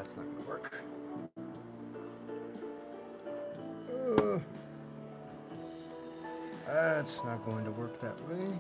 that's not gonna work. Uh, that's not going to work that way.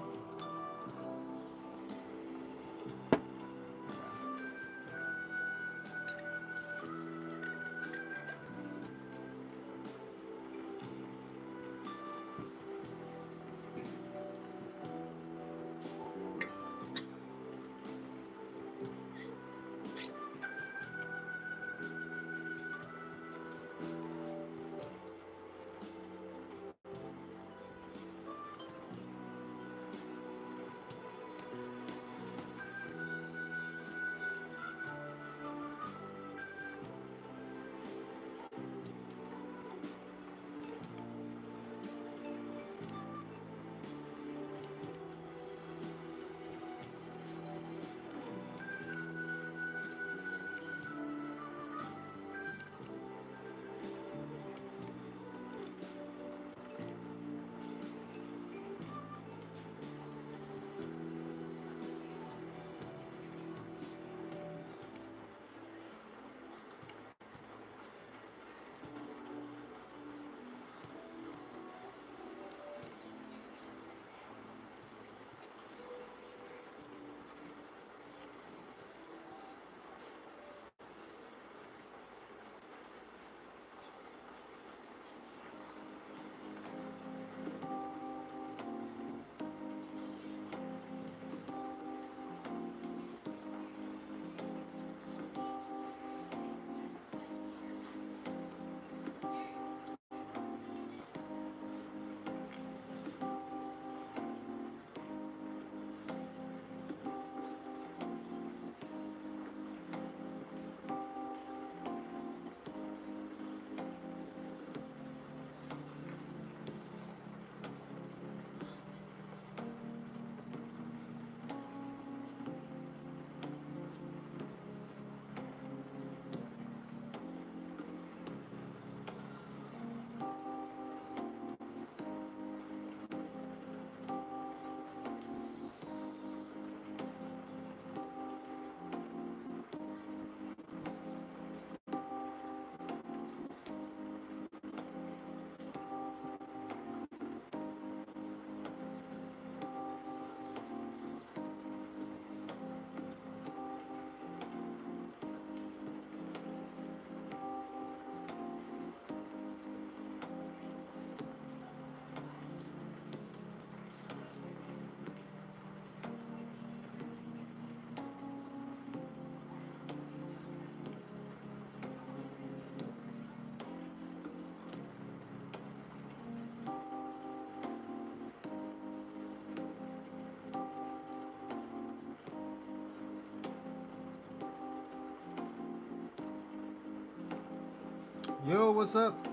Yo, what's up?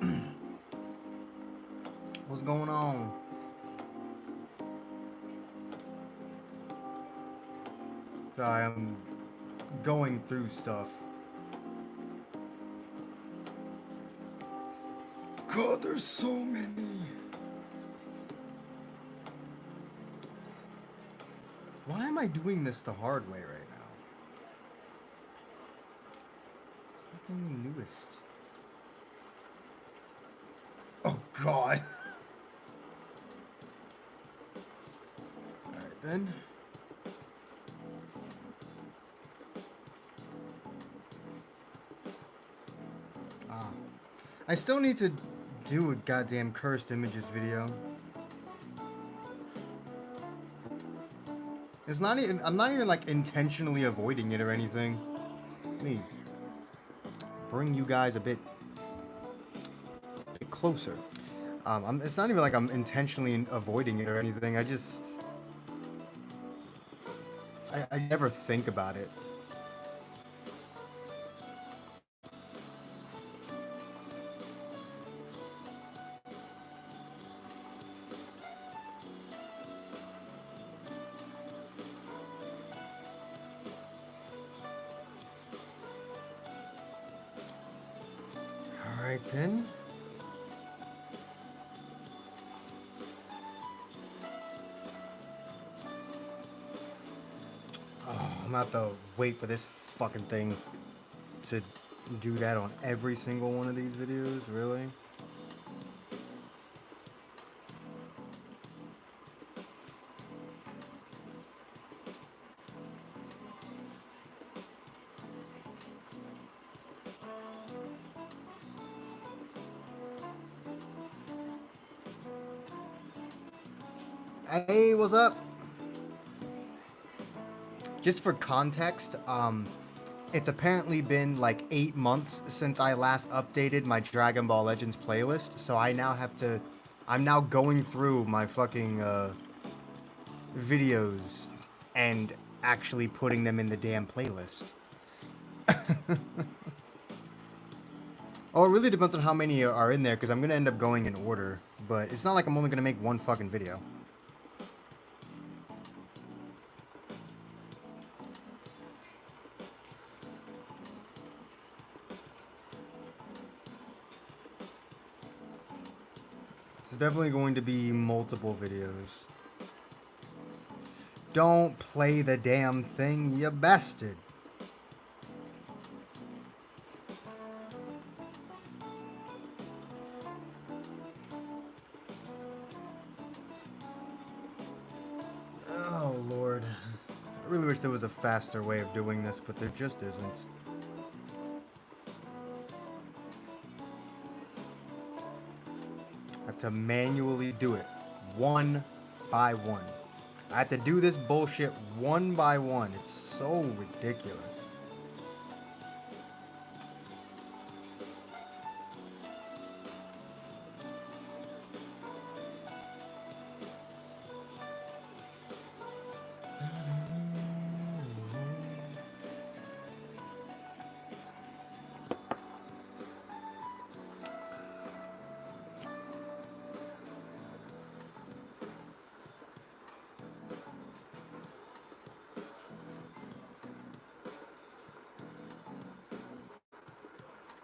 What's going on? Sorry, I'm going through stuff. God, there's so many. Why am I doing this the hard way right now? Fucking newest. Oh, God. Alright, then. Ah. I still need to do a goddamn cursed images video. It's not even, I'm not even like intentionally avoiding it or anything. Let me bring you guys a bit closer. It's not even like I'm intentionally avoiding it or anything. I never think about it. Alright then. Oh, I'm gonna have to wait for this fucking thing to do that on every single one of these videos, really? Hey, what's up? Just for context, it's apparently been like 8 months since I last updated my Dragon Ball Legends playlist, so I now have to. I'm now going through my fucking videos and actually putting them in the damn playlist. Oh, it really depends on how many are in there, because I'm gonna end up going in order. But it's not like I'm only gonna make one fucking video. It's definitely going to be multiple videos. Don't play the damn thing, you bastard. Oh, Lord. I really wish there was a faster way of doing this, but there just isn't. I have to manually do it, one by one. I have to do this bullshit one by one. It's so ridiculous.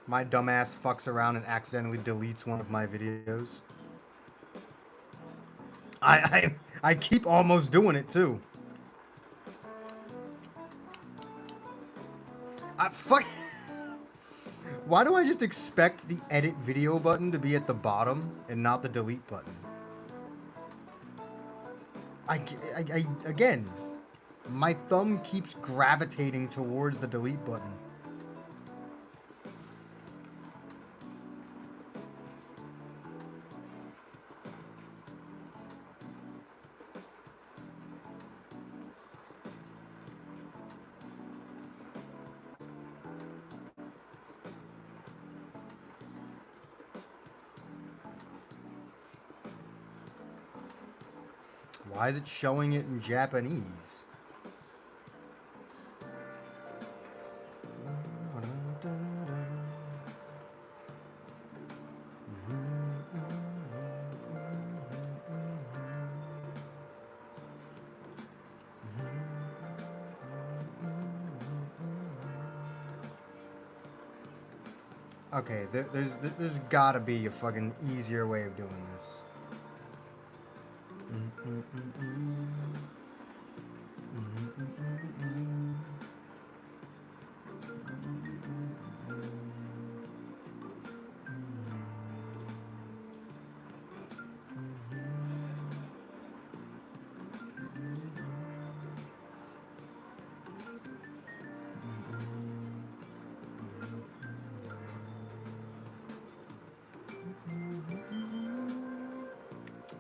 My dumbass fucks around and accidentally deletes one of my videos. I keep almost doing it too. I fuck. Why do I just expect the edit video button to be at the bottom and not the delete button? Again, my thumb keeps gravitating towards the delete button. Why is it showing it in Japanese? Okay, there's gotta be a fucking easier way of doing this.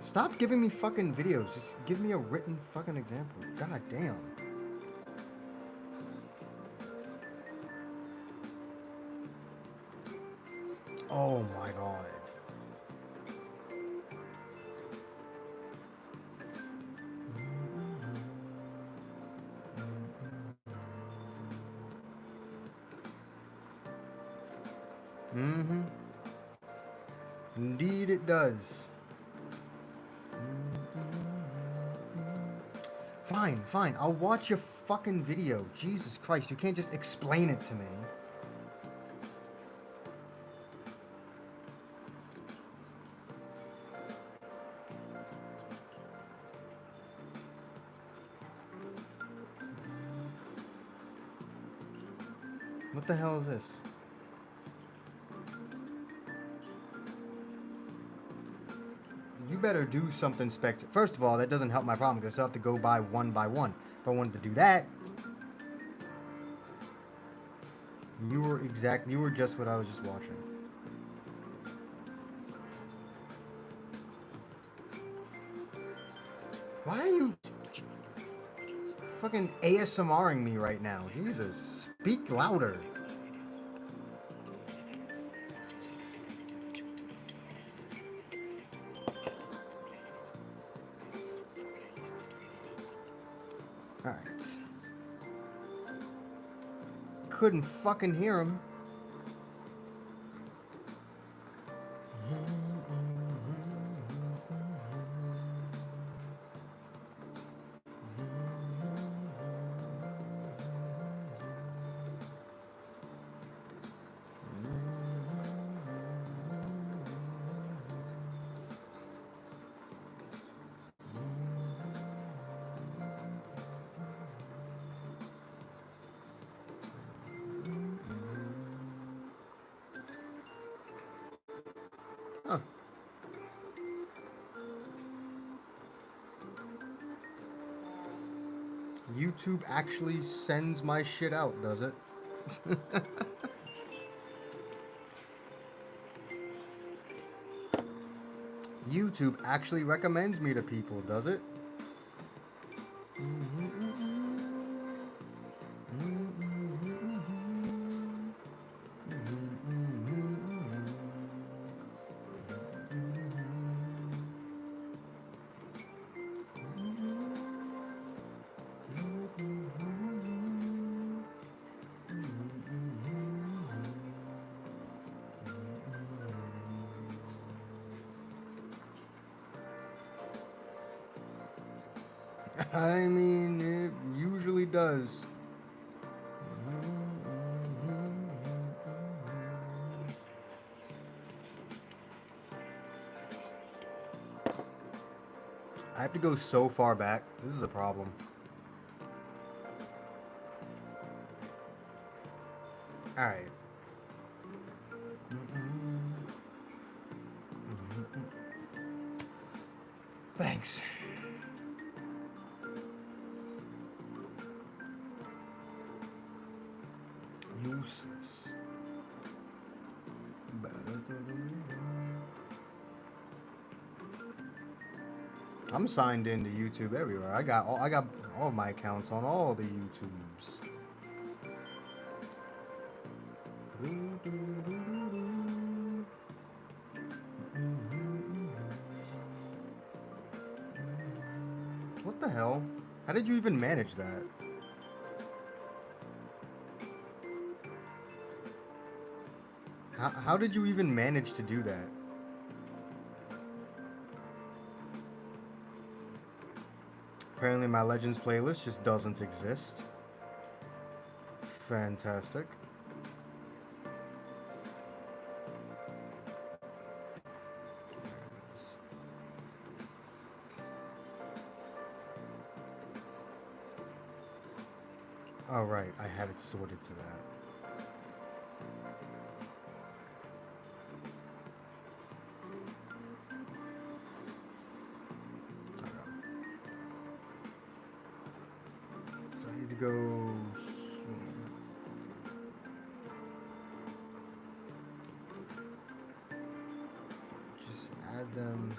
Stop giving me fucking videos. Just give me a written fucking example. God damn. Oh my god. Mm-hmm. Indeed it does. Fine, fine. I'll watch your fucking video. Jesus Christ, you can't just explain it to me. What the hell is this? You better do something spectacular. First of all, that doesn't help my problem because I have to go by one. If I wanted to do that, you were just what I was just watching. Why are you fucking ASMRing me right now? Jesus, speak louder. Alright. Couldn't fucking hear him. Huh. YouTube actually sends my shit out, does it? YouTube actually recommends me to people, does it? I mean, it usually does. I have to go so far back. This is a problem. Alright. Thanks. Useless. I'm signed into YouTube everywhere. I got all of my accounts on all the YouTubes. What the hell? How did you even manage that? How did you even manage to do that? Apparently my Legends playlist just doesn't exist. Fantastic. Alright, I had it sorted to that. So I need to go here. Just add them.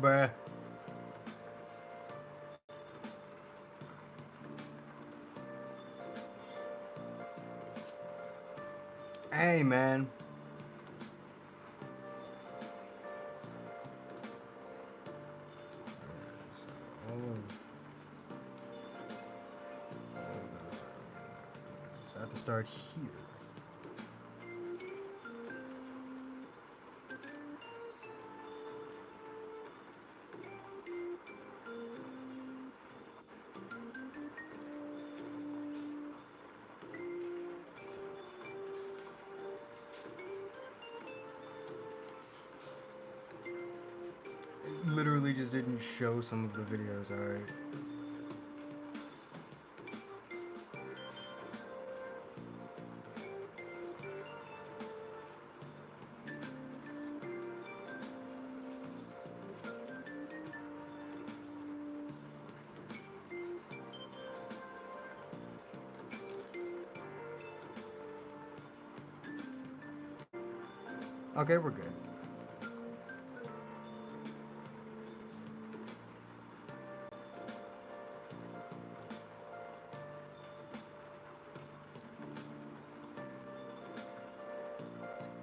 Bruh. Hey, man. have to start here. It literally just didn't show some of the videos, alright. Okay, we're good.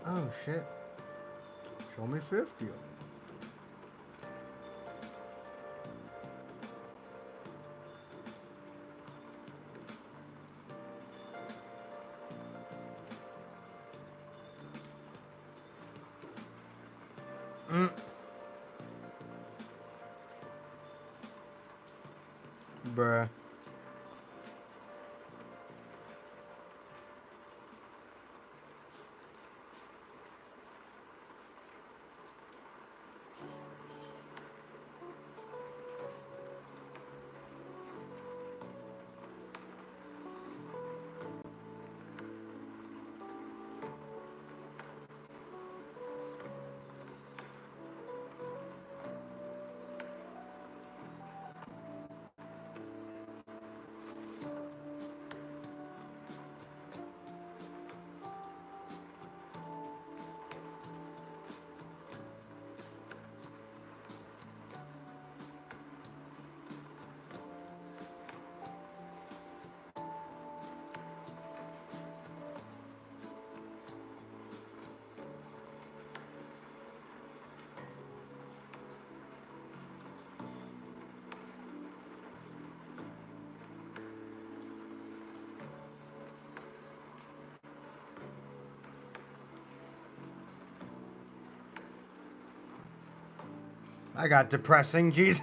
Oh shit. Show me 50 of them. Mm. Bruh. I got depressing, Jesus.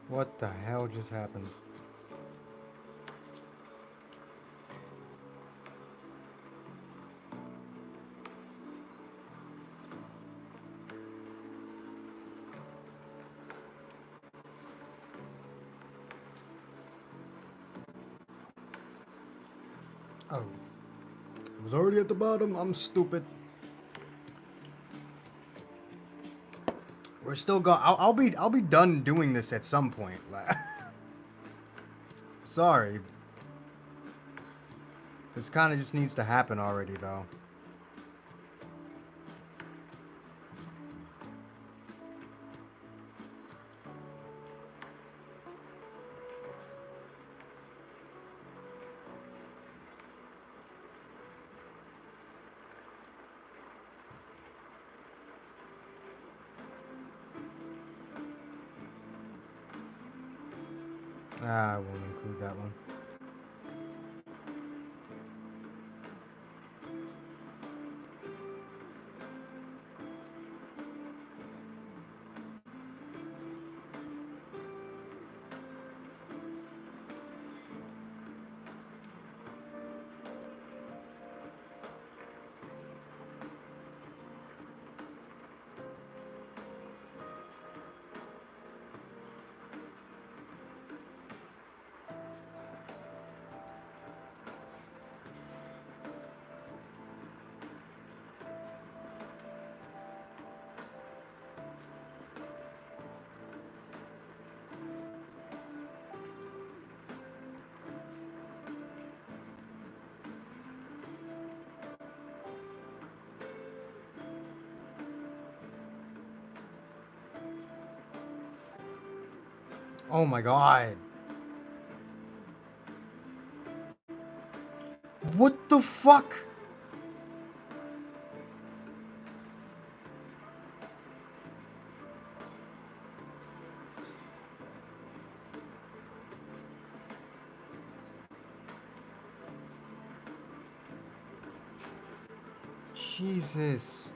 What the hell just happened? Oh. I was already at the bottom. I'm stupid. We're still going. I'll be done doing this at some point. Sorry. This kind of just needs to happen already, though. I won't include that one. Oh my god. What the fuck? Jesus.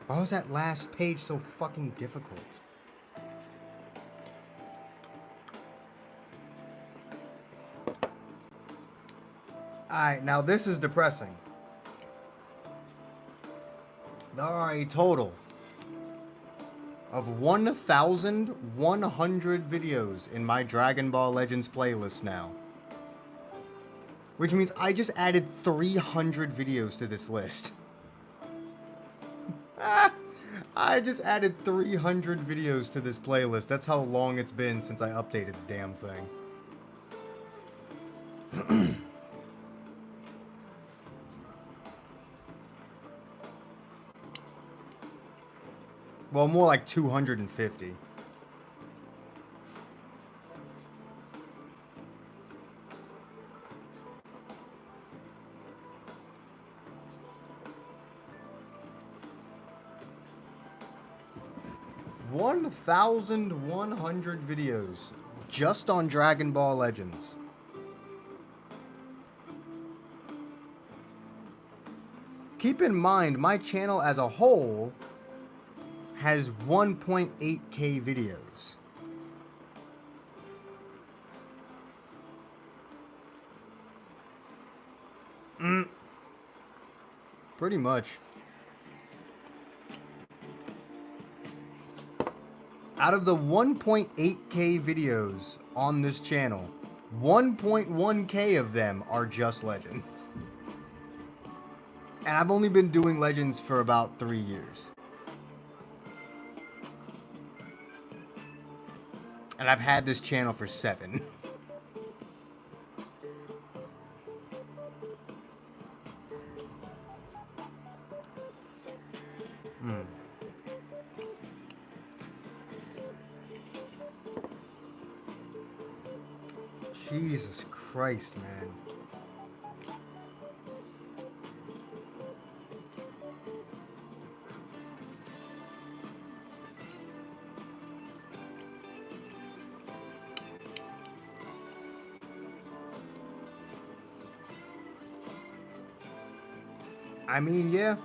Why was that last page so fucking difficult? Alright, now this is depressing. There are a total of 1,100 videos in my Dragon Ball Legends playlist now. Which means I just added 300 videos to this list. I just added 300 videos to this playlist. That's how long it's been since I updated the damn thing. Well, more like 250. $1,100 videos just on Dragon Ball Legends. Keep in mind, my channel as a whole has 1.8K videos. Pretty much. Out of the 1.8K videos on this channel, 1.1K of them are just Legends. And I've only been doing Legends for about 3 years. And I've had this channel for 7. Jesus Christ, man. I mean, yeah.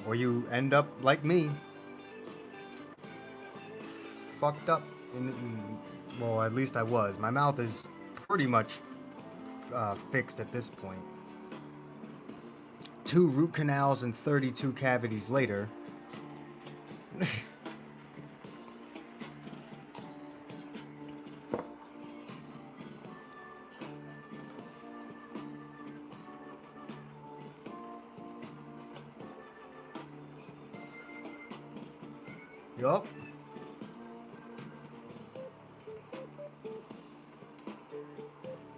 Or you end up like me. Fucked up. Well, at least I was. My mouth is pretty much fixed at this point. 2 root canals and 32 cavities later. Yup.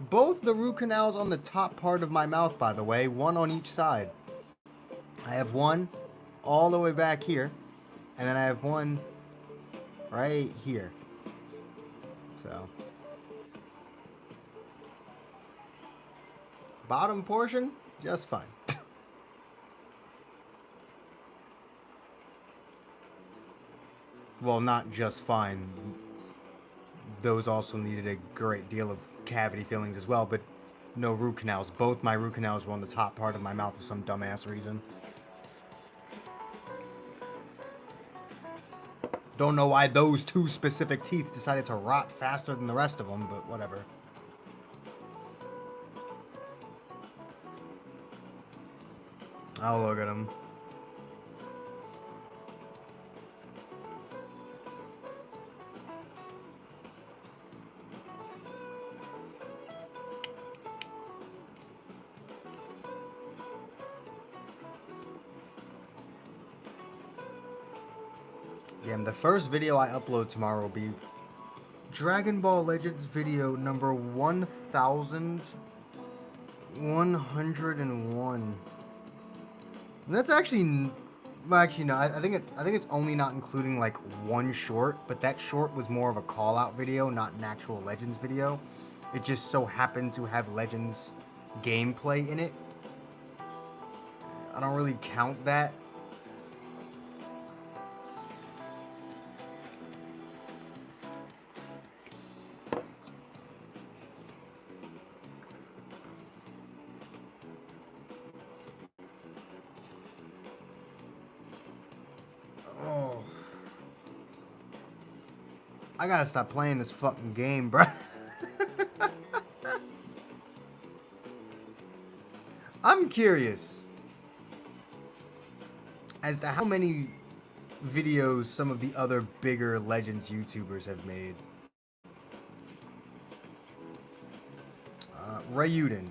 Both the root canals on the top part of my mouth, by the way, one on each side. I have one all the way back here, and then I have one right here. So, bottom portion, just fine. Well, not just fine. Those also needed a great deal of cavity fillings as well, but no root canals. Both my root canals were on the top part of my mouth for some dumbass reason. Don't know why those two specific teeth decided to rot faster than the rest of them, but whatever. I'll look at them. Yeah, and the first video I upload tomorrow will be Dragon Ball Legends video number 1101. And that's actually, well, actually no. I think it's only not including like one short, but that short was more of a call out video, not an actual Legends video. It just so happened to have Legends gameplay in it. I don't really count that. Oh. I gotta stop playing this fucking game, bro. I'm curious as to how many videos some of the other bigger Legends YouTubers have made. Ryuden.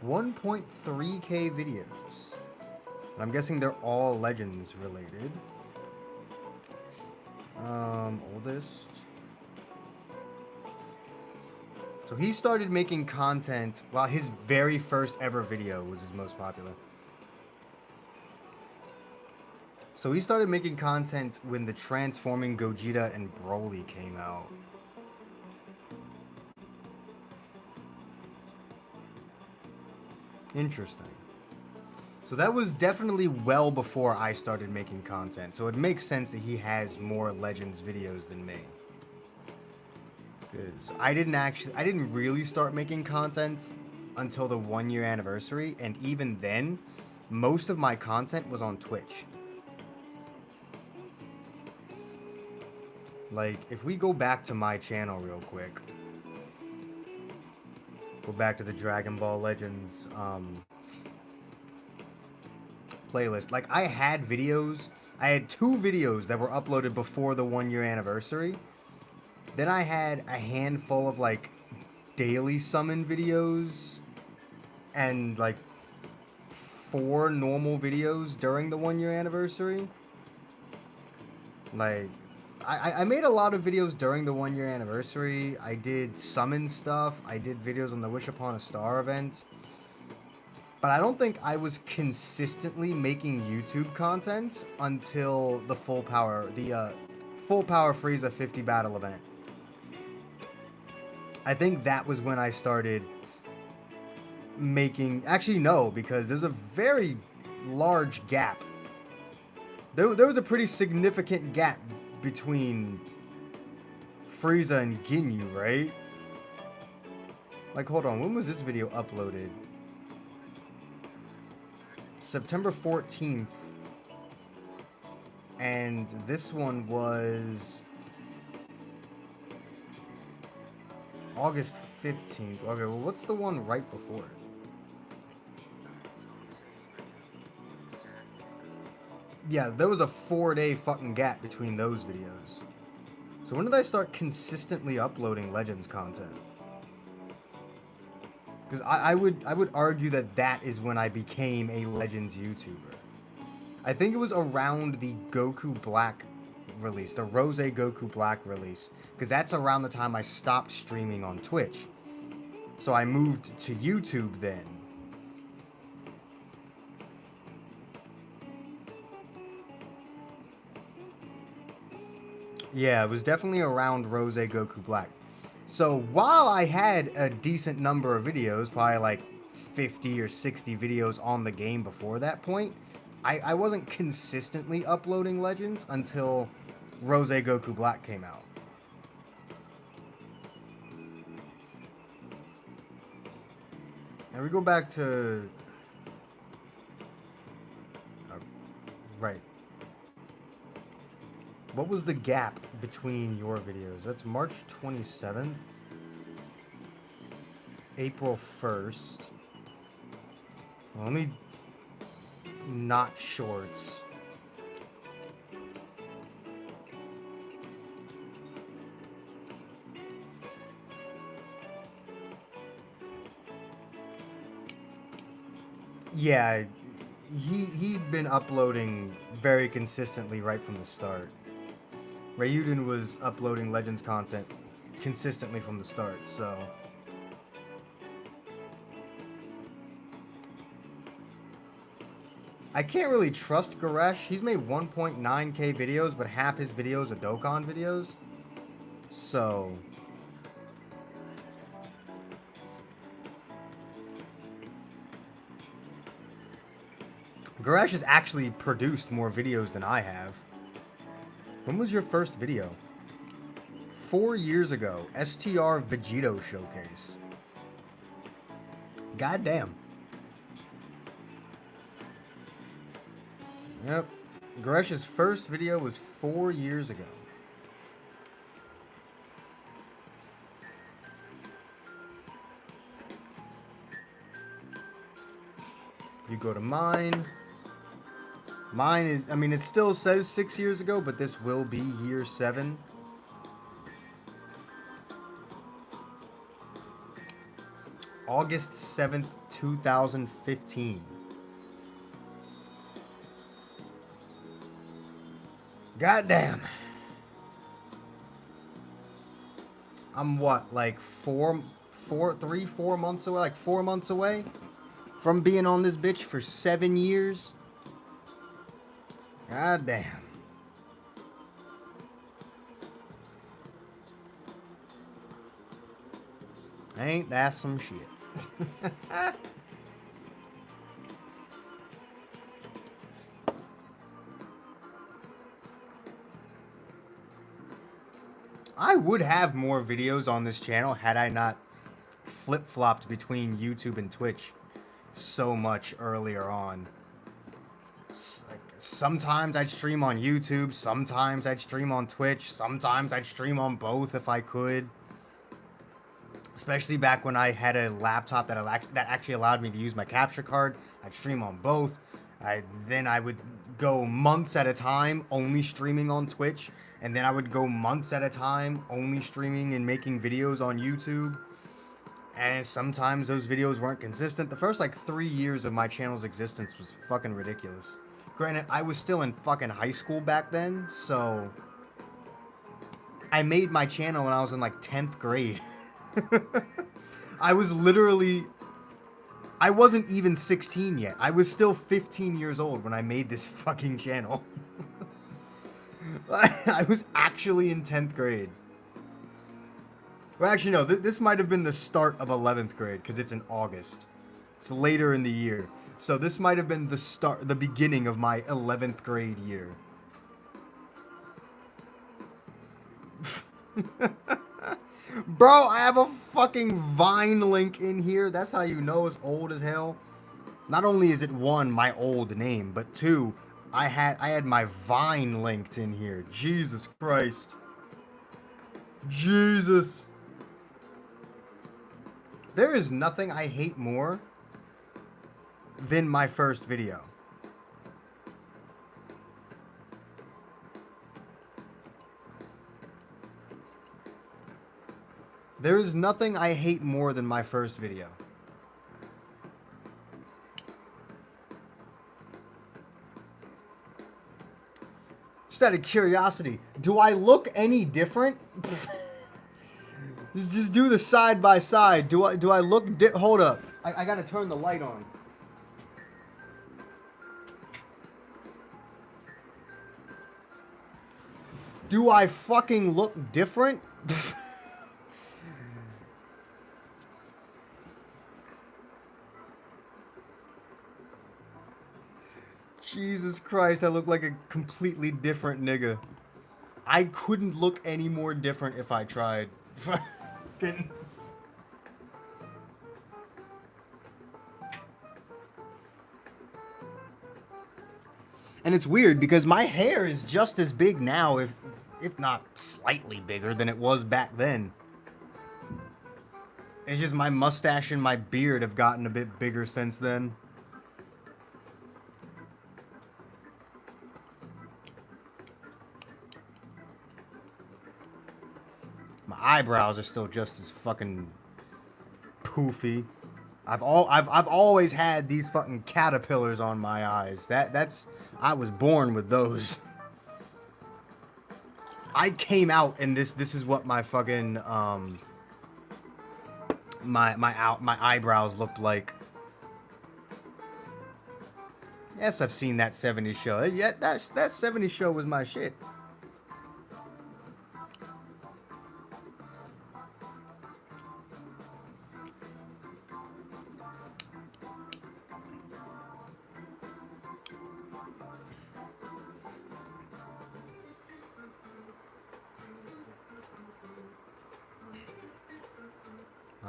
1.3k videos. And I'm guessing they're all Legends related. Oldest. So he started making content while his very first ever video was his most popular. So he started making content when the Transforming Gogeta and Broly came out. Interesting. So that was definitely well before I started making content. So it makes sense that he has more Legends videos than me. Because I didn't really start making content until the 1 year anniversary. And even then, most of my content was on Twitch. Like, if we go back to my channel real quick. Go back to the Dragon Ball Legends playlist. Like, I had videos. I had 2 videos that were uploaded before the 1 year anniversary. Then I had a handful of, like, daily summon videos. And, like, 4 normal videos during the 1 year anniversary. Like, I made a lot of videos during the 1 year anniversary. I did summon stuff. I did videos on the Wish Upon a Star event. But I don't think I was consistently making YouTube content until the Full Power Frieza 50 battle event. I think that was when I started making... Actually, no, because there's a very large gap. There was a pretty significant gap between Frieza and Ginyu, right? Like, hold on, when was this video uploaded? September 14th. And this one was August 15th. Okay, well, what's the one right before it? Yeah, there was a 4-day fucking gap between those videos. So when did I start consistently uploading Legends content? Because I would argue that that is when I became a Legends YouTuber. I think it was around the Goku Black release, the Rose Goku Black release, because that's around the time I stopped streaming on Twitch. So I moved to YouTube then. Yeah, it was definitely around Rose Goku Black. So while I had a decent number of videos, probably like 50 or 60 videos on the game before that point, I wasn't consistently uploading Legends until Rose Goku Black came out. And we go back to Right. What was the gap between your videos? That's March 27th, April 1st. Well, let me not shorts. Yeah, he'd been uploading very consistently right from the start. Ryuden was uploading Legends content consistently from the start, so I can't really trust Goresh. He's made 1.9k videos, but half his videos are Dokkan videos. So Goresh has actually produced more videos than I have. When was your first video? 4 years ago, STR Vegito Showcase. Goddamn. Yep. Goresh's first video was 4 years ago. You go to mine. Mine is, I mean, it still says 6 years ago, but this will be year 7. August 7th, 2015. Goddamn. I'm what, like 4 months away? Like 4 months away from being on this bitch for 7 years? Goddamn. Ain't that some shit? I would have more videos on this channel had I not flip-flopped between YouTube and Twitch so much earlier on. Like, sometimes I'd stream on YouTube, sometimes I'd stream on Twitch, sometimes I'd stream on both if I could. Especially back when I had a laptop that actually allowed me to use my capture card. I'd stream on both. Then I would go months at a time only streaming on Twitch. And then I would go months at a time only streaming and making videos on YouTube. And sometimes those videos weren't consistent. The first like 3 years of my channel's existence was fucking ridiculous. Granted, I was still in fucking high school back then, so I made my channel when I was in like 10th grade. I wasn't even 16 yet. I was still 15 years old when I made this fucking channel. I was actually in 10th grade. Well, actually, no. This might have been the start of 11th grade because it's in August. It's later in the year. So this might have been the beginning of my 11th grade year. Bro, I have a fucking Vine link in here. That's how you know it's old as hell. Not only is it 1, my old name, but 2, I had my Vine linked in here. Jesus Christ. Jesus. There is nothing I hate more than my first video. There is nothing I hate more than my first video. Just out of curiosity, do I look any different? Just do the side by side. Do I look hold up. I gotta turn the light on. Do I fucking look different? Jesus Christ, I look like a completely different nigga. I couldn't look any more different if I tried. And it's weird because my hair is just as big now, if not slightly bigger than it was back then. It's just my mustache and my beard have gotten a bit bigger since then. My eyebrows are still just as fucking poofy. I've always had these fucking caterpillars on my eyes. That's I was born with those. I came out and this is what my fucking my eyebrows looked like. Yes, I've seen that 70s show. Yeah, that 70s show was my shit.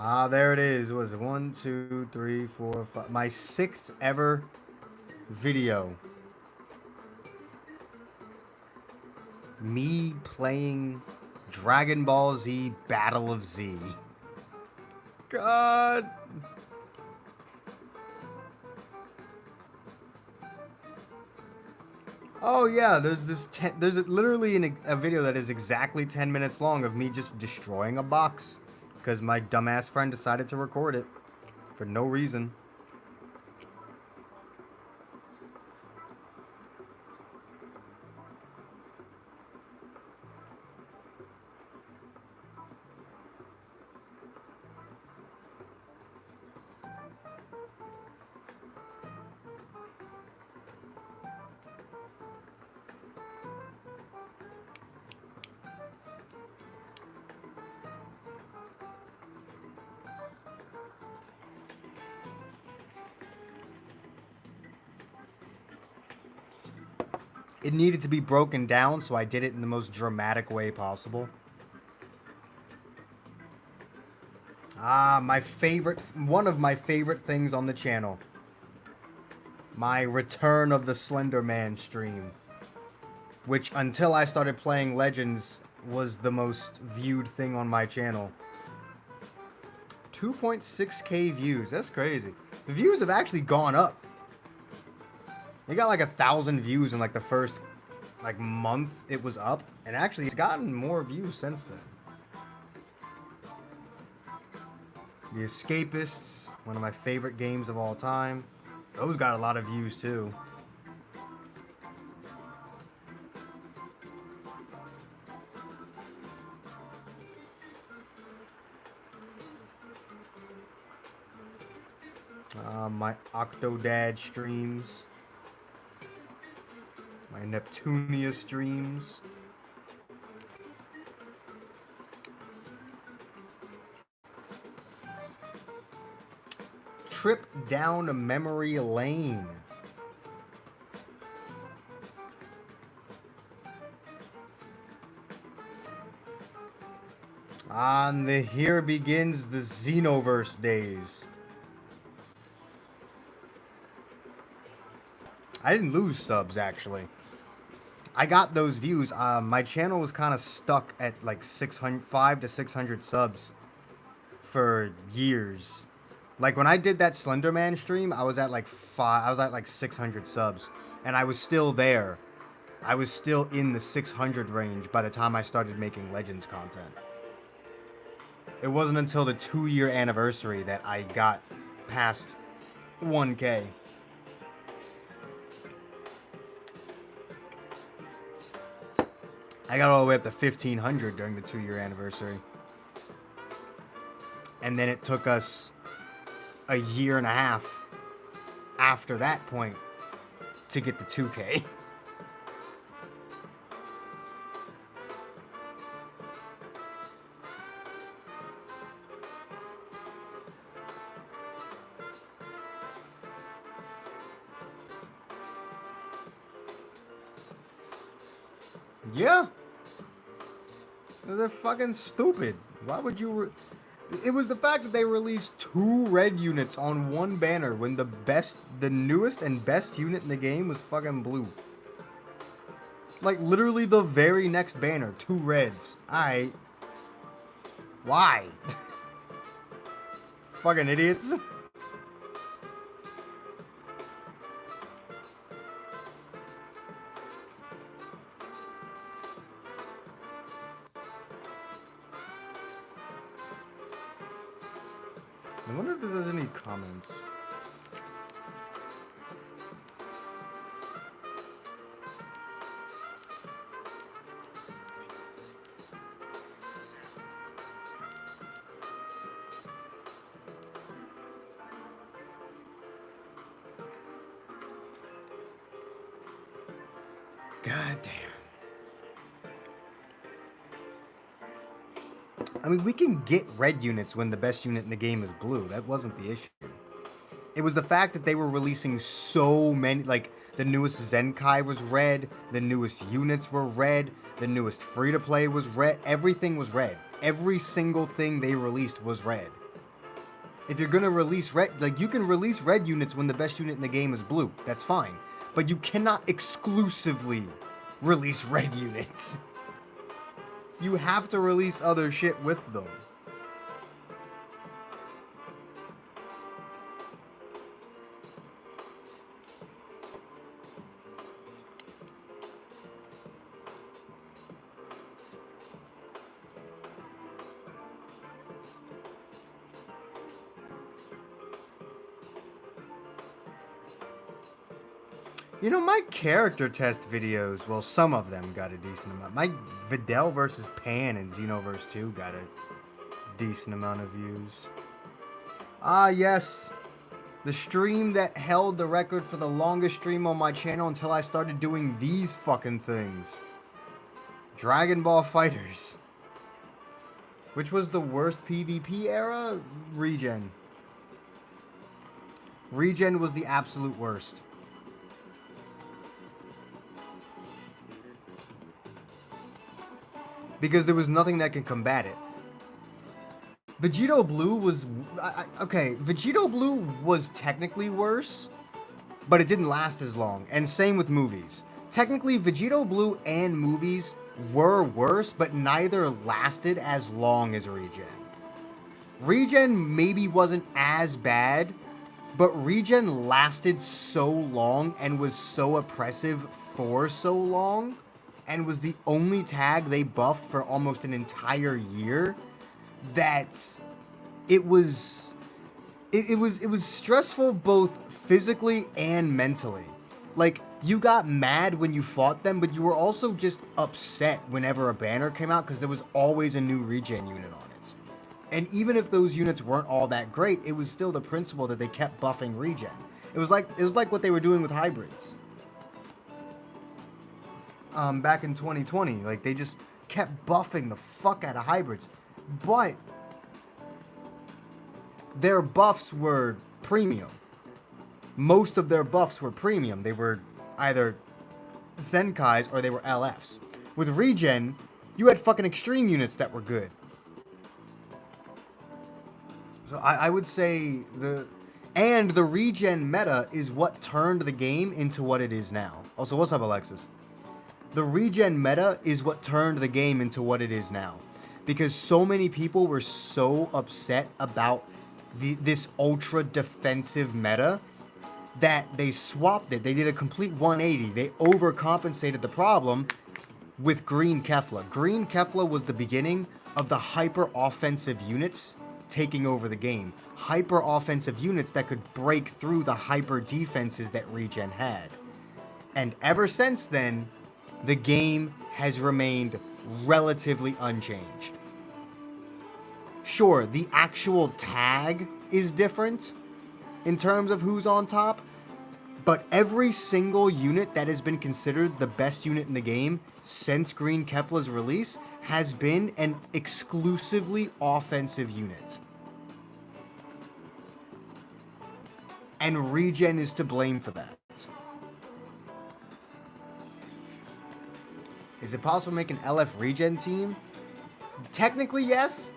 Ah, there it is. What was it 1, 2, 3, 4, 5? My 6th ever video. Me playing Dragon Ball Z Battle of Z. God. Oh yeah, there's literally a video that is exactly 10 minutes long of me just destroying a box because my dumbass friend decided to record it for no reason. It needed to be broken down, so I did it in the most dramatic way possible. Ah, one of my favorite things on the channel. My Return of the Slender Man stream. Which, until I started playing Legends, was the most viewed thing on my channel. 2.6k views, that's crazy. The views have actually gone up. It got like 1,000 views in like the first like month it was up, and actually it's gotten more views since then. The Escapists, one of my favorite games of all time. Those got a lot of views too. My Octodad streams. My Neptunia streams. Trip down a memory lane. On the Here Begins the Xenoverse days. I didn't lose subs, actually. I got those views. My channel was kind of stuck at like 5 to 600 subs for years. Like when I did that Slenderman stream, I was at like 600 subs, and I was still there. I was still in the 600 range by the time I started making Legends content. It wasn't until the 2-year anniversary that I got past 1K. I got all the way up to 1,500 during the 2-year anniversary. And then it took us a year and a half after that point to get the 2K. Yeah. They're fucking stupid. Why would you... It was the fact that they released 2 red units on one banner when the newest and best unit in the game was fucking blue. Like, literally the very next banner, 2 reds. Alright. Why? Fucking idiots. I wonder if there's any comments. God damn. I mean, we can get red units when the best unit in the game is blue. That wasn't the issue. It was the fact that they were releasing so many, like, the newest Zenkai was red, the newest units were red, the newest free-to-play was red, everything was red. Every single thing they released was red. If you're gonna release red, like, you can release red units when the best unit in the game is blue. That's fine. But you cannot exclusively release red units. You have to release other shit with them. You know, my character test videos, well, some of them got a decent amount. My Videl versus Pan in Xenoverse 2 got a decent amount of views. Ah, yes. The stream that held the record for the longest stream on my channel until I started doing these fucking things. Dragon Ball FighterZ. Which was the worst PvP era? Regen. Regen was the absolute worst. Because there was nothing that can combat it. Vegito Blue was... okay, Vegito Blue was technically worse, but it didn't last as long. And same with movies. Technically, Vegito Blue and movies were worse, but neither lasted as long as Regen. Regen maybe wasn't as bad, but Regen lasted so long and was so oppressive for so long, and was the only tag they buffed for almost an entire year, that it was stressful both physically and mentally. Like, you got mad when you fought them, but you were also just upset whenever a banner came out because there was always a new Regen unit on it. And even if those units weren't all that great, it was still the principle that they kept buffing Regen. It was like what they were doing with hybrids. Back in 2020, like, they just kept buffing the fuck out of hybrids, but their buffs were premium. Most of their buffs were premium. They were either Zenkais or they were LFs. With Regen, you had fucking extreme units that were good. So I would say the Regen meta is what turned the game into what it is now. Also, what's up, Alexis? The Regen meta is what turned the game into what it is now. Because so many people were so upset about this ultra defensive meta that they swapped it. They did a complete 180. They overcompensated the problem with Green Kefla. Green Kefla was the beginning of the hyper offensive units taking over the game. Hyper offensive units that could break through the hyper defenses that Regen had. And ever since then, the game has remained relatively unchanged. Sure, the actual tag is different in terms of who's on top, but every single unit that has been considered the best unit in the game since Green Kefla's release has been an exclusively offensive unit. And Regen is to blame for that. Is it possible to make an LF Regen team? Technically, yes.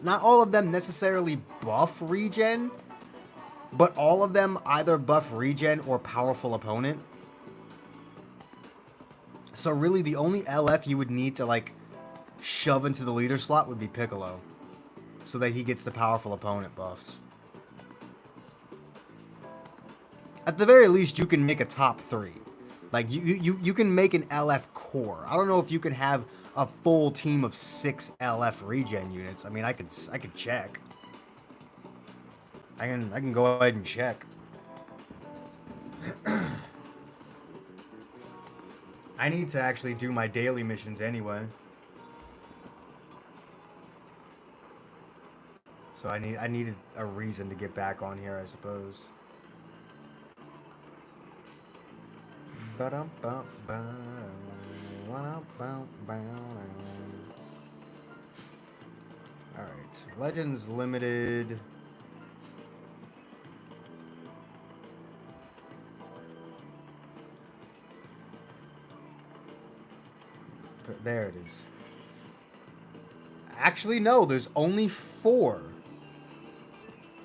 Not all of them necessarily buff Regen, But all of them either buff regen or powerful opponent. So really the only LF you would need to like shove into the leader slot would be Piccolo. So that he gets the powerful opponent buffs. At the very least, you can make a top 3. Like, you can make an LF core. I don't know if you can have a full team of 6 LF regen units. I mean, I could check. I can go ahead and check. I need to actually do my daily missions anyway. So I needed a reason to get back on here, I suppose. Alright, Legends Limited. There it is. Actually, no, there's only 4.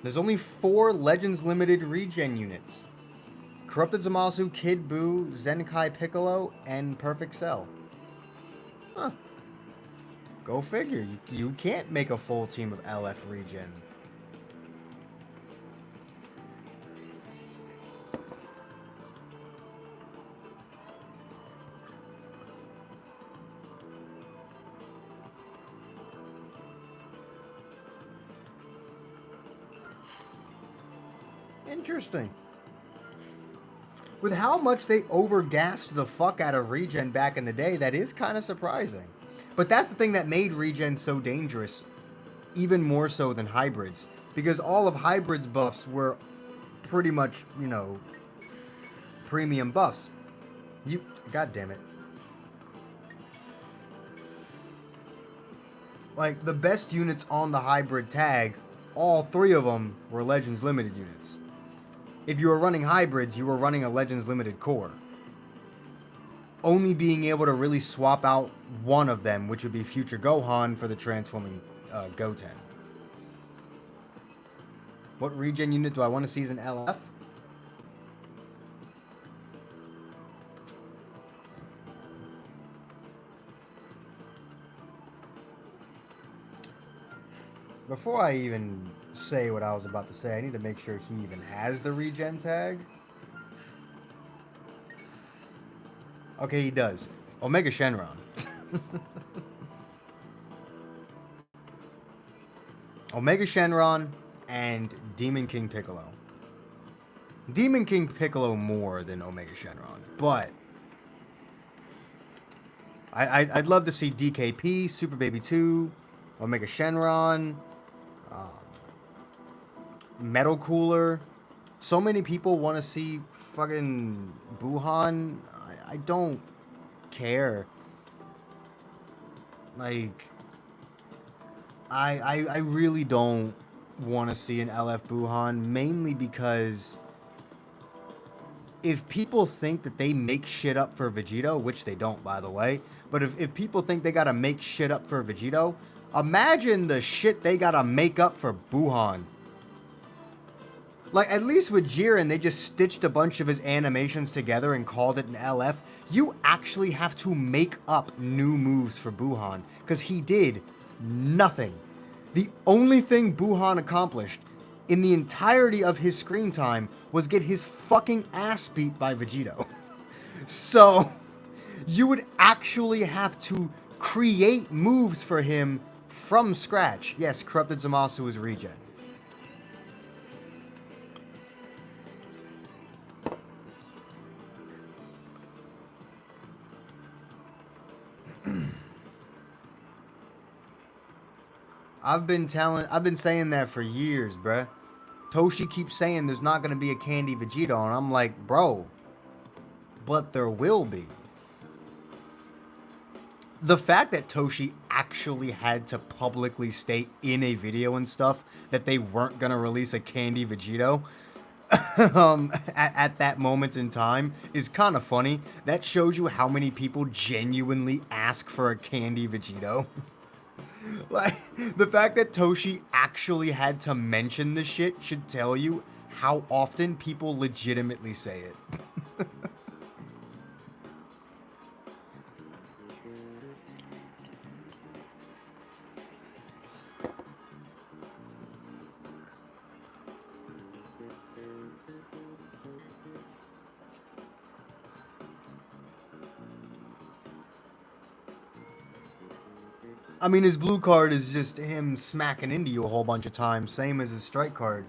There's only 4 Legends Limited regen units. Corrupted Zamasu, Kid Buu, Zenkai Piccolo, and Perfect Cell. Huh. Go figure. You can't make a full team of LF regen. Interesting. With how much they overgassed the fuck out of regen back in the day, that is kind of surprising. But that's the thing that made regen so dangerous, even more so than hybrids. Because all of hybrids buffs were pretty much, you know, premium buffs. God damn it. Like, the best units on the hybrid tag, all 3 of them were Legends Limited units. If you were running hybrids, you were running a Legends Limited core. Only being able to really swap out one of them, which would be Future Gohan for the transforming Goten. What regen unit do I want to see as an LF? Before I even say what I was about to say, I need to make sure he even has the regen tag. Okay, he does. Omega Shenron. Omega Shenron and Demon King Piccolo. Demon King Piccolo more than Omega Shenron, but I'd love to see DKP, Super Baby 2, Omega Shenron, Metal Cooler. So many people want to see fucking Buhan. I don't care. Like, I really don't want to see an LF Buhan, mainly because if people think that they make shit up for Vegito, which they don't, by the way, but if people think they gotta make shit up for Vegito, imagine the shit they gotta make up for Buhan. Like, at least with Jiren, they just stitched a bunch of his animations together and called it an LF. You actually have to make up new moves for Buhan, because he did nothing. The only thing Buhan accomplished in the entirety of his screen time was get his fucking ass beat by Vegito. So, you would actually have to create moves for him from scratch. Yes, Corrupted Zamasu is regen. I've been saying that for years, bruh. Toshi keeps saying there's not going to be a Candy Vegito, and I'm like, bro, but there will be. The fact that Toshi actually had to publicly state in a video and stuff that they weren't going to release a Candy Vegito at that moment in time is kind of funny. That shows you how many people genuinely ask for a Candy Vegito. Like, the fact that Toshi actually had to mention this shit should tell you how often people legitimately say it. I mean, his blue card is just him smacking into you a whole bunch of times, same as his strike card.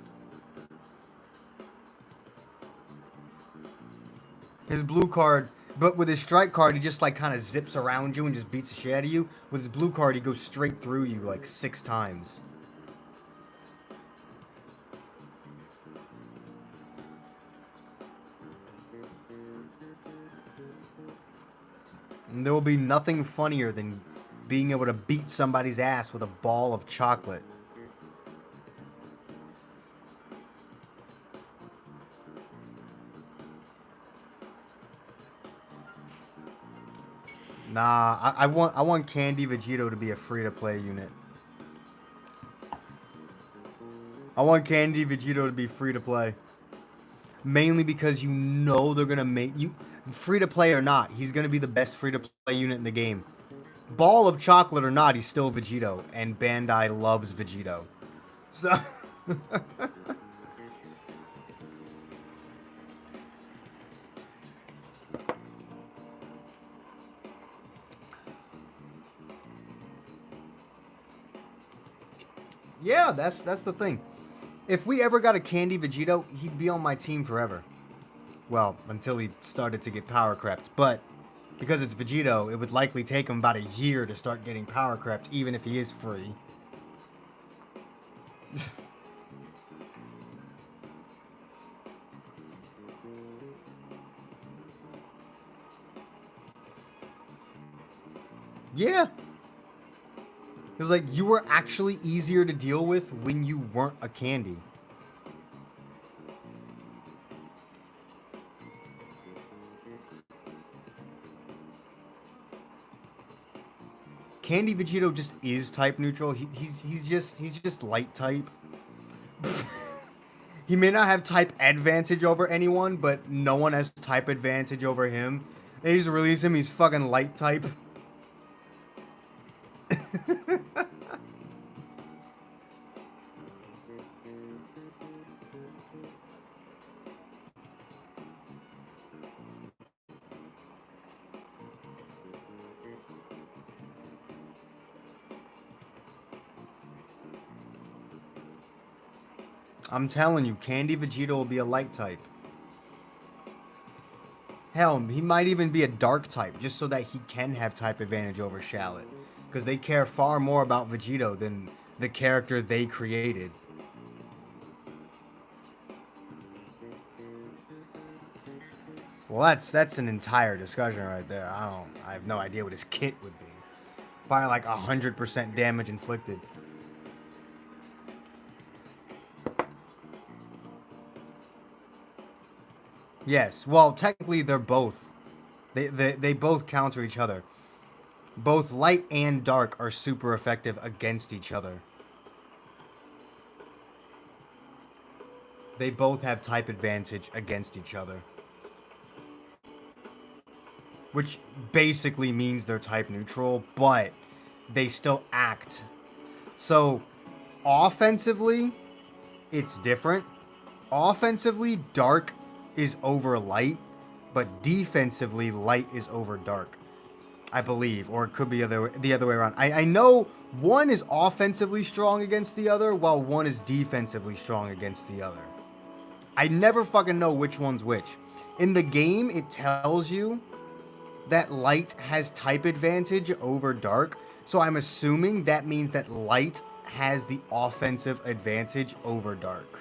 His blue card, but with his strike card, he just like kind of zips around you and just beats the shit out of you. With his blue card, he goes straight through you like 6 times. And there will be nothing funnier than being able to beat somebody's ass with a ball of chocolate. Nah, I want Candy Vegito to be a free to play unit. I want Candy Vegito to be free to play. Mainly because you know they're gonna make you free to play or not, he's gonna be the best free to play unit in the game. Ball of chocolate or not, he's still Vegito, and Bandai loves Vegito. So yeah, that's the thing. If we ever got a Candy Vegito, he'd be on my team forever. Well, until he started to get power crept. But because it's Vegito, it would likely take him about a year to start getting power crept, even if he is free. Yeah. It was like you were actually easier to deal with when you weren't a candy. Candy Vegito just is type neutral. He's just light type. He may not have type advantage over anyone, but no one has type advantage over him. They just release him. He's fucking light type. I'm telling you, Candy Vegito will be a light type. Hell, he might even be a dark type, just so that he can have type advantage over Shallot. Because they care far more about Vegito than the character they created. Well, that's an entire discussion right there. I have no idea what his kit would be. Probably like 100% damage inflicted. Yes. Well, technically they're both. They both counter each other. Both light and dark are super effective against each other. They both have type advantage against each other. Which basically means they're type neutral, but they still act. So, offensively, it's different. Offensively, dark is over light, but defensively, light is over dark. I believe, or it could be the other way around. I know one is offensively strong against the other, while one is defensively strong against the other. I never fucking know which one's which. In the game, it tells you that light has type advantage over dark, so I'm assuming that means that light has the offensive advantage over dark.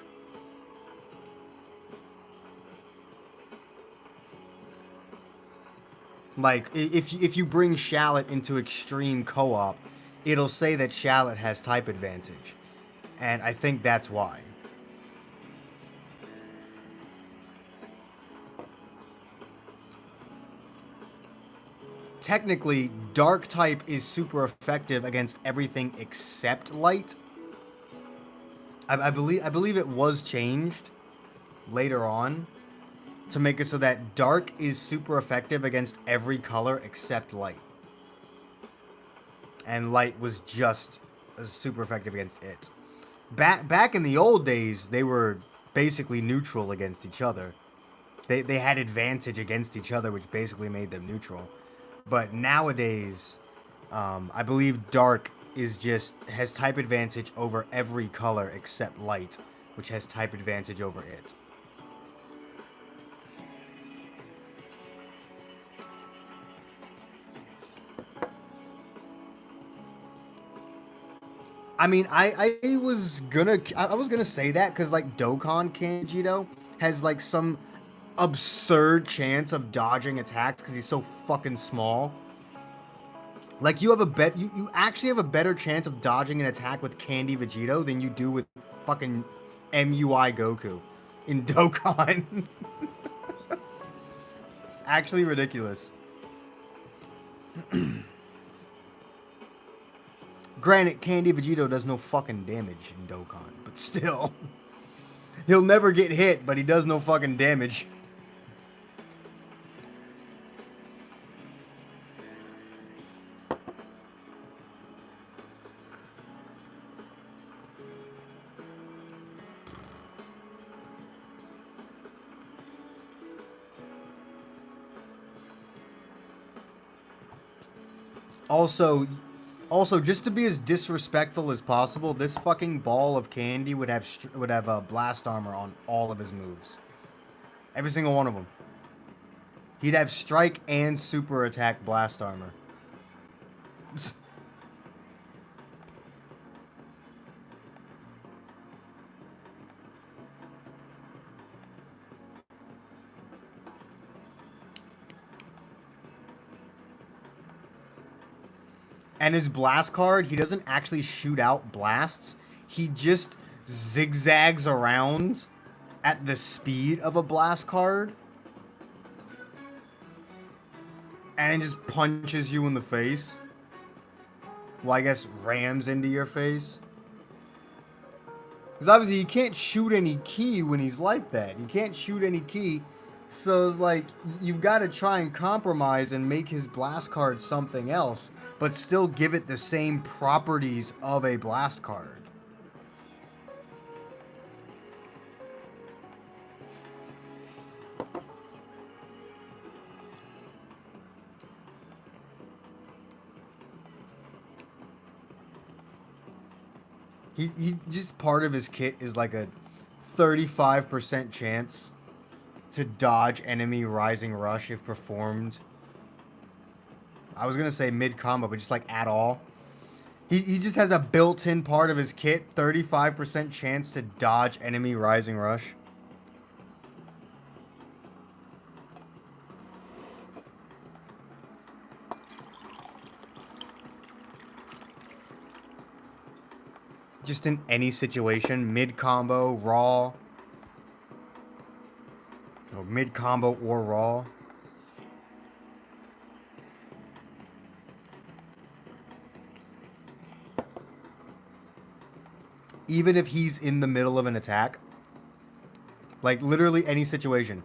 Like, if you bring Shallot into extreme co-op, it'll say that Shallot has type advantage. And I think that's why. Technically, dark type is super effective against everything except light. I believe it was changed. later on to make it so that dark is super effective against every color except light. And light was just super effective against it. Back in the old days, they were basically neutral against each other. They had advantage against each other, which basically made them neutral. But nowadays, I believe dark has type advantage over every color except light, which has type advantage over it. I mean, I was gonna say that because like Dokkan Kanjito has like some absurd chance of dodging attacks because he's so fucking small. Like you actually have a better chance of dodging an attack with Candy Vegito than you do with fucking MUI Goku in Dokkan. It's actually ridiculous. Granted, Candy Vegito does no fucking damage in Dokkan, but still. He'll never get hit, but he does no fucking damage. Also, just to be as disrespectful as possible, this fucking ball of candy would have blast armor on all of his moves. Every single one of them. He'd have strike and super attack blast armor. And his blast card, he doesn't actually shoot out blasts. He just zigzags around at the speed of a blast card. And just punches you in the face. Well, I guess rams into your face. Because obviously you can't shoot any ki when he's like that. You can't shoot any ki. So it's like, you've got to try and compromise and make his blast card something else, but still give it the same properties of a blast card. He just part of his kit is like a 35% chance to dodge enemy Rising Rush if performed. I was gonna say mid combo, but just like at all. He just has a built-in part of his kit, 35% chance to dodge enemy Rising Rush. Just in any situation, mid combo, raw, or mid combo or raw. Even if he's in the middle of an attack, like literally any situation.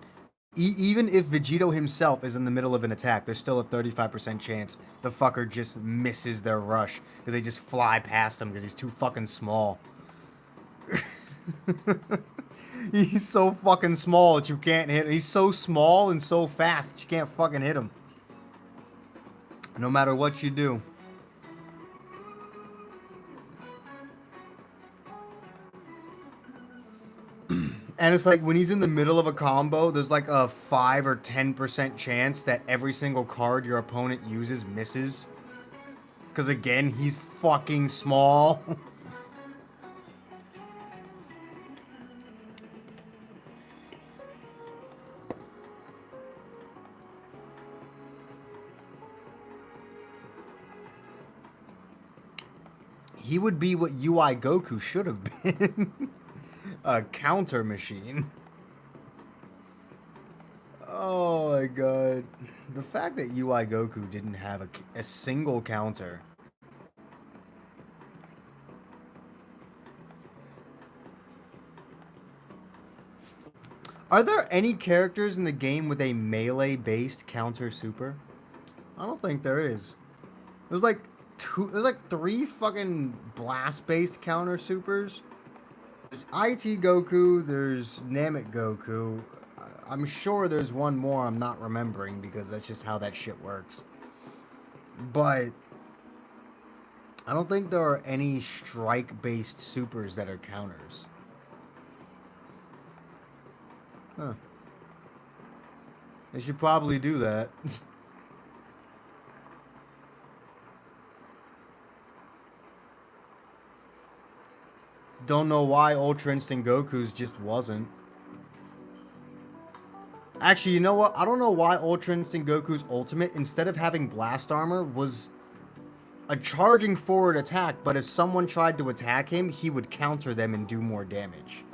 Even if Vegito himself is in the middle of an attack, there's still a 35% chance the fucker just misses their rush because they just fly past him because he's too fucking small. He's so fucking small that you can't hit him. He's so small and so fast that you can't fucking hit him. No matter what you do. And it's like when he's in the middle of a combo, there's like a 5 or 10% chance that every single card your opponent uses misses. Because again, he's fucking small. He would be what UI Goku should have been. A counter machine. Oh my god. The fact that UI Goku didn't have a single counter. Are there any characters in the game with a melee-based counter super? I don't think there is. There's like there's like 3 fucking blast-based counter supers. There's IT Goku, there's Namek Goku. I'm sure there's one more I'm not remembering because that's just how that shit works. But I don't think there are any strike-based supers that are counters. Huh. They should probably do that. Don't know why Ultra Instinct Goku's just wasn't. Actually, you know what? I don't know why Ultra Instinct Goku's ultimate, instead of having blast armor, was a charging forward attack, but if someone tried to attack him, he would counter them and do more damage.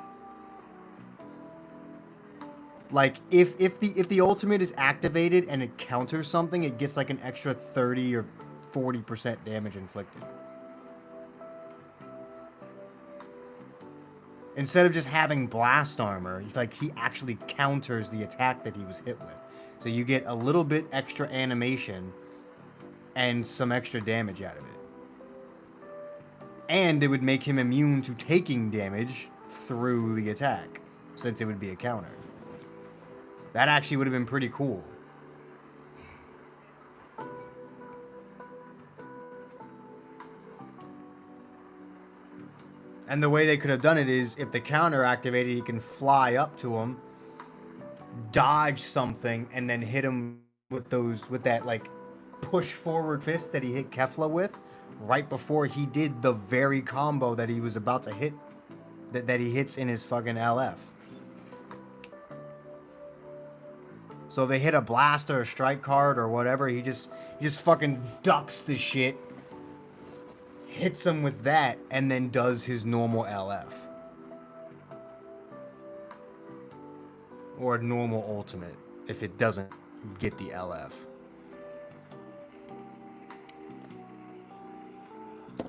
Like, if the ultimate is activated and it counters something, it gets like an extra 30 or 40% damage inflicted. Instead of just having blast armor, like he actually counters the attack that he was hit with. So you get a little bit extra animation and some extra damage out of it. And it would make him immune to taking damage through the attack, since it would be a counter. That actually would have been pretty cool. And the way they could have done it is, if the counter activated, he can fly up to him, dodge something, and then hit him with that like push forward fist that he hit Kefla with, right before he did the very combo that he was about to hit, that he hits in his fucking LF. So they hit a blast or a strike card or whatever, he just fucking ducks the shit, hits him with that, and then does his normal LF. Or normal ultimate, if it doesn't get the LF.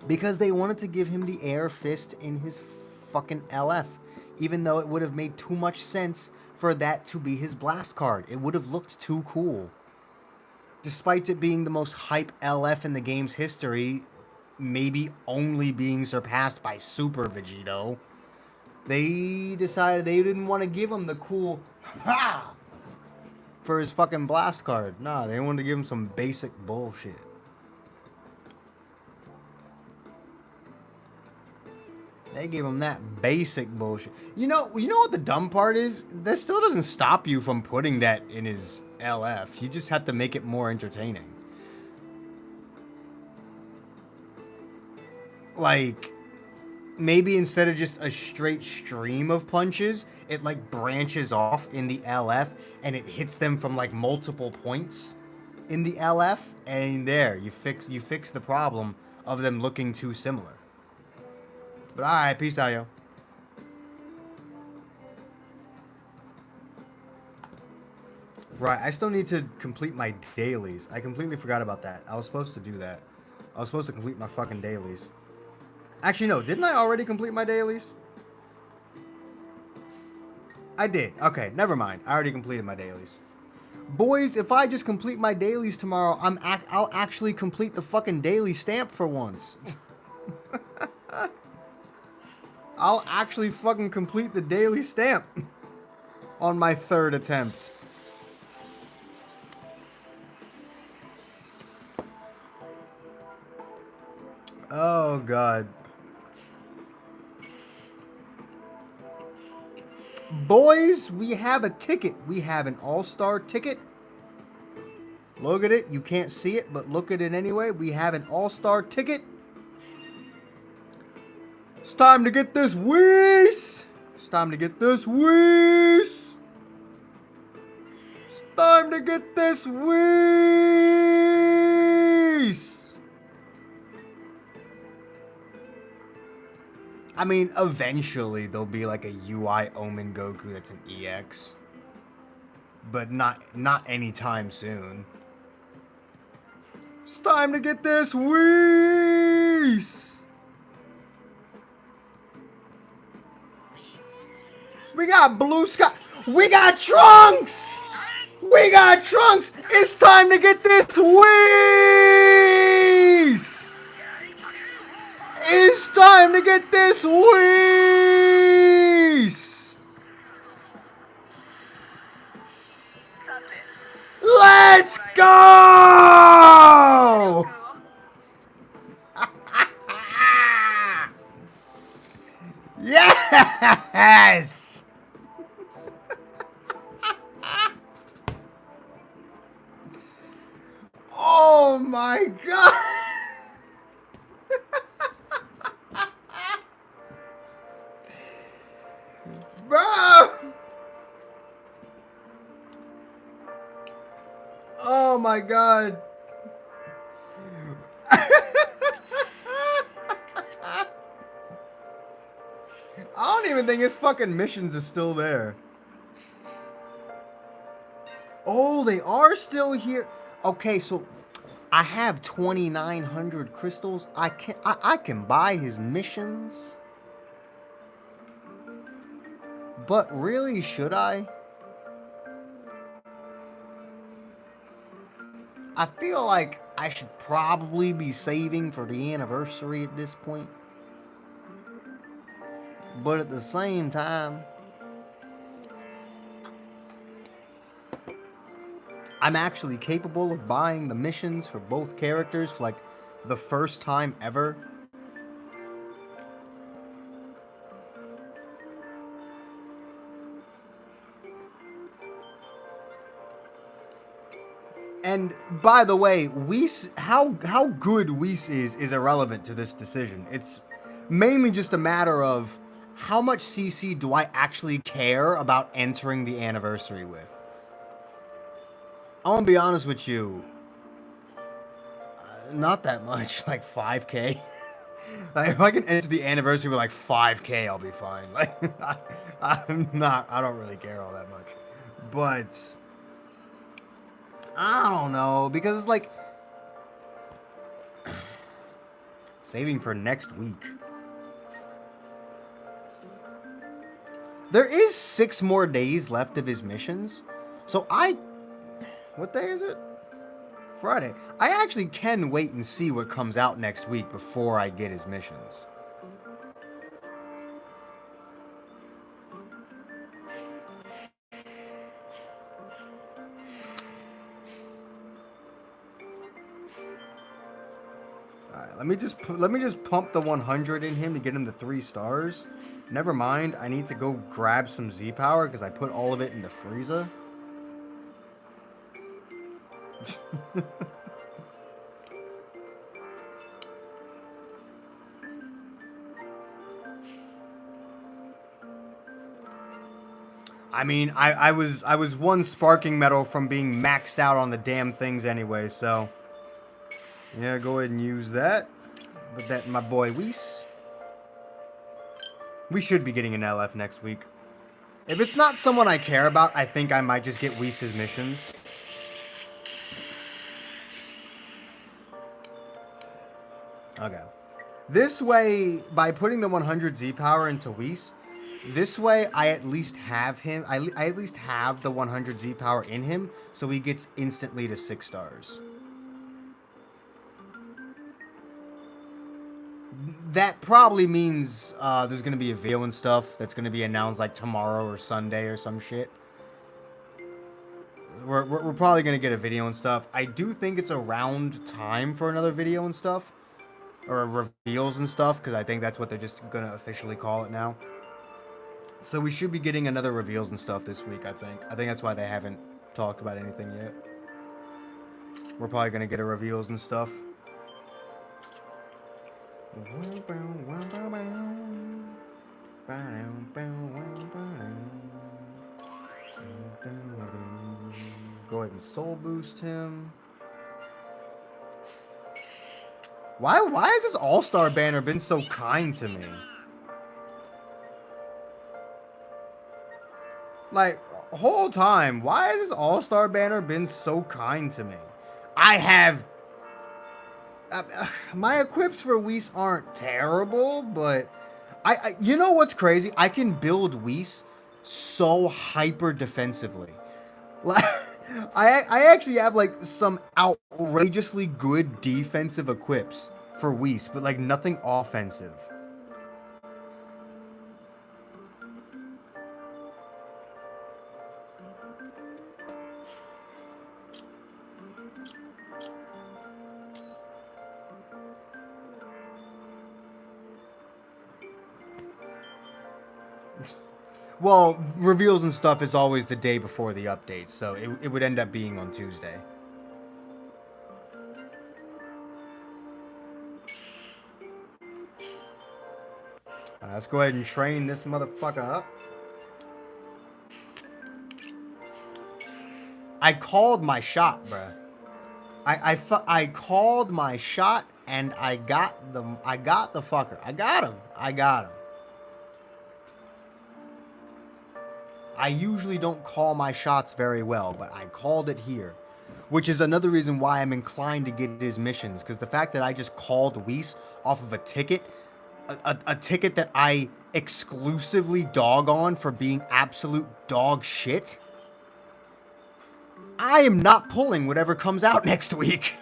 Because they wanted to give him the air fist in his fucking LF. Even though it would have made too much sense for that to be his blast card. It would have looked too cool. Despite it being the most hype LF in the game's history, maybe only being surpassed by Super Vegito, they decided they didn't want to give him the cool ha for his fucking blast card. Nah, they wanted to give him some basic bullshit. They gave him that basic bullshit. You know what the dumb part is? That still doesn't stop you from putting that in his LF. You just have to make it more entertaining. Like, maybe instead of just a straight stream of punches, it like branches off in the LF and it hits them from like multiple points in the LF, and there you fix the problem of them looking too similar. But alright, peace out, yo. Right, I still need to complete my dailies. I completely forgot about that. I was supposed to do that. I was supposed to complete my fucking dailies. Actually, no, didn't I already complete my dailies? I did. Okay, never mind. I already completed my dailies. Boys, if I just complete my dailies tomorrow, I'll actually complete the fucking daily stamp for once. I'll actually fucking complete the daily stamp on my 3rd attempt. Oh, God. Boys, we have a ticket. We have an all-star ticket. Look at it. You can't see it, but look at it anyway. We have an all-star ticket. It's time to get this Whis. It's time to get this Whis. It's time to get this Whis. I mean, eventually there'll be like a UI Omen Goku that's an EX. But not anytime soon. It's time to get this Whis. We got Blue Sky. We got Trunks! We got Trunks! It's time to get this Whis! It's time to get this Whis! Let's go! Yes! Oh my god! Bro! Oh my god. I don't even think his fucking missions is still there. Oh, they are still here. Okay, so I have 2,900 crystals. I can buy his missions. But really, should I? I feel like I should probably be saving for the anniversary at this point. But at the same time, I'm actually capable of buying the missions for both characters for like the first time ever. And by the way, Whis, how good Whis is irrelevant to this decision. It's mainly just a matter of how much CC do I actually care about entering the anniversary with. I'm gonna be honest with you, not that much, like 5k. Like if I can enter the anniversary with like 5k, I'll be fine. Like I don't really care all that much. But I don't know, because it's like saving for next week. There is 6 more days left of his missions. So what day is it? Friday. I actually can wait and see what comes out next week before I get his missions. Alright, let me just pump the 100 in him to get him to 3 stars. Never mind, I need to go grab some Z power because I put all of it into Frieza. I mean, I was one sparking metal from being maxed out on the damn things anyway, so yeah, go ahead and use that. Put that in my boy Whis. We should be getting an LF next week. If it's not someone I care about, I think I might just get Whis' missions. Okay. This way, by putting the 100 Z power into Whis, this way I at least have him. I at least have the 100 Z power in him, so he gets instantly to 6 stars. That probably means there's going to be a video and stuff that's going to be announced like tomorrow or Sunday or some shit. We're probably going to get a video and stuff. I do think it's around time for another video and stuff. Or reveals and stuff, because I think that's what they're just going to officially call it now. So we should be getting another reveals and stuff this week, I think. I think that's why they haven't talked about anything yet. We're probably going to get a reveals and stuff. Go ahead and soul boost him. Why has this All-Star banner been so kind to me? Like, whole time, why has this All-Star banner been so kind to me? I have... my equips for Whis aren't terrible, but... you know what's crazy? I can build Whis so hyper defensively. Like, I actually have like some outrageously good defensive equips for Whis, but like nothing offensive. Well, reveals and stuff is always the day before the update, so it would end up being on Tuesday. Let's go ahead and train this motherfucker up. I called my shot, bruh. I called my shot and I got the fucker. I got him. I usually don't call my shots very well, but I called it here. Which is another reason why I'm inclined to get his missions, because the fact that I just called Whis off of a ticket, a ticket that I exclusively dog on for being absolute dog shit, I am not pulling whatever comes out next week.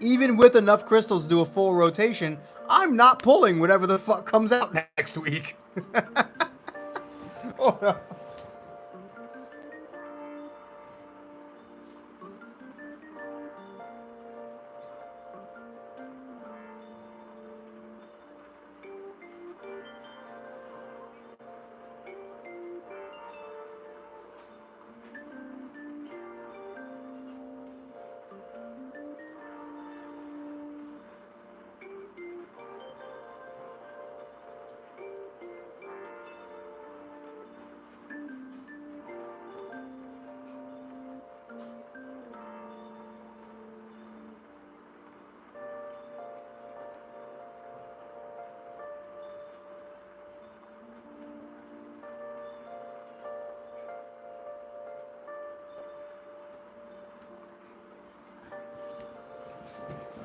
Even with enough crystals to do a full rotation, I'm not pulling whatever the fuck comes out next week. Oh, no.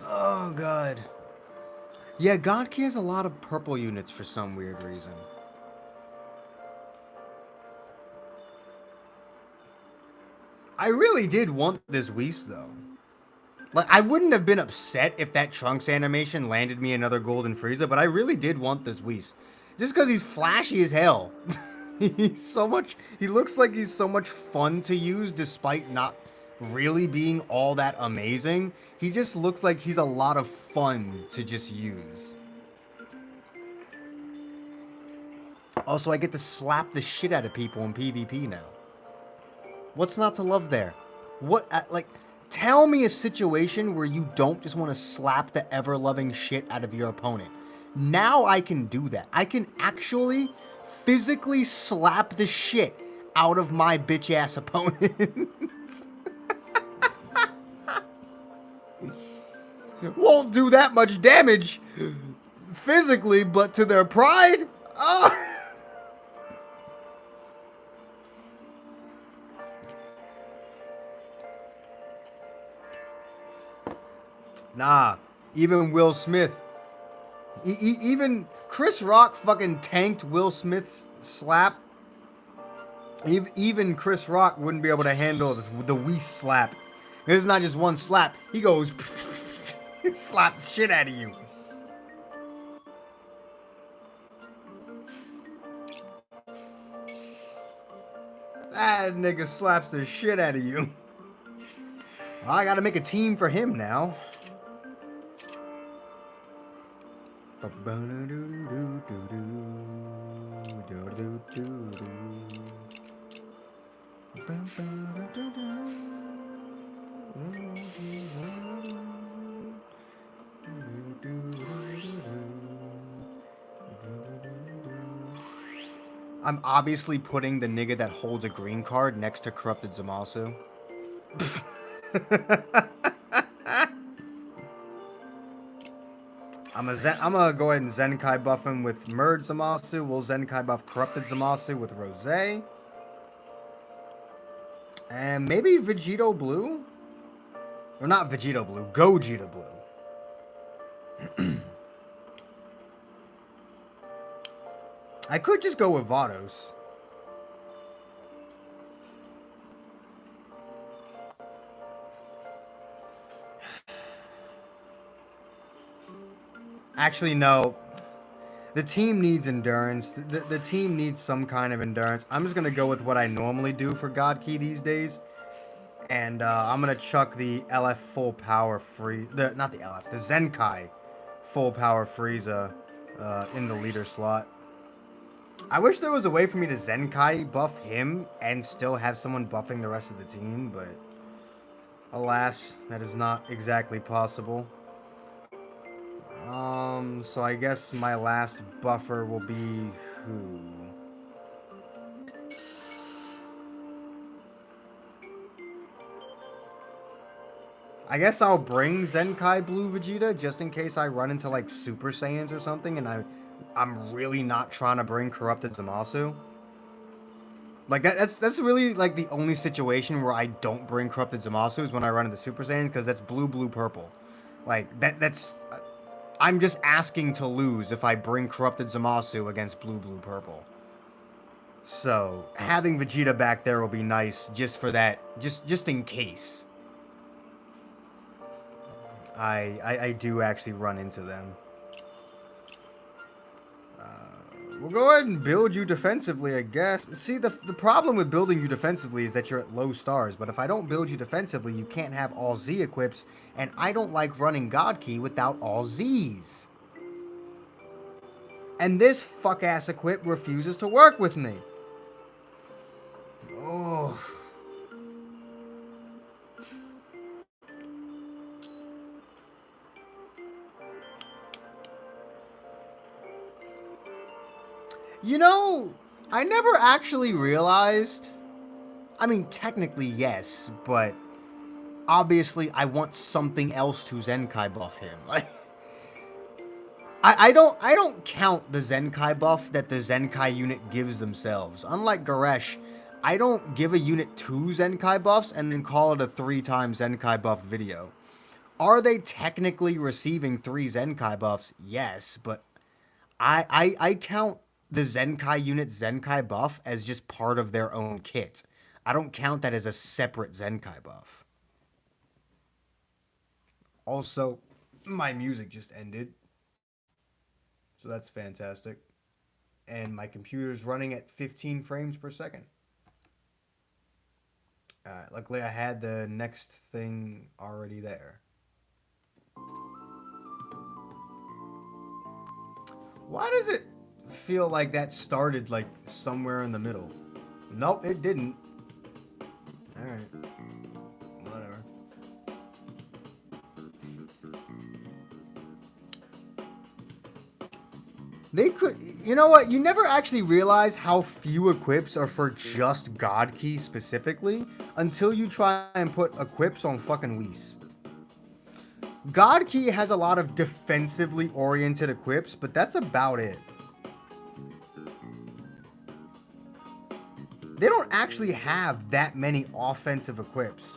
Oh, God. Yeah, Godkey has a lot of purple units for some weird reason. I really did want this Whis, though. Like, I wouldn't have been upset if that Trunks animation landed me another Golden Frieza, but I really did want this Whis. Just because he's flashy as hell. He's so much... He looks like he's so much fun to use despite not really being all that amazing. He just looks like he's a lot of fun to just use. Also, I get to slap the shit out of people in PvP now. What's not to love there? What, like, tell me a situation where you don't just want to slap the ever-loving shit out of your opponent. Now I can do that. I can actually physically slap the shit out of my bitch-ass opponent. Won't do that much damage physically, but to their pride? Oh. Nah, even Will Smith, even Chris Rock fucking tanked Will Smith's slap. Even Chris Rock wouldn't be able to handle the Whis slap. It's not just one slap. He goes, slaps the shit out of you. That nigga slaps the shit out of you. I gotta make a team for him now. I'm obviously putting the nigga that holds a green card next to Corrupted Zamasu. I'm gonna go ahead and Zenkai buff him with Merge Zamasu. We'll Zenkai buff Corrupted Zamasu with Rosé. And maybe Vegito Blue? Or not Vegito Blue, Gogeta Blue. I could just go with Vados. Actually, no. The team needs endurance. The team needs some kind of endurance. I'm just going to go with what I normally do for God Key these days. And I'm going to chuck the LF full power free... Not the LF, the Zenkai full power Frieza in the leader slot. I wish there was a way for me to Zenkai buff him and still have someone buffing the rest of the team, but alas, that is not exactly possible. So I guess my last buffer will be who? I guess I'll bring Zenkai Blue Vegeta just in case I run into like Super Saiyans or something and I'm really not trying to bring Corrupted Zamasu. Like that's really like the only situation where I don't bring Corrupted Zamasu is when I run into Super Saiyans because that's blue, blue, purple. Like that's I'm just asking to lose if I bring Corrupted Zamasu against blue, blue, purple. So having Vegeta back there will be nice just for that, just in case. I do actually run into them. We'll go ahead and build you defensively, I guess. See, the problem with building you defensively is that you're at low stars. But if I don't build you defensively, you can't have all Z equips. And I don't like running God Key without all Zs. And this fuck-ass equip refuses to work with me. Oh... You know, I never actually realized... I mean, technically, yes, but... Obviously, I want something else to Zenkai buff him. Like... I don't count the Zenkai buff that the Zenkai unit gives themselves. Unlike Goresh, I don't give a unit 2 Zenkai buffs and then call it a 3-time Zenkai buff video. Are they technically receiving 3 Zenkai buffs? Yes, but I count the Zenkai unit Zenkai buff as just part of their own kit. I don't count that as a separate Zenkai buff. Also, my music just ended. So that's fantastic. And my computer's running at 15 frames per second. Luckily I had the next thing already there. Why does it feel like that started like somewhere in the middle? Nope, it didn't. Alright. Whatever. They could... You know what? You never actually realize how few equips are for just God Key specifically until you try and put equips on fucking Whis. God Key has a lot of defensively oriented equips, but that's about it. They don't actually have that many offensive equips.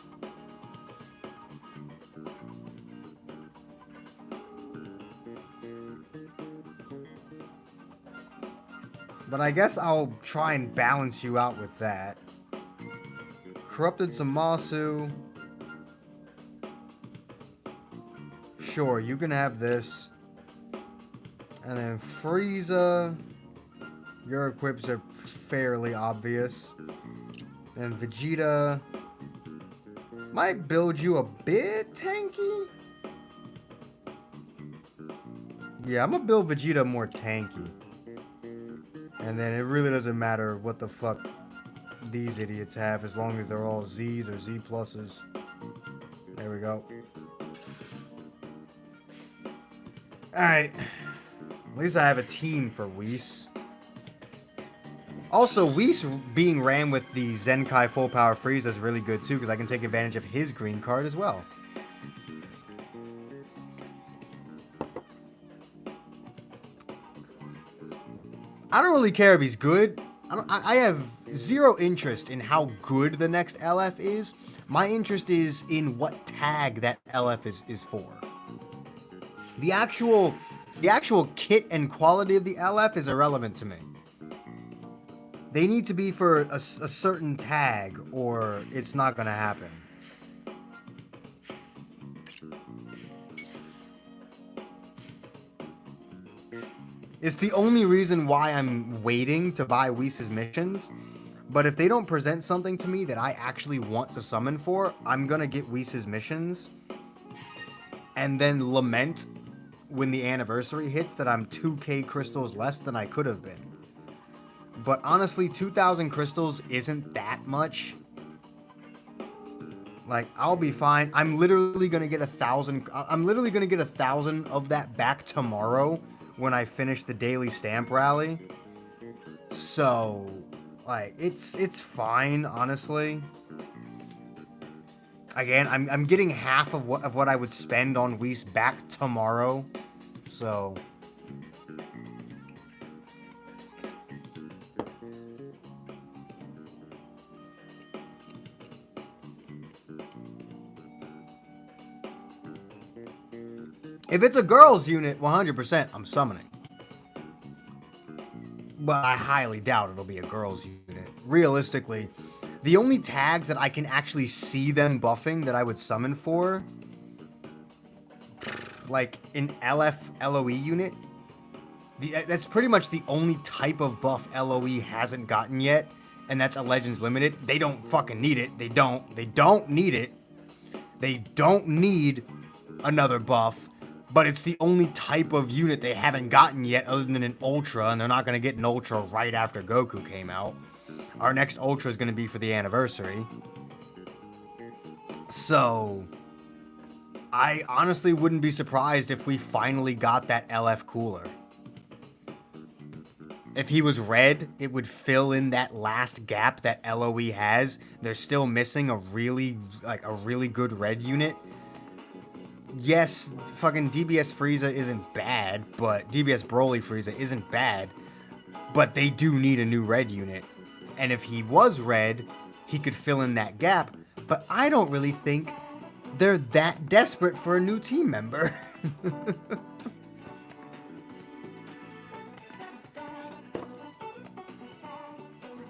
But I guess I'll try and balance you out with that. Corrupted Zamasu. Sure, you can have this. And then Frieza. Your equips are fairly obvious. And Vegeta. Might build you a bit tanky. Yeah, I'm gonna build Vegeta more tanky. And then it really doesn't matter what the fuck these idiots have as long as they're all Z's or Z pluses. There we go. Alright. At least I have a team for Whis. Also, Whis being ran with the Zenkai Full Power Frieza is really good too, because I can take advantage of his green card as well. I don't really care if he's good. I have zero interest in how good the next LF is. My interest is in what tag that LF is for. The actual kit and quality of the LF is irrelevant to me. They need to be for a certain tag, or it's not gonna happen. It's the only reason why I'm waiting to buy Whis' missions. But if they don't present something to me that I actually want to summon for, I'm gonna get Whis' missions and then lament when the anniversary hits that I'm 2k crystals less than I could have been. But honestly, 2,000 crystals isn't that much. Like, I'll be fine. I'm literally gonna get 1,000. I'm literally gonna get 1,000 of that back tomorrow when I finish the daily stamp rally. So, like, it's fine, honestly. Again, I'm getting half of what I would spend on Whis back tomorrow. So, if it's a girls unit, 100% I'm summoning. But I highly doubt it'll be a girls unit. Realistically, the only tags that I can actually see them buffing that I would summon for, like an LF LOE unit, that's pretty much the only type of buff LOE hasn't gotten yet, and that's a Legends Limited. They don't fucking need it. They don't need it. They don't need another buff. But it's the only type of unit they haven't gotten yet other than an Ultra, and they're not going to get an Ultra right after Goku came out. Our next Ultra is going to be for the anniversary. So, I honestly wouldn't be surprised if we finally got that LF cooler. If he was red, it would fill in that last gap that LOE has. They're still missing a really good red unit. Yes, fucking DBS Frieza isn't bad, but DBS Broly Frieza isn't bad, but they do need a new red unit. And if he was red, he could fill in that gap, but I don't really think they're that desperate for a new team member.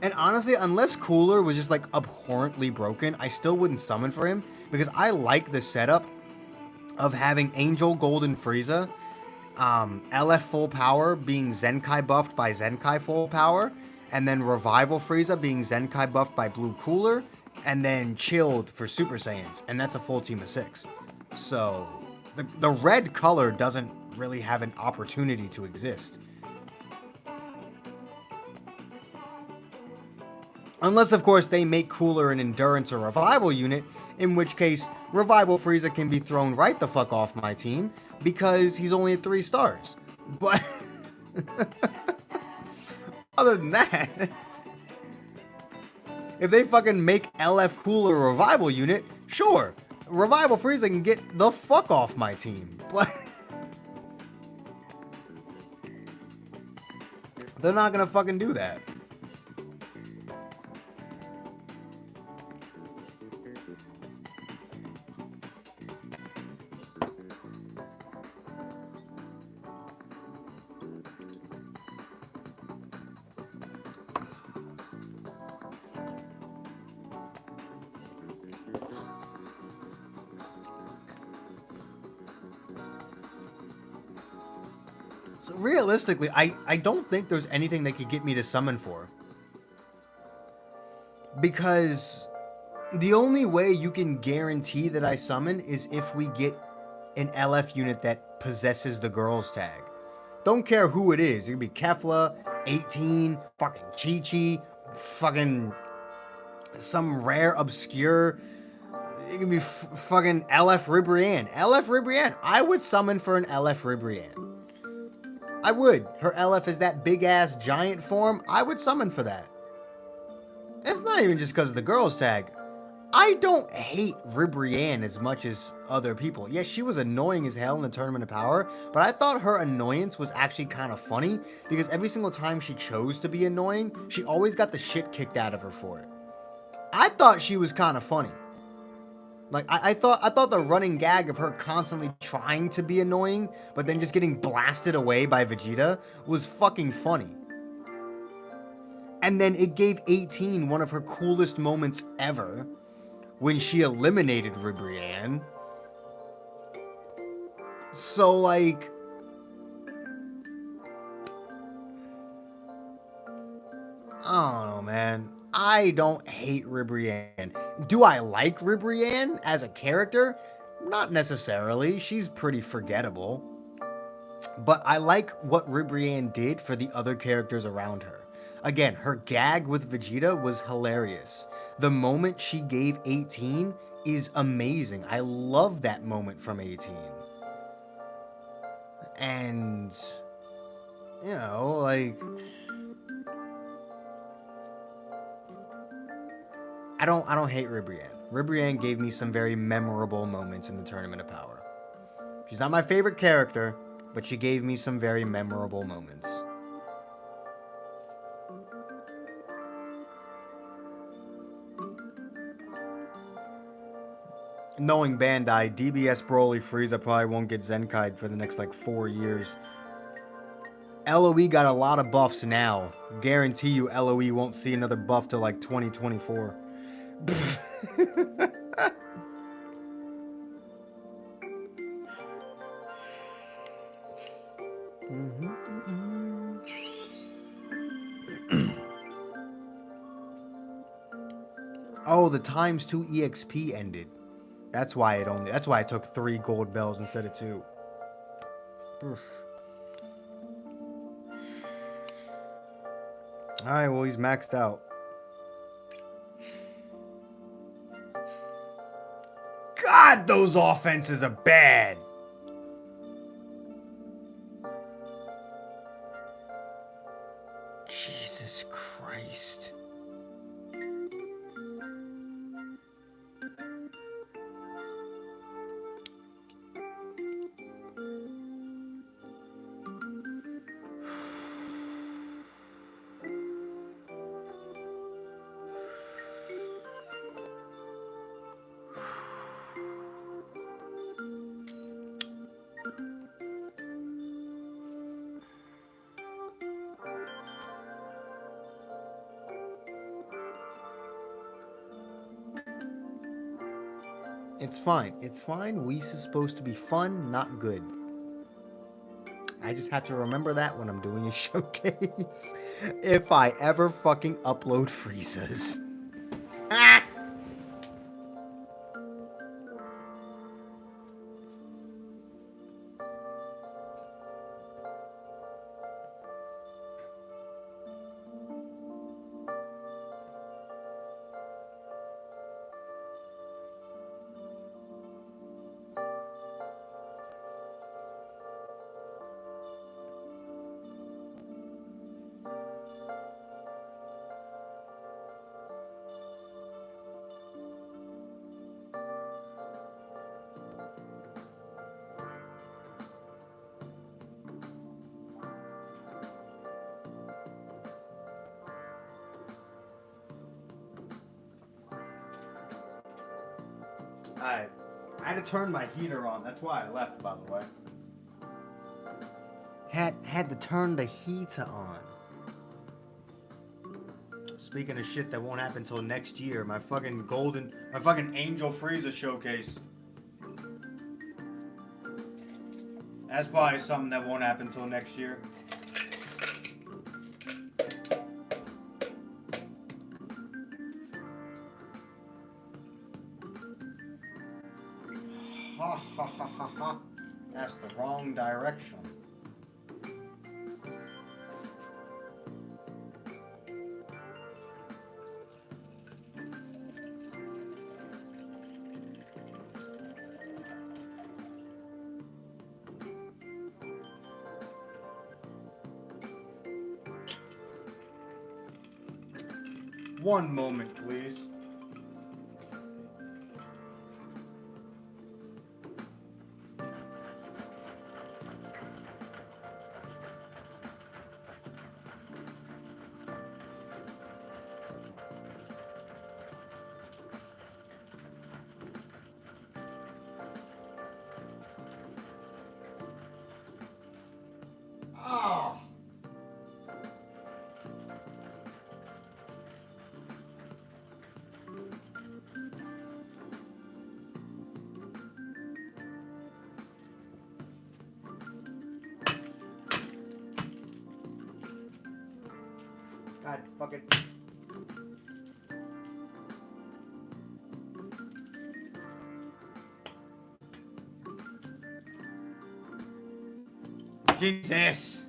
And honestly, unless Cooler was just like abhorrently broken, I still wouldn't summon for him, because I like the setup of having Angel Golden Frieza, LF Full Power being Zenkai buffed by Zenkai Full Power, and then Revival Frieza being Zenkai buffed by Blue Cooler, and then Chilled for Super Saiyans, and that's a full team of 6. So, the red color doesn't really have an opportunity to exist. Unless, of course, they make Cooler an Endurance or Revival unit, in which case, Revival Frieza can be thrown right the fuck off my team, because he's only at 3 stars. But, other than that, if they fucking make LF Cooler a Revival unit, sure, Revival Frieza can get the fuck off my team. But, they're not gonna fucking do that. So realistically, I don't think there's anything they could get me to summon for. Because the only way you can guarantee that I summon is if we get an LF unit that possesses the girls tag. Don't care who it is. It could be Kefla, 18, fucking Chi-Chi, fucking some rare, obscure... It could be fucking LF Ribrianne. LF Ribrianne. I would summon for an LF Ribrianne. I would. Her LF is that big-ass giant form. I would summon for that. It's not even just because of the girls tag. I don't hate Ribrianne as much as other people. Yes, she was annoying as hell in the Tournament of Power, but I thought her annoyance was actually kind of funny, because every single time she chose to be annoying, she always got the shit kicked out of her for it. I thought she was kind of funny. Like, I thought the running gag of her constantly trying to be annoying, but then just getting blasted away by Vegeta was fucking funny. And then it gave 18 one of her coolest moments ever when she eliminated Ribrianne. So, like, I don't know, man. I don't hate Ribrianne. Do I like Ribrianne as a character? Not necessarily. She's pretty forgettable. But I like what Ribrianne did for the other characters around her. Again, her gag with Vegeta was hilarious. The moment she gave 18 is amazing. I love that moment from 18. And you know, like I don't hate Ribrianne. Ribrianne gave me some very memorable moments in the Tournament of Power. She's not my favorite character, but she gave me some very memorable moments. Knowing Bandai, DBS Broly Frieza probably won't get Zenkai for the next like 4 years. LOE got a lot of buffs now. Guarantee you LOE won't see another buff till like 2024. Oh, the times 2 EXP ended. That's why it took 3 gold bells instead of 2. Alright, well he's maxed out. God, those offenses are bad. Jesus Christ. It's fine. It's fine. Whis is supposed to be fun, not good. I just have to remember that when I'm doing a showcase. If I ever fucking upload Frieza's. Ah! I had to turn my heater on. That's why I left, by the way. Had to turn the heater on. Speaking of shit that won't happen until next year, my fucking Angel Frieza showcase. That's probably something that won't happen until next year. Ha ha ha ha ha. That's the wrong direction. One moment, please. God fucking. Jesus.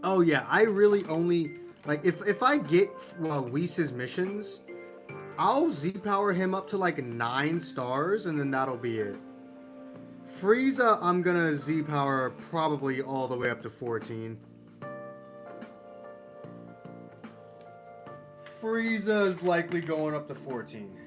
Oh yeah, I really only like if I get Whis' missions, I'll Z power him up to like 9 stars, and then that'll be it. Frieza, I'm gonna Z power probably all the way up to 14. Frieza is likely going up to 14.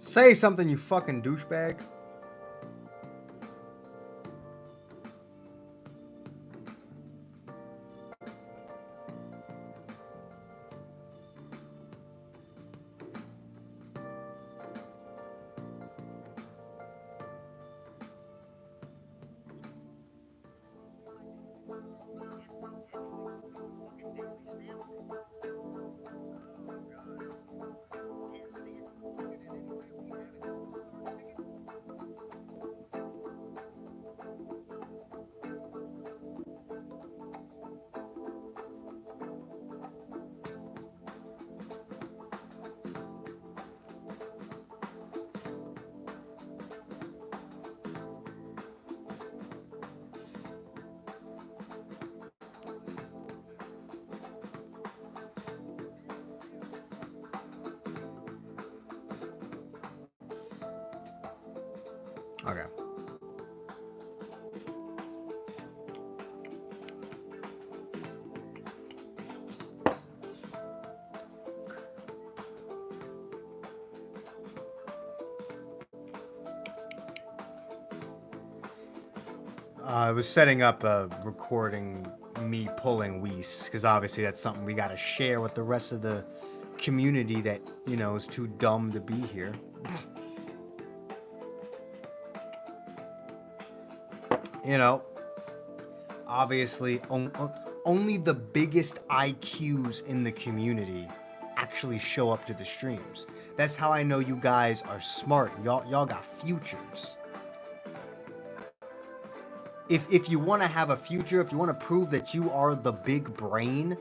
Say something, you fucking douchebag. Okay. I was setting up a recording me pulling Whis, because obviously that's something we gotta share with the rest of the community that, you know, is too dumb to be here. You know, obviously only the biggest IQs in the community actually show up to the streams. That's how I know you guys are smart. Y'all got futures. If you want to have a future, if you want to prove that you are the big brain,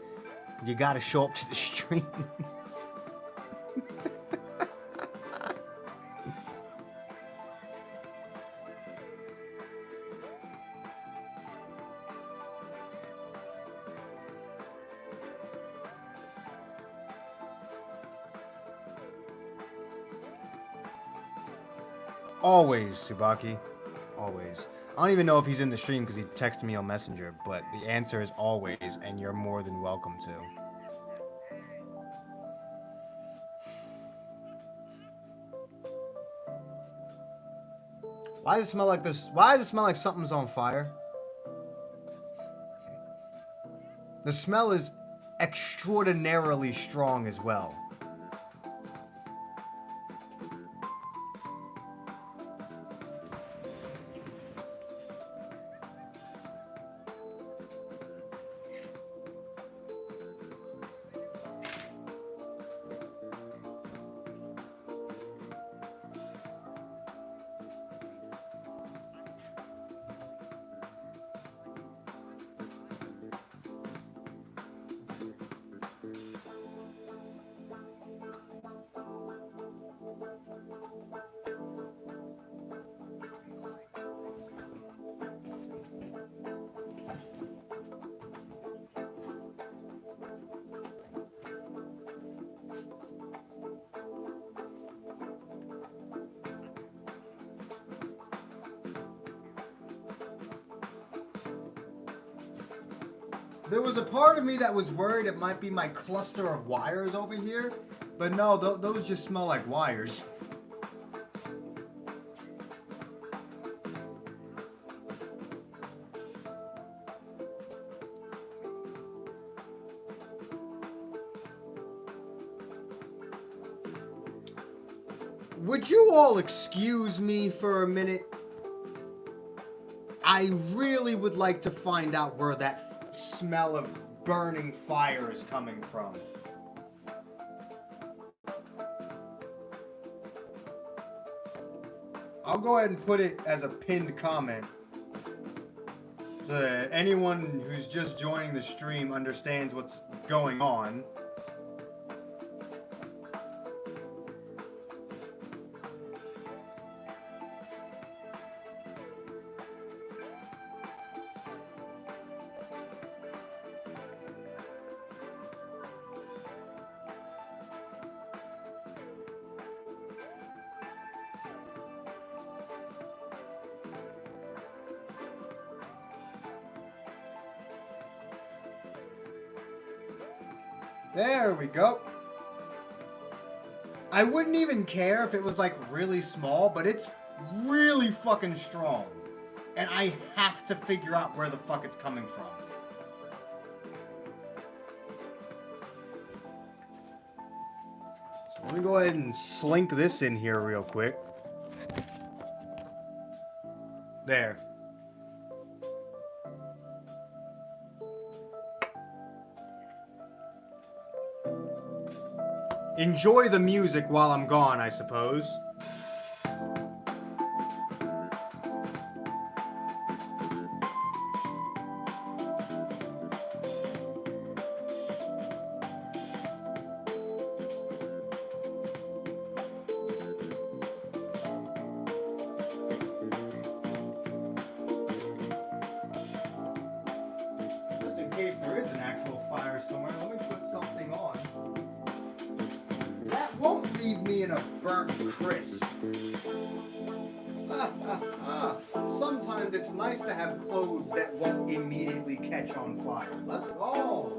you got to show up to the streams. Always, Tsubaki. Always. I don't even know if he's in the stream because he texted me on Messenger, but the answer is always, and you're more than welcome to. Why does it smell like this? Why does it smell like something's on fire? The smell is extraordinarily strong as well. There was a part of me that was worried it might be my cluster of wires over here, but no, those just smell like wires. Would you all excuse me for a minute? I really would like to find out where that smell of burning fire is coming from. I'll go ahead and put it as a pinned comment so that anyone who's just joining the stream understands what's going on. There we go. I wouldn't even care if it was like really small, but it's really fucking strong. And I have to figure out where the fuck it's coming from. So let me go ahead and slink this in here real quick. There. Enjoy the music while I'm gone, I suppose. Just in case there is an actual fire somewhere, let me put something on. That won't leave me in a burnt crisp. Sometimes it's nice to have clothes that won't immediately catch on fire. Let's go.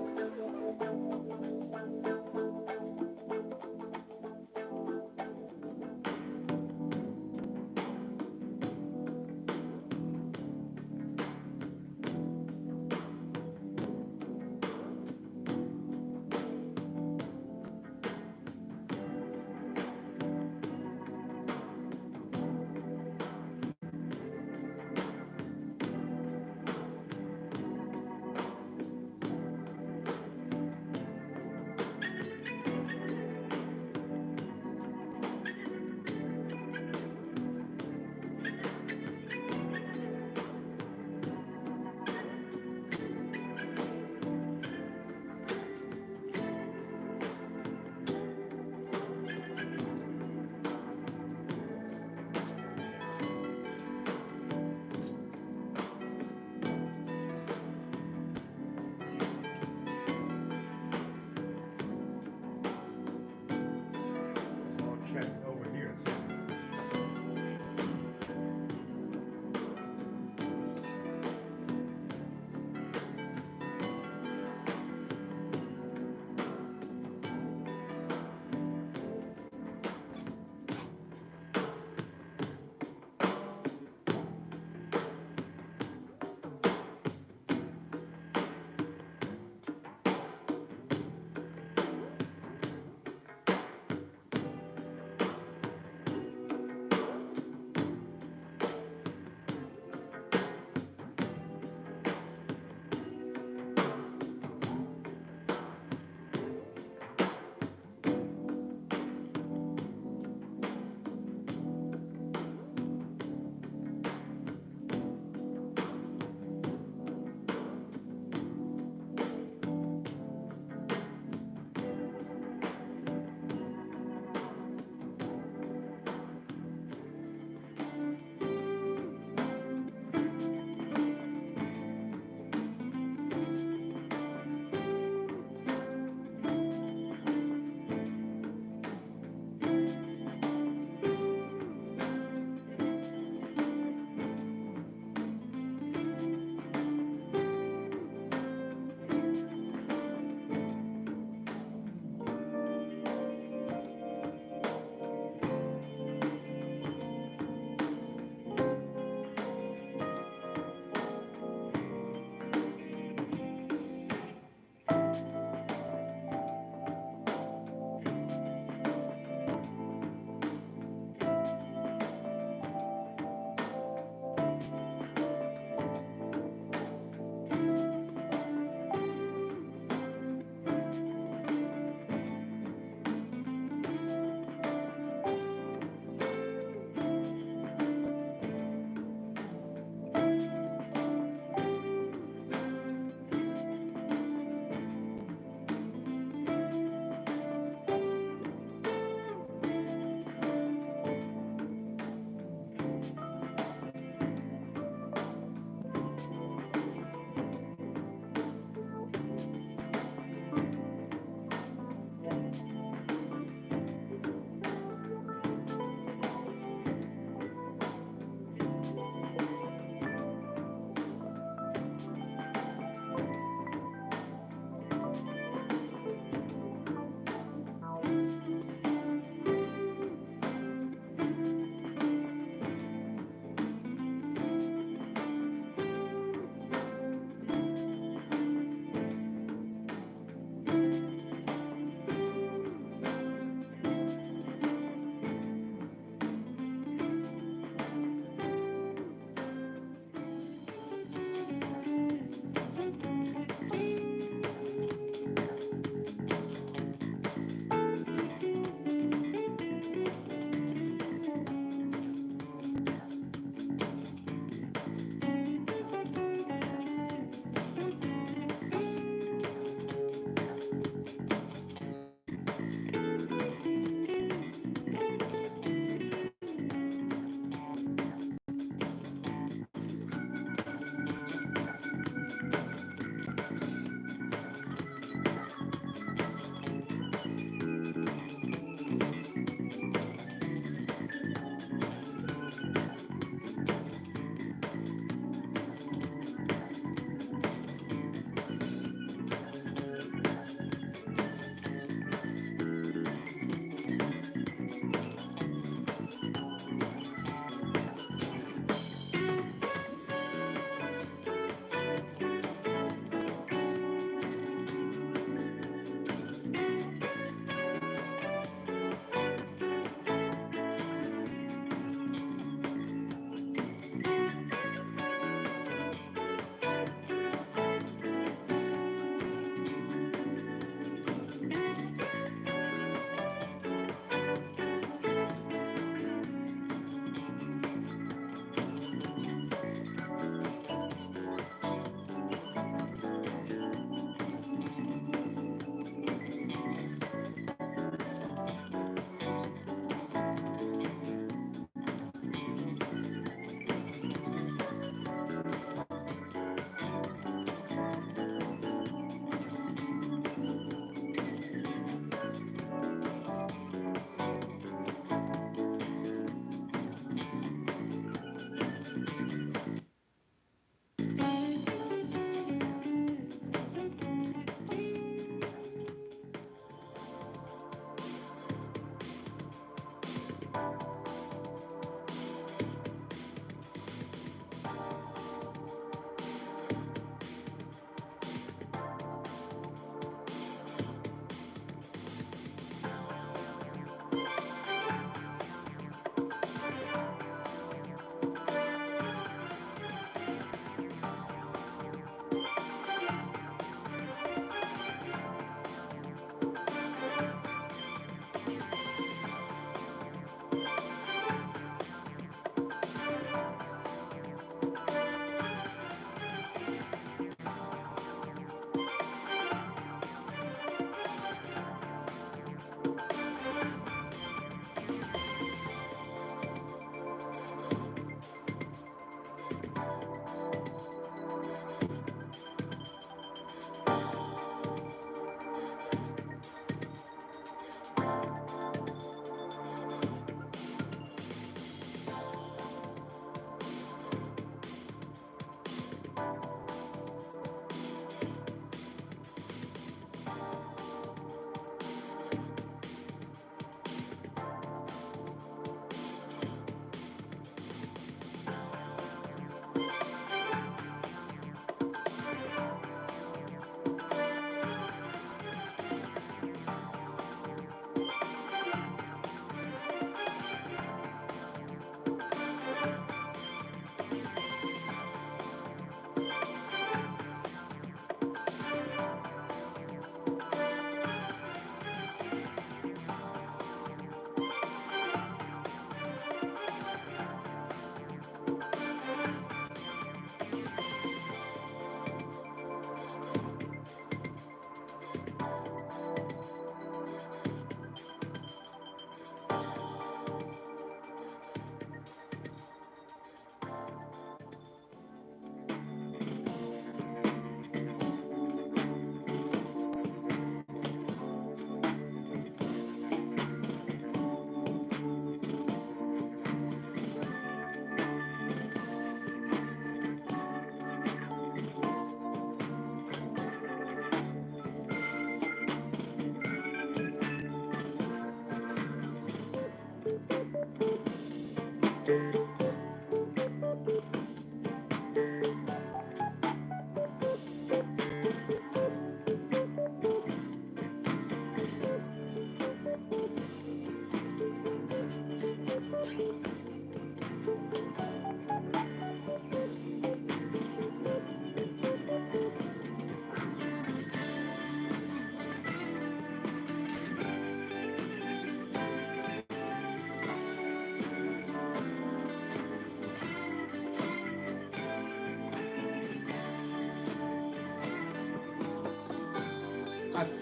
I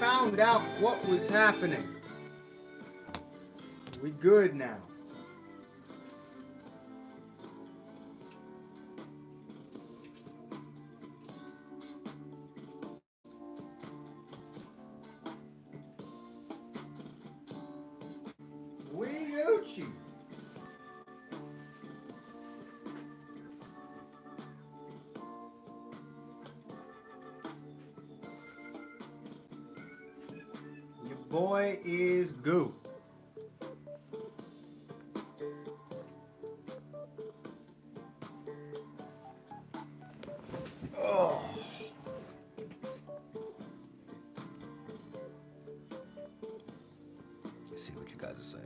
found out what was happening. We good now. We Gucci. Your boy is Goo. Oh. Let's see what you guys are saying.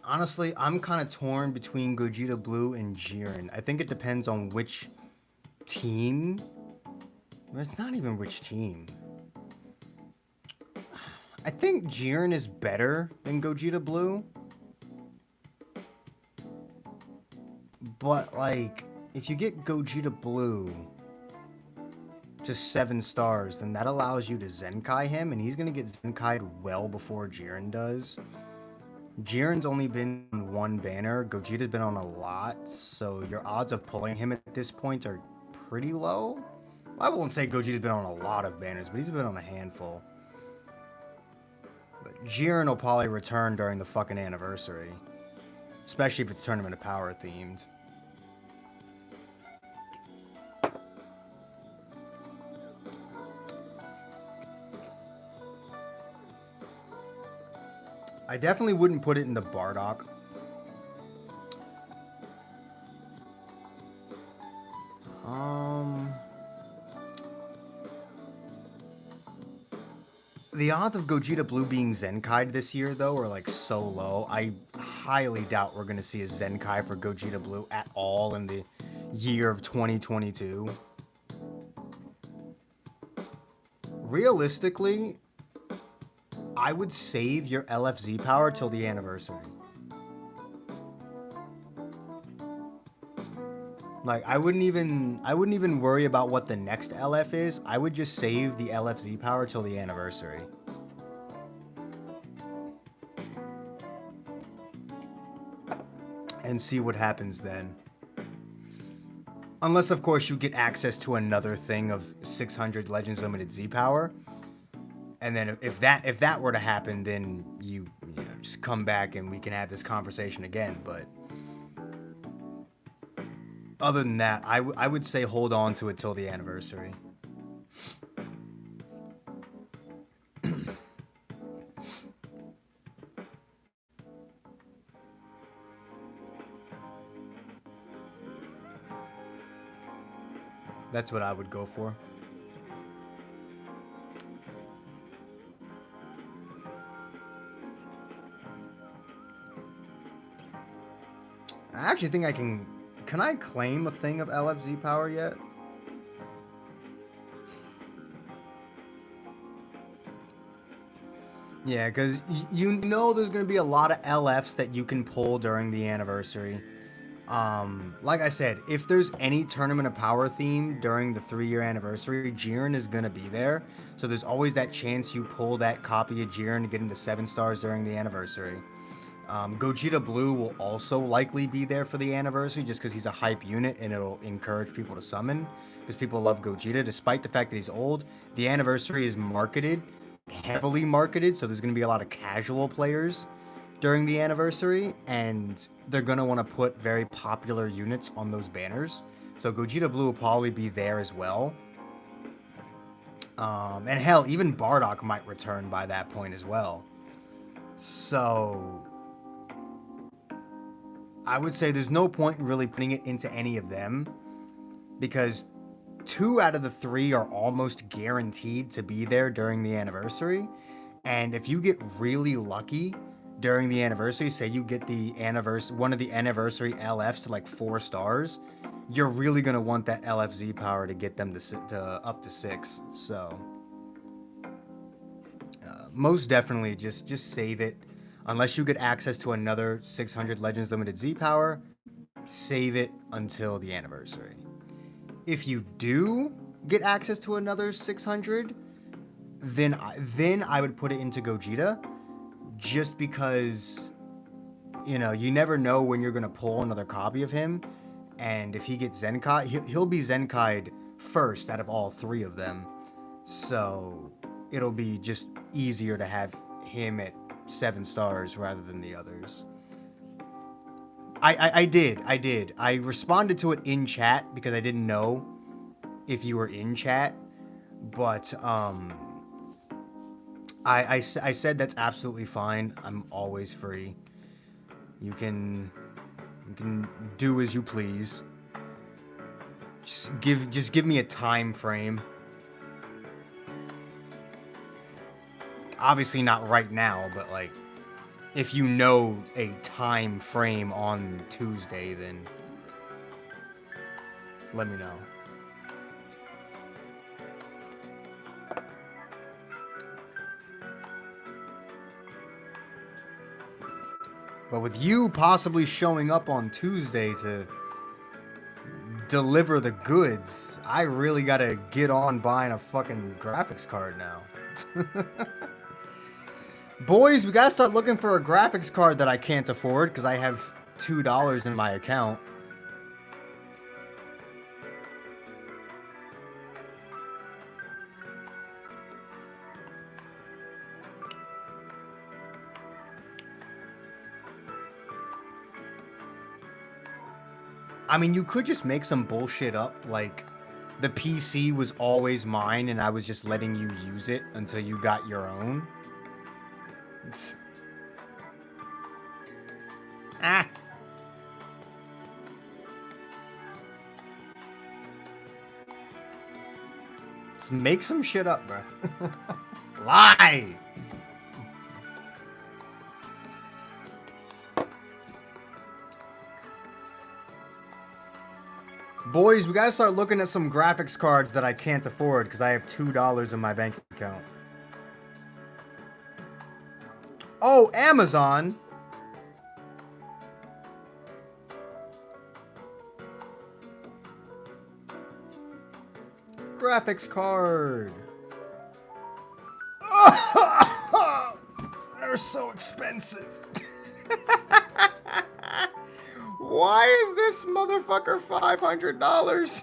Honestly, I'm kind of torn between Gogeta Blue and Jiren. I think it depends on which team. It's not even which team. I think Jiren is better than Gogeta Blue. But, like, if you get Gogeta Blue just 7 stars, then that allows you to Zenkai him, and he's going to get Zenkai'd well before Jiren does. Jiren's only been on 1 banner, Gogeta's been on a lot, so your odds of pulling him at this point are pretty low. I won't say Gogeta's been on a lot of banners, but he's been on a handful. But Jiren will probably return during the fucking anniversary. Especially if it's Tournament of Power themed. I definitely wouldn't put it into Bardock. The odds of Gogeta Blue being Zenkai'd this year, though, are like so low. I highly doubt we're going to see a Zenkai for Gogeta Blue at all in the year of 2022. Realistically, I would save your LFZ power till the anniversary. Like, I wouldn't even worry about what the next LF is. I would just save the LFZ power till the anniversary. And see what happens then. Unless, of course, you get access to another thing of 600 Legends Limited Z power. And then if that were to happen, then you know, just come back and we can have this conversation again. But other than that, I would say hold on to it till the anniversary. That's what I would go for. I actually think I can... Can I claim a thing of LFZ power yet? Yeah, because you know there's going to be a lot of LFs that you can pull during the anniversary. Like I said, if there's any Tournament of Power theme during the 3-year anniversary, Jiren is going to be there. So there's always that chance you pull that copy of Jiren to get into 7 stars during the anniversary. Gogeta Blue will also likely be there for the anniversary just because he's a hype unit and it'll encourage people to summon because people love Gogeta. Despite the fact that he's old, the anniversary is marketed, heavily marketed, so there's going to be a lot of casual players during the anniversary, and they're going to want to put very popular units on those banners. So Gogeta Blue will probably be there as well. And hell, even Bardock might return by that point as well. So I would say there's no point in really putting it into any of them because 2 out of the 3 are almost guaranteed to be there during the anniversary. And if you get really lucky during the anniversary, say you get the anniversary one of the anniversary LFs to like 4 stars, you're really gonna want that LFZ power to get them to up to 6. So most definitely just save it. Unless you get access to another 600 Legends Limited Z power, save it until the anniversary. If you do get access to another 600, then I would put it into Gogeta, just because you never know when you're gonna pull another copy of him, and if he gets Zenkai, he'll be Zenkai'd first out of all 3 of them, so it'll be just easier to have him at 7 stars rather than the others. I did. I responded to it in chat because I didn't know if you were in chat, but I said that's absolutely fine. I'm always free. You can do as you please. Just give me a time frame. Obviously not right now, but like if you know a time frame on Tuesday, then let me know. But with you possibly showing up on Tuesday to deliver the goods, I really gotta get on buying a fucking graphics card now. Boys, we gotta start looking for a graphics card that I can't afford because I have $2 in my account. I mean, you could just make some bullshit up, like the PC was always mine and I was just letting you use it until you got your own. Ah. Just make some shit up, bro. Lie! Boys, we gotta start looking at some graphics cards that I can't afford because I have $2 in my bank account. Oh, Amazon! Graphics card! They're so expensive. Why is this motherfucker $500?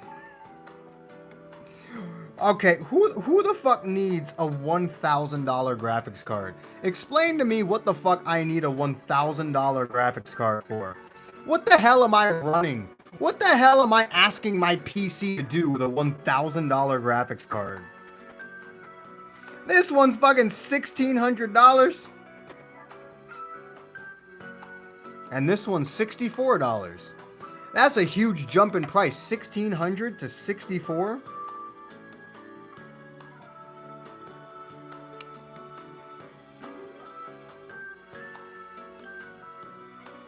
Okay, who the fuck needs a $1,000 graphics card? Explain to me what the fuck I need a $1,000 graphics card for. What the hell am I running? What the hell am I asking my PC to do with a $1,000 graphics card? This one's fucking $1,600. And this one's $64. That's a huge jump in price. $1,600 to $64.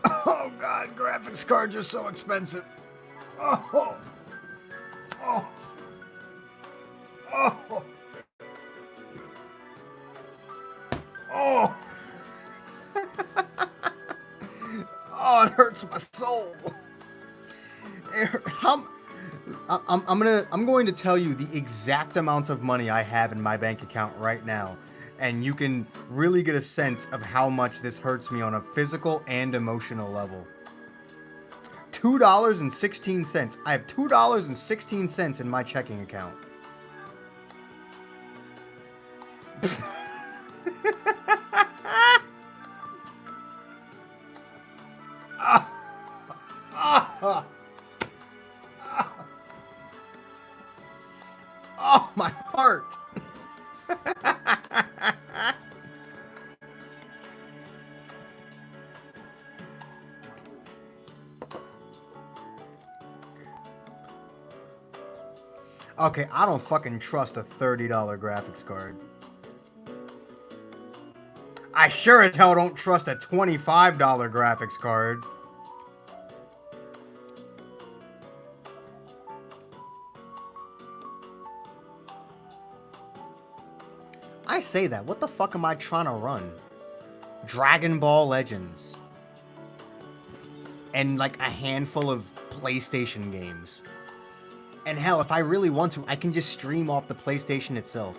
Oh god, graphics cards are so expensive. Oh. Oh. Oh. Oh. Oh, it hurts my soul. I'm going to tell you the exact amount of money I have in my bank account right now, and you can really get a sense of how much this hurts me on a physical and emotional level. $2.16. I have $2.16 in my checking account. Oh, my heart. Okay, I don't fucking trust a $30 graphics card. I sure as hell don't trust a $25 graphics card. I say that. What the fuck am I trying to run? Dragon Ball Legends. And like a handful of PlayStation games. And hell, if I really want to, I can just stream off the PlayStation itself.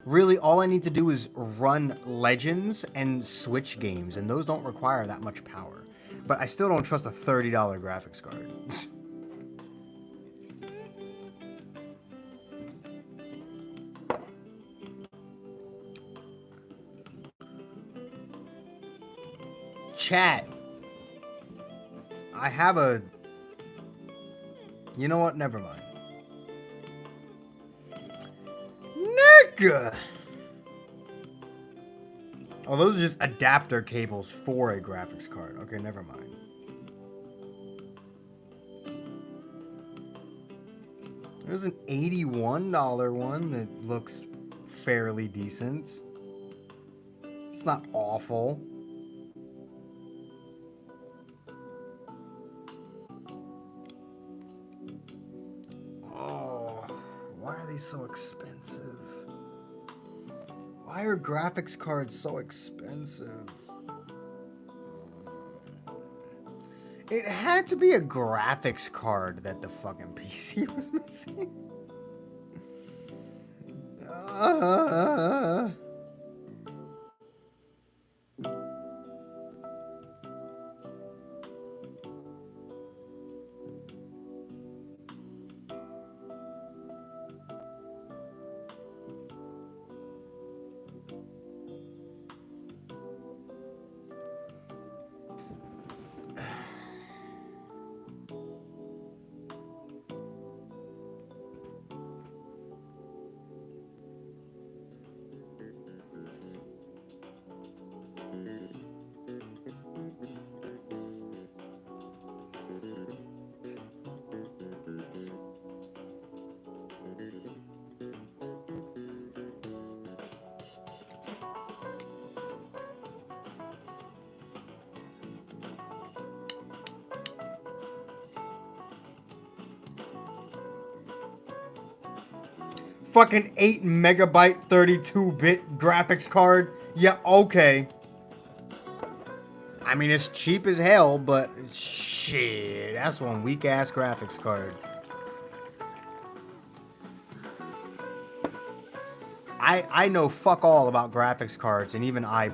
Really, all I need to do is run Legends and Switch games, and those don't require that much power. But I still don't trust a $30 graphics card. Chat. I have a... You know what? Never mind. Nigga! Oh, those are just adapter cables for a graphics card. Okay, never mind. There's an $81 one that looks fairly decent. It's not awful. Oh, why are these so expensive? Why are graphics cards so expensive? It had to be a graphics card that the fucking PC was missing. Fucking 8 megabyte 32-bit graphics card. Yeah, okay. I mean, it's cheap as hell, but shit, that's one weak ass graphics card. I know fuck all about graphics cards, and even I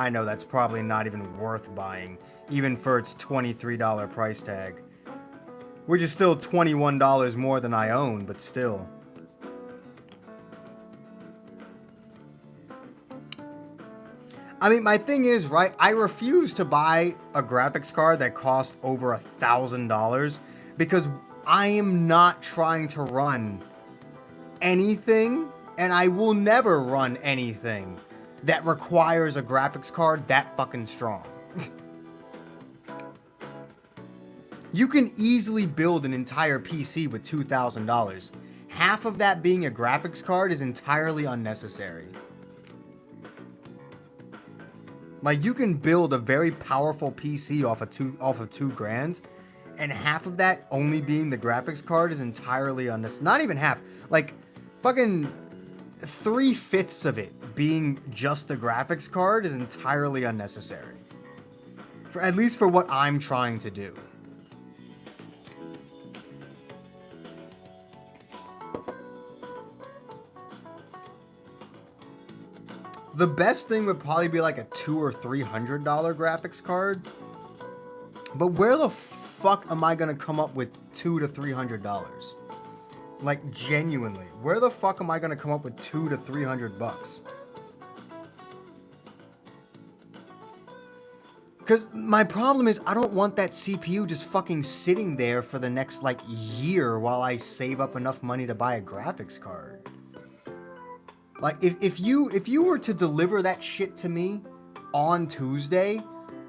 know that's probably not even worth buying, even for its $23 price tag, which is still $21 more than I own, but still. I mean, my thing is, right, I refuse to buy a graphics card that costs over $1,000 because I am not trying to run anything, and I will never run anything that requires a graphics card that fucking strong. You can easily build an entire PC with $2,000. Half of that being a graphics card is entirely unnecessary. Like, you can build a very powerful PC off of $2,000, and half of that only being the graphics card is entirely unnecessary. Not even half. Like, fucking 3/5 of it being just the graphics card is entirely unnecessary. At least for what I'm trying to do. The best thing would probably be like a $200 or $300 graphics card. But where the fuck am I gonna come up with $200 to $300? Like, genuinely, where the fuck am I gonna come up with $200 to $300? Because my problem is I don't want that CPU just fucking sitting there for the next like year while I save up enough money to buy a graphics card. Like, if you were to deliver that shit to me on Tuesday,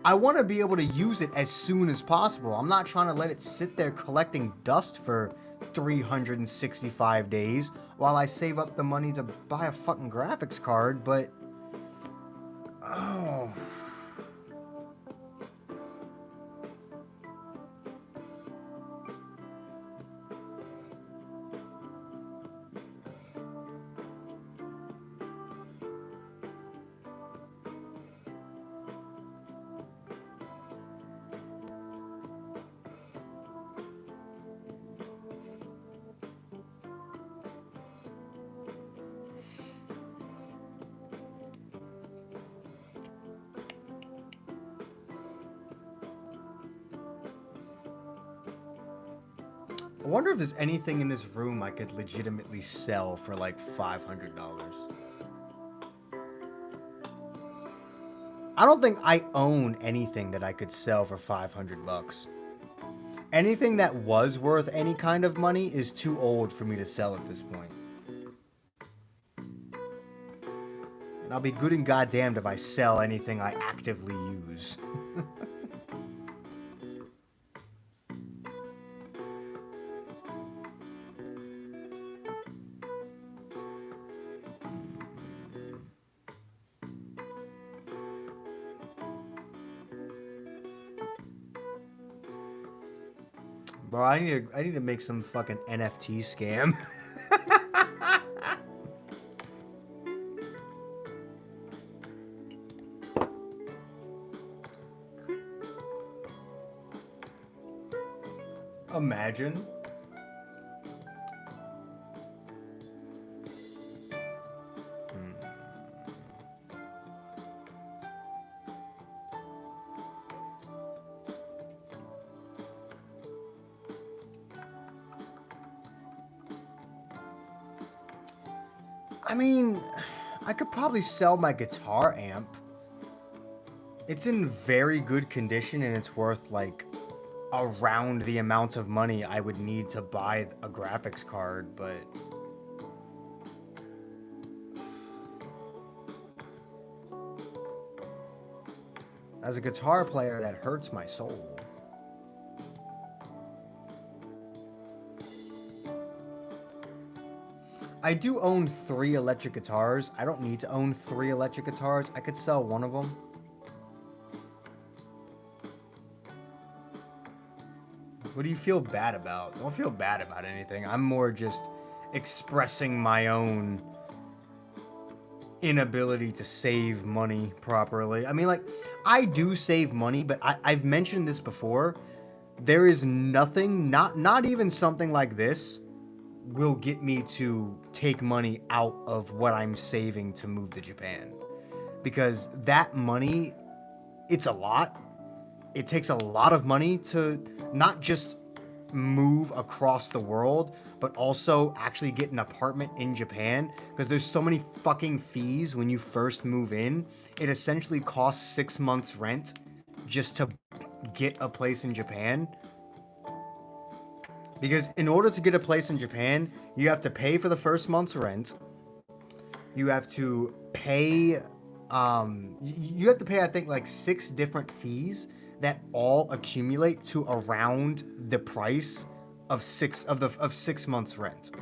I want to be able to use it as soon as possible. I'm not trying to let it sit there collecting dust for 365 days while I save up the money to buy a fucking graphics card, but oh, I wonder if there's anything in this room I could legitimately sell for like $500. I don't think I own anything that I could sell for 500 bucks. Anything that was worth any kind of money is too old for me to sell at this point. And I'll be good and goddamned if I sell anything I actively use. Bro, I need to make some fucking NFT scam. Imagine. I mean, I could probably sell my guitar amp. It's in very good condition and it's worth like around the amount of money I would need to buy a graphics card, but as a guitar player, that hurts my soul. I do own 3 electric guitars. I don't need to own 3 electric guitars. I could sell one of them. What do you feel bad about? Don't feel bad about anything. I'm more just expressing my own inability to save money properly. I mean, like, I do save money, but I've mentioned this before. There is nothing, not even something like this, will get me to take money out of what I'm saving to move to Japan. Because that money, it's a lot. It takes a lot of money to not just move across the world, but also actually get an apartment in Japan. Because there's so many fucking fees when you first move in. It essentially costs 6 months rent just to get a place in Japan. Because in order to get a place in Japan, you have to pay for the first month's rent. You have to pay, you have to pay, I think, like 6 different fees that all accumulate to around the price of 6 months rent.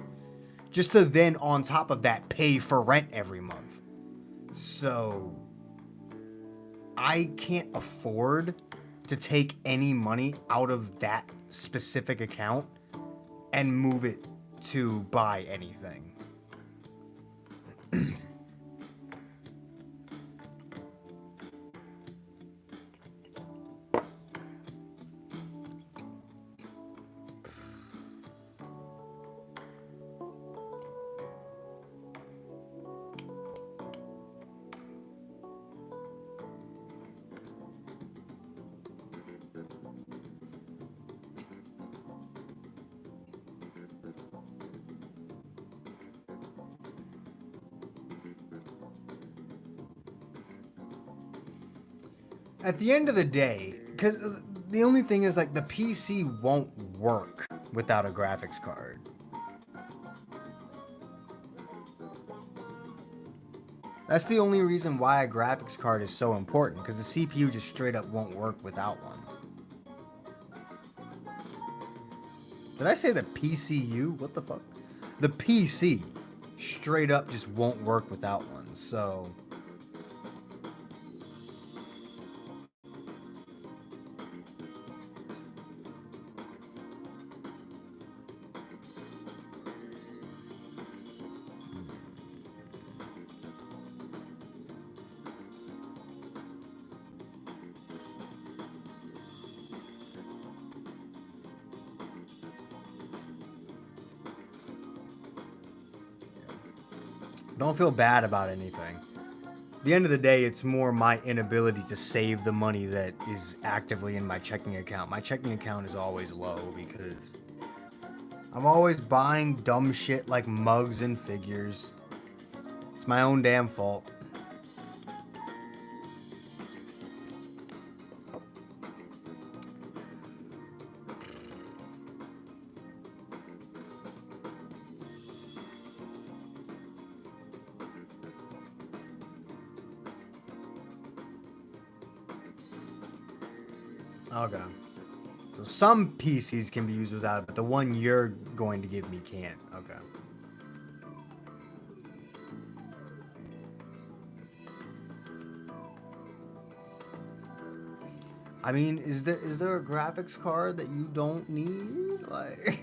Just to then, on top of that, pay for rent every month. So, I can't afford to take any money out of that specific account and move it to buy anything. At the end of the day, because the only thing is, like, the PC won't work without a graphics card. That's the only reason why a graphics card is so important, because the CPU just straight up won't work without one. Did I say the PCU? What the fuck? The PC straight up just won't work without one, so... Don't feel bad about anything. At the end of the day, it's more my inability to save the money that is actively in my checking account. My checking account is always low because I'm always buying dumb shit like mugs and figures. It's my own damn fault. Okay. So some PCs can be used without it, but the one you're going to give me can't. Okay. I mean, is there a graphics card that you don't need? Like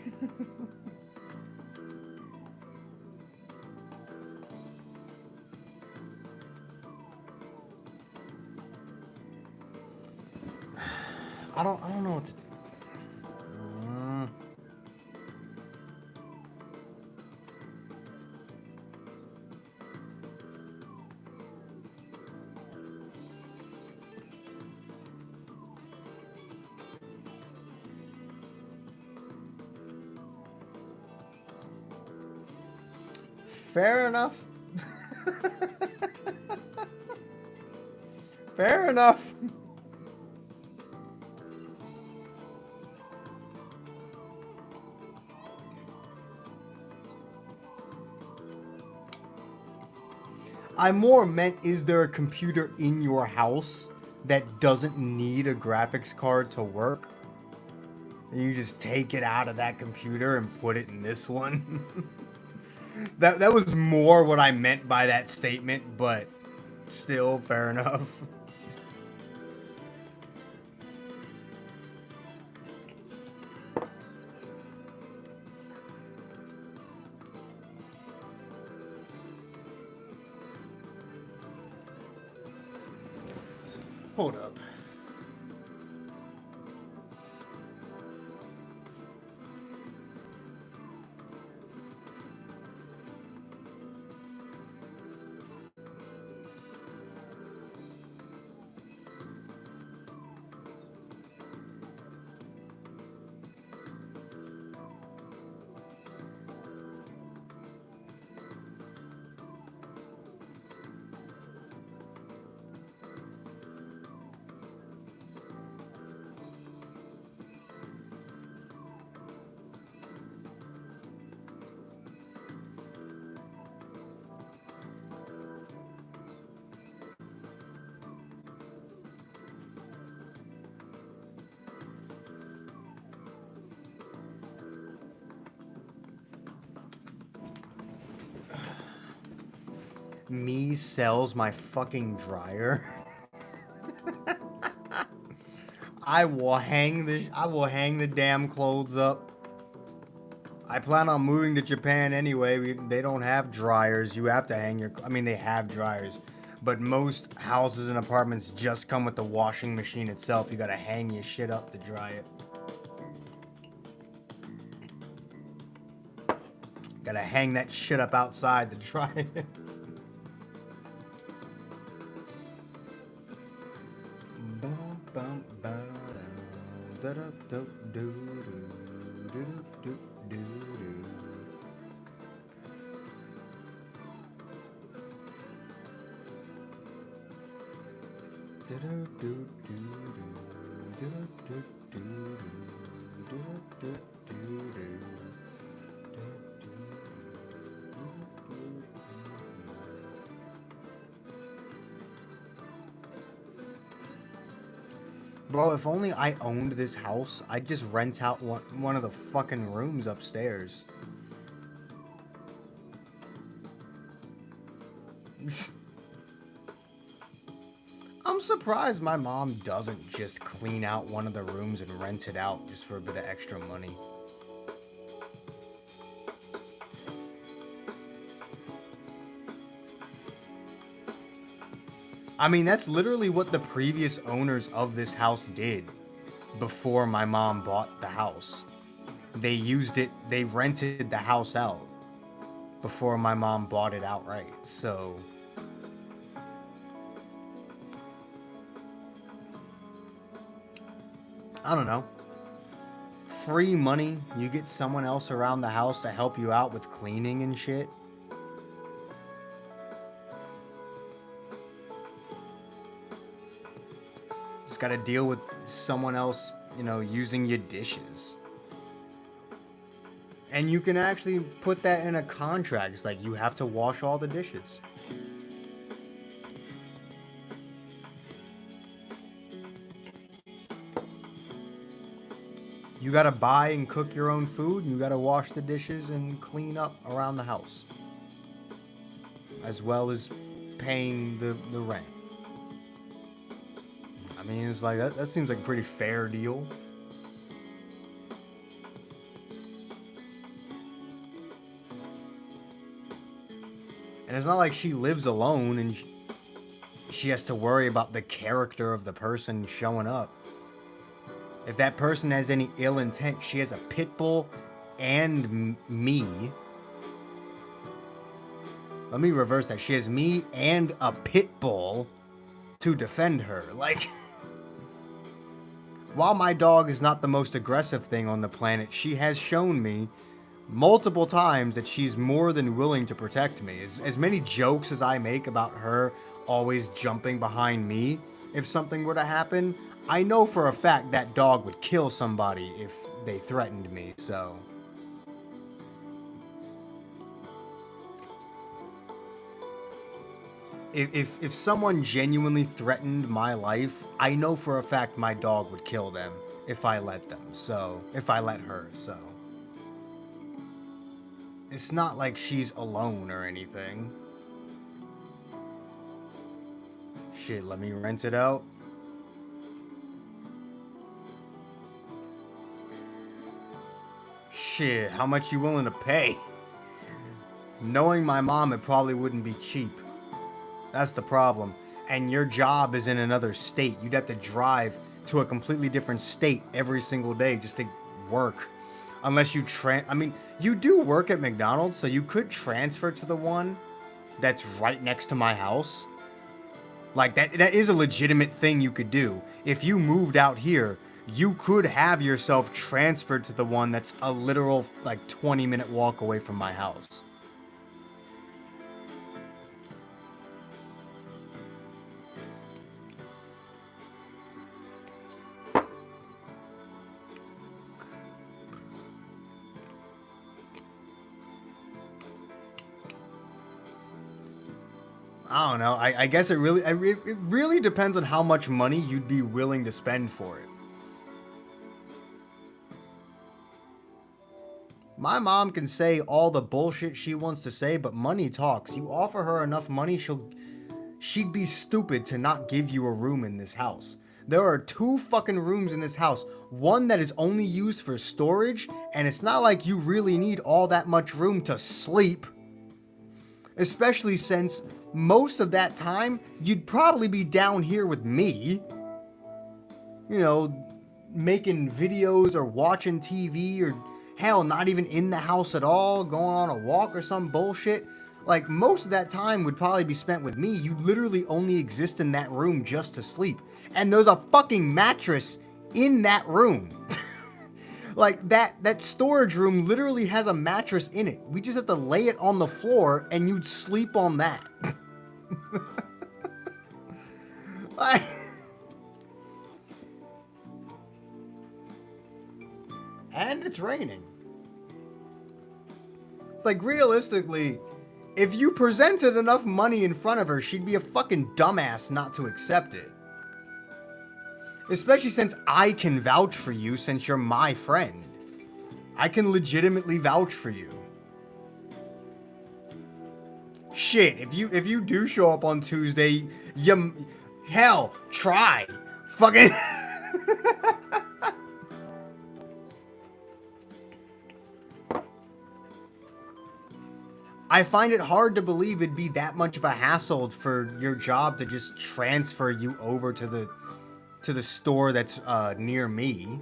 I don't know what to uh, Fair enough. Fair enough. I more meant, is there a computer in your house that doesn't need a graphics card to work? And you just take it out of that computer and put it in this one? That was more what I meant by that statement, but still fair enough. Hold up. Me sells my fucking dryer. I will hang the damn clothes up. I plan on moving to Japan anyway. They don't have dryers. You have to hang your I mean they have dryers, but most houses and apartments just come with the washing machine itself. You got to hang your shit up to dry it. Got to hang that shit up outside to dry it. Bro, if only I owned this house, I'd just rent out one of the fucking rooms upstairs. I'm surprised my mom doesn't just clean out one of the rooms and rent it out just for a bit of extra money. I mean, that's literally what the previous owners of this house did before my mom bought the house. They rented the house out before my mom bought it outright, so... I don't know. Free money, you get someone else around the house to help you out with cleaning and shit. Just gotta deal with someone else, you know, using your dishes. And you can actually put that in a contract. It's like, you have to wash all the dishes. You gotta buy and cook your own food, and you gotta wash the dishes and clean up around the house. As well as paying the rent. I mean, it's like, that seems like a pretty fair deal. And it's not like she lives alone and she has to worry about the character of the person showing up. If that person has any ill intent, she has a pit bull and me. Let me reverse that. She has me and a pit bull to defend her. Like, while my dog is not the most aggressive thing on the planet, she has shown me multiple times that she's more than willing to protect me. As many jokes as I make about her always jumping behind me if something were to happen, I know for a fact that dog would kill somebody if they threatened me, so... If someone genuinely threatened my life, I know for a fact my dog would kill them if I let them, so... If I let her, so... It's not like she's alone or anything. Shit, let me rent it out. Shit, how much you willing to pay? Knowing my mom, it probably wouldn't be cheap. That's the problem. And your job is in another state. You'd have to drive to a completely different state every single day just to work. Unless you I mean, you do work at McDonald's, so you could transfer to the one that's right next to my house. Like, that is a legitimate thing you could do. If you moved out here, you could have yourself transferred to the one that's a literal, like, 20-minute walk away from my house. I don't know. I guess it really depends on how much money you'd be willing to spend for it. My mom can say all the bullshit she wants to say, but money talks. You offer her enough money, she'd be stupid to not give you a room in this house. There are 2 fucking rooms in this house. One that is only used for storage, and it's not like you really need all that much room to sleep. Especially since most of that time, you'd probably be down here with me. You know, making videos or watching TV or, hell, not even in the house at all, going on a walk or some bullshit. Like, most of that time would probably be spent with me. You literally only exist in that room just to sleep. And there's a fucking mattress in that room. Like, that storage room literally has a mattress in it. We just have to lay it on the floor and you'd sleep on that. Like... And it's raining. It's like, realistically, if you presented enough money in front of her, she'd be a fucking dumbass not to accept it. Especially since I can vouch for you since you're my friend. I can legitimately vouch for you. Shit, if you do show up on Tuesday, hell, try. Fucking I find it hard to believe it'd be that much of a hassle for your job to just transfer you over to the store that's near me.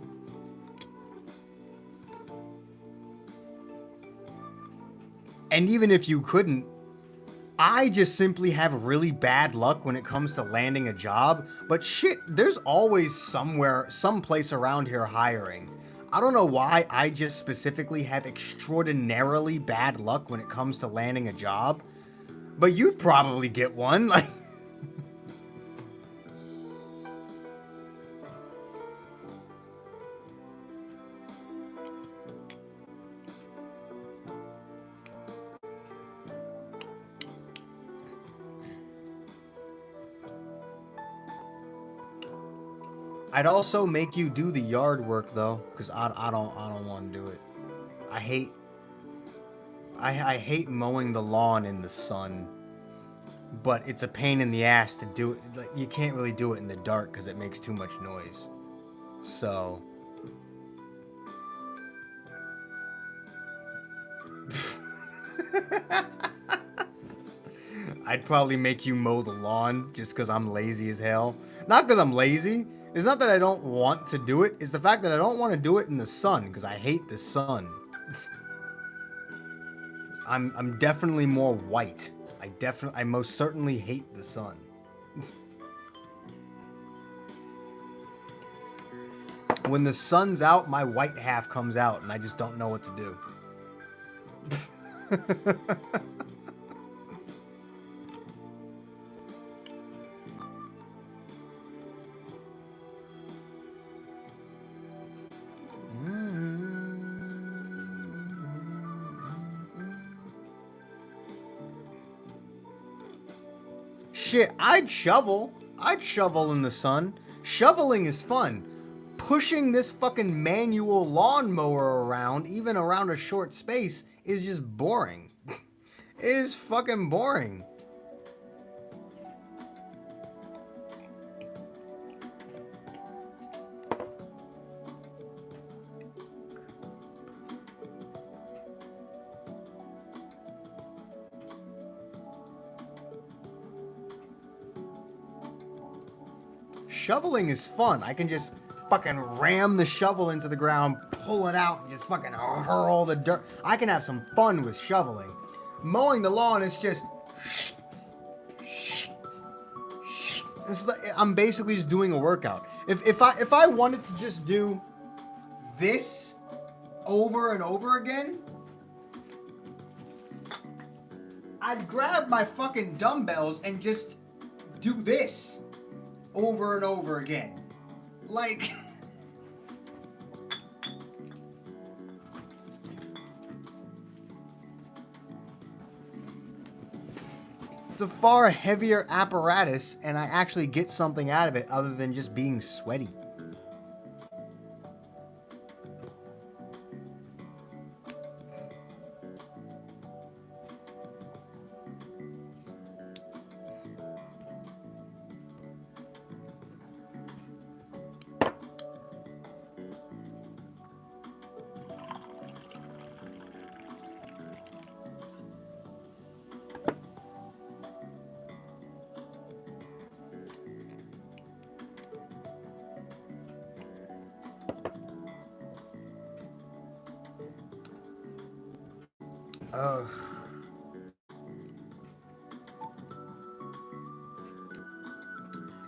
And even if you couldn't, I just simply have really bad luck when it comes to landing a job. But shit, there's always someplace around here hiring. I don't know why I just specifically have extraordinarily bad luck when it comes to landing a job. But you'd probably get one, like... I'd also make you do the yard work though, because I don't want to do it. I hate I hate mowing the lawn in the sun, but it's a pain in the ass to do it. Like, you can't really do it in the dark because it makes too much noise. So I'd probably make you mow the lawn just because I'm lazy as hell. Not because I'm lazy. It's not that I don't want to do it. It's the fact that I don't want to do it in the sun because I hate the sun. I'm definitely more white. I most certainly hate the sun. When the sun's out, my white half comes out and I just don't know what to do. Shit, I'd shovel. I'd shovel in the sun. Shoveling is fun. Pushing this fucking manual lawnmower around, even around a short space, is just boring. It is fucking boring. Shoveling is fun. I can just fucking ram the shovel into the ground, pull it out, and just fucking hurl the dirt. I can have some fun with shoveling. Mowing the lawn is just... I'm basically just doing a workout. If I wanted to just do this over and over again, I'd grab my fucking dumbbells and just do this over and over again. Like... It's a far heavier apparatus, and I actually get something out of it other than just being sweaty.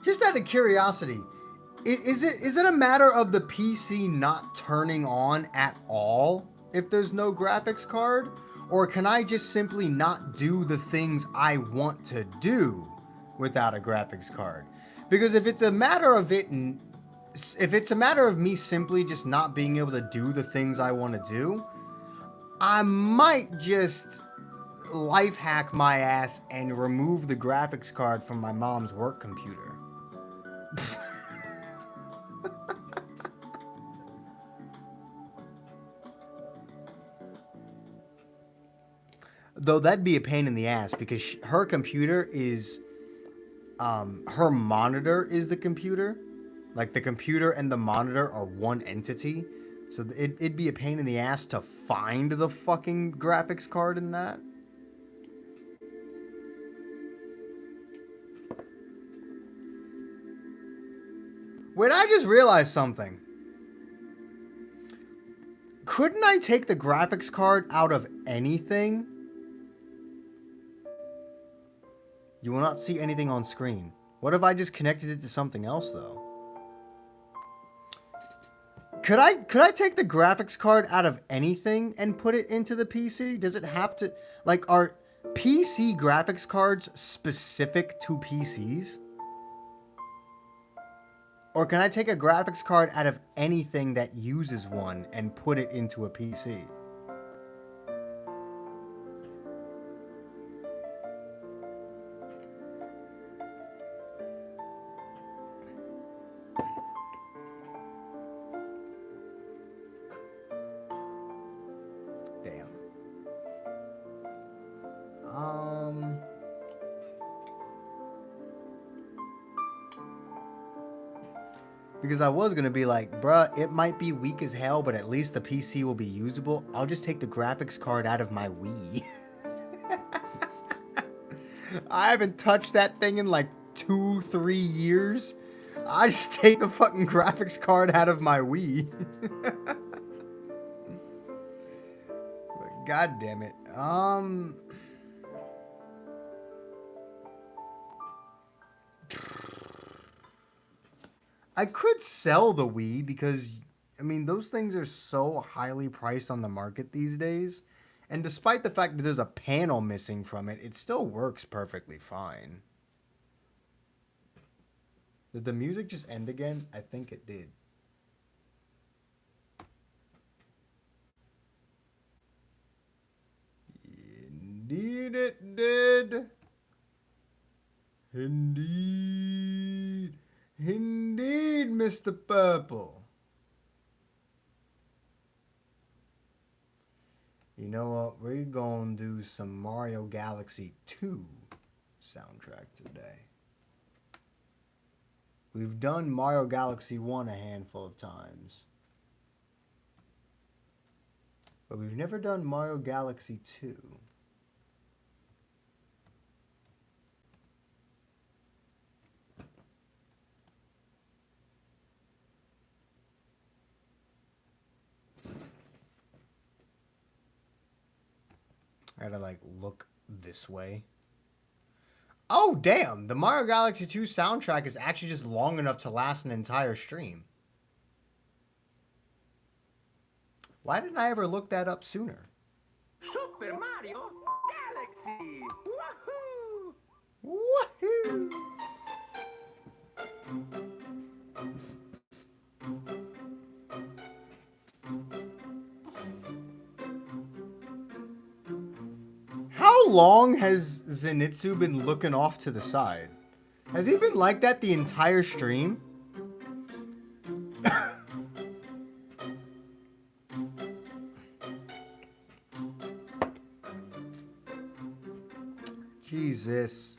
Just out of curiosity, is it a matter of the PC not turning on at all if there's no graphics card? Or can I just simply not do the things I want to do without a graphics card? Because if it's a matter of me simply just not being able to do the things I want to do, I might just life hack my ass and remove the graphics card from my mom's work computer. Though that'd be a pain in the ass because her computer is, her monitor is the computer. Like the computer and the monitor are one entity. So it'd be a pain in the ass to find the fucking graphics card in that. Wait, I just realized something. Couldn't I take the graphics card out of anything? You will not see anything on screen. What if I just connected it to something else though? Could I take the graphics card out of anything and put it into the PC? Does it have to, like, are PC graphics cards specific to PCs? Or can I take a graphics card out of anything that uses one and put it into a PC? Damn. Because I was going to be like, bruh, it might be weak as hell, but at least the PC will be usable. I'll just take the graphics card out of my Wii. I haven't touched that thing in like 2-3 years. I just take the fucking graphics card out of my Wii. God damn it. I could sell the Wii because, I mean, those things are so highly priced on the market these days. And despite the fact that there's a panel missing from it, it still works perfectly fine. Did the music just end again? I think it did. Indeed it did. Indeed. Indeed, Mr. Purple. You know what? We're gonna do some Mario Galaxy 2 soundtrack today. We've done Mario Galaxy 1 a handful of times. But we've never done Mario Galaxy 2. I gotta like look this way. Oh damn! The Mario Galaxy 2 soundtrack is actually just long enough to last an entire stream. Why didn't I ever look that up sooner? Super Mario Galaxy! Woohoo! Woohoo! How long has Zenitsu been looking off to the side? Has he been like that the entire stream? Jesus.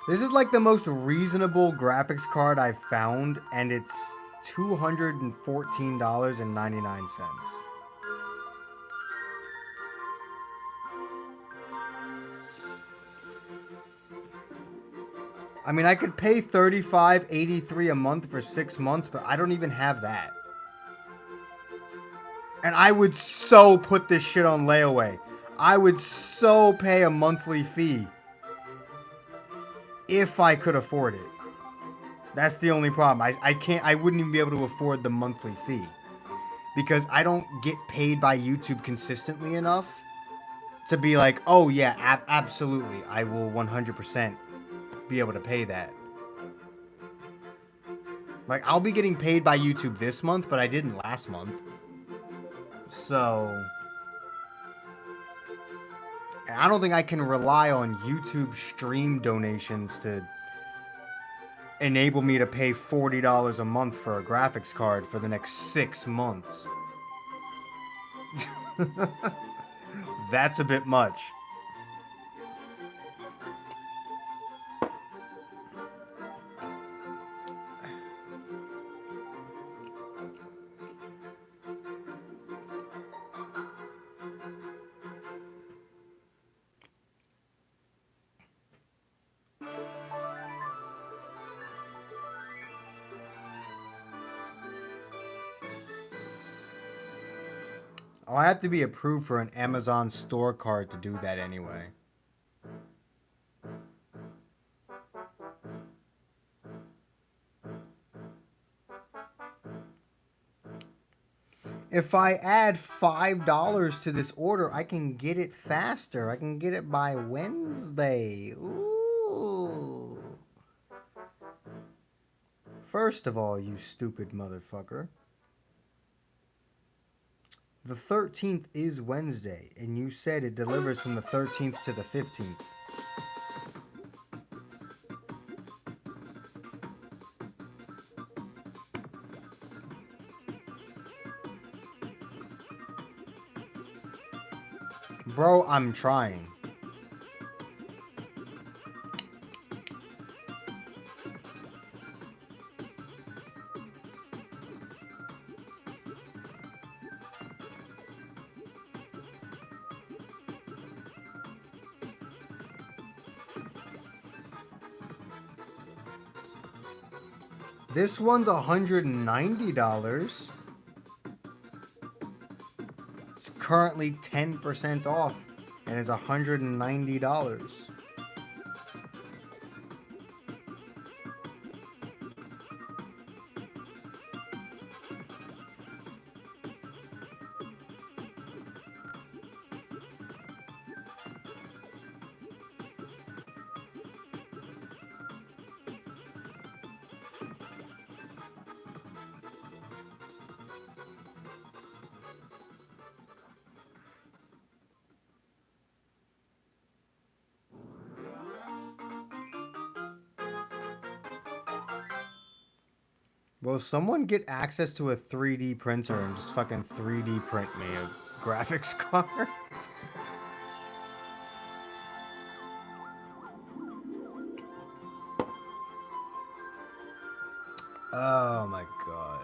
This is like the most reasonable graphics card I've found, and it's $214.99. I mean, I could pay $35.83 a month for 6 months, but I don't even have that. And I would so put this shit on layaway. I would so pay a monthly fee if I could afford it. That's the only problem. I wouldn't even be able to afford the monthly fee because I don't get paid by YouTube consistently enough to be like, oh yeah, absolutely, I will 100% be able to pay that. Like, I'll be getting paid by YouTube this month, but I didn't last month. So, I don't think I can rely on YouTube stream donations to enable me to pay $40 a month for a graphics card for the next 6 months. That's a bit much. Oh, I have to be approved for an Amazon store card to do that anyway. If I add $5 to this order, I can get it faster. I can get it by Wednesday. Ooh. First of all, you stupid motherfucker. The 13th is Wednesday, and you said it delivers from the 13th to the 15th. Bro, I'm trying. This one's $190. It's currently 10% off and is $190. Will someone get access to a 3D printer and just fucking 3D print me a graphics card? Oh my god.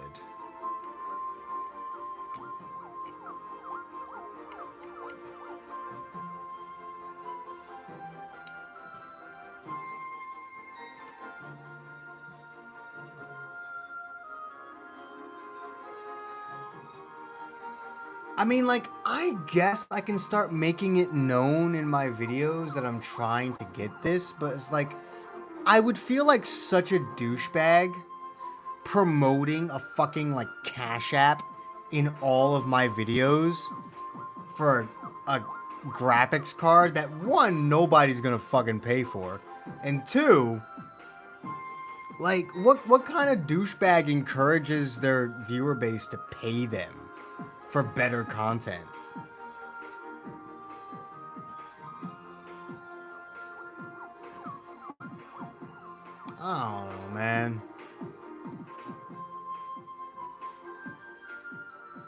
I mean, like, I guess I can start making it known in my videos that I'm trying to get this, but it's like, I would feel like such a douchebag promoting a fucking, like, Cash App in all of my videos for a graphics card that, one, nobody's gonna fucking pay for, and two, like, what kind of douchebag encourages their viewer base to pay them for better content? I don't know, man.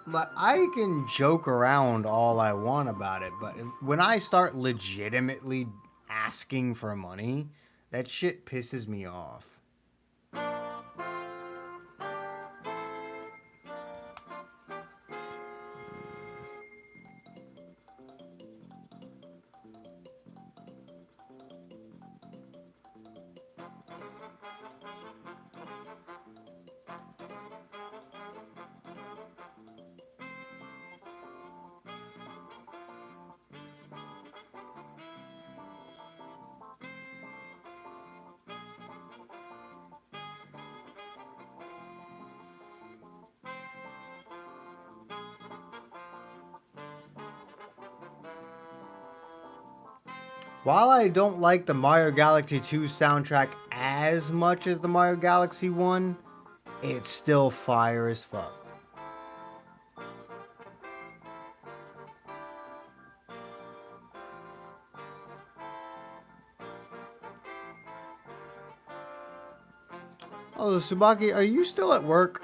But I can joke around all I want about it, but when I start legitimately asking for money, that shit pisses me off. While I don't like the Mario Galaxy 2 soundtrack as much as the Mario Galaxy 1, It's still fire as fuck. Oh, Subaki, are you still at work?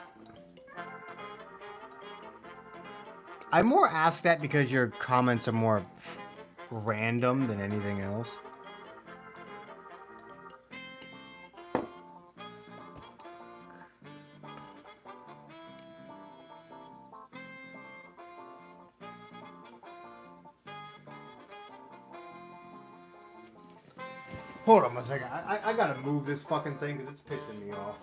I more ask that because your comments are more random than anything else. Hold on a second. I gotta move this fucking thing because it's pissing me off.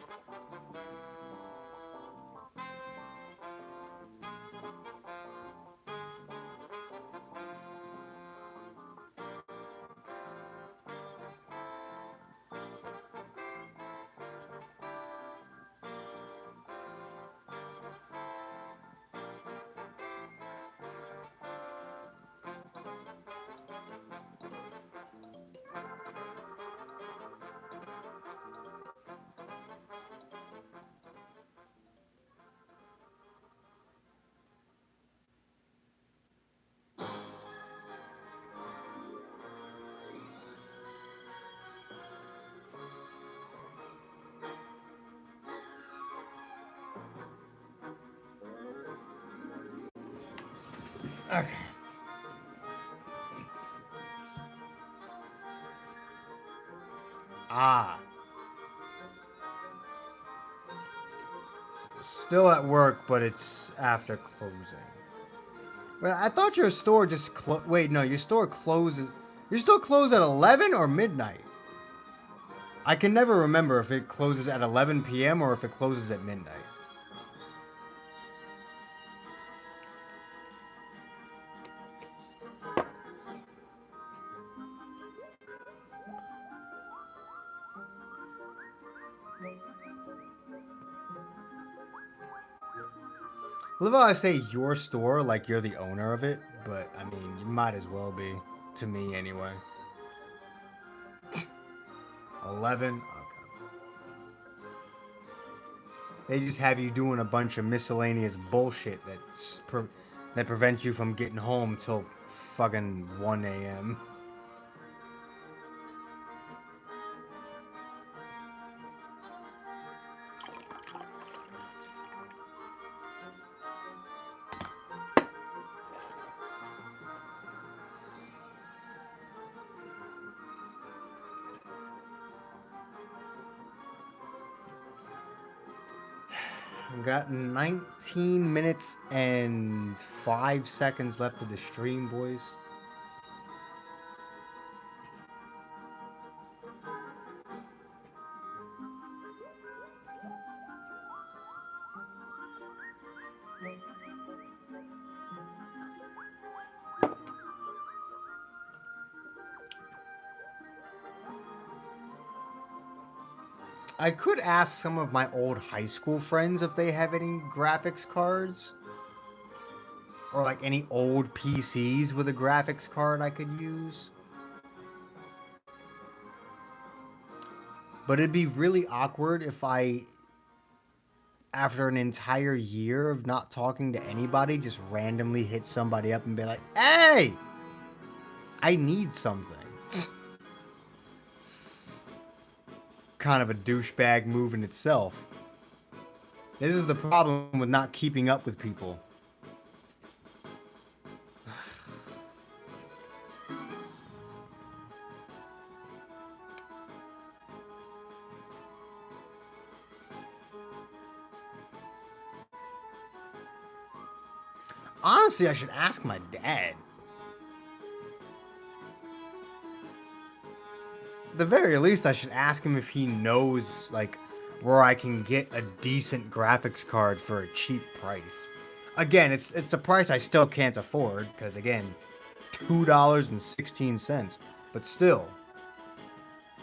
Okay. Ah. Still at work, but it's after closing. Well, I thought your store just wait, no, your store closes. Your store closed at 11 or midnight? I can never remember if it closes at 11 p.m. or if it closes at midnight. I love how I say your store like you're the owner of it, but I mean, you might as well be. To me, anyway. 11? Okay. They just have you doing a bunch of miscellaneous bullshit that prevents you from getting home till fucking 1 a.m. Got 19 minutes and 5 seconds left of the stream, boys. I could ask some of my old high school friends if they have any graphics cards. Or like any old PCs with a graphics card I could use. But it'd be really awkward if I, after an entire year of not talking to anybody, just randomly hit somebody up and be like, hey! I need something. Kind of a douchebag move in itself. This is the problem with not keeping up with people. Honestly, I should ask my dad. At the very least, I should ask him if he knows, like, where I can get a decent graphics card for a cheap price. Again, it's a price I still can't afford, because, again, $2.16. But still,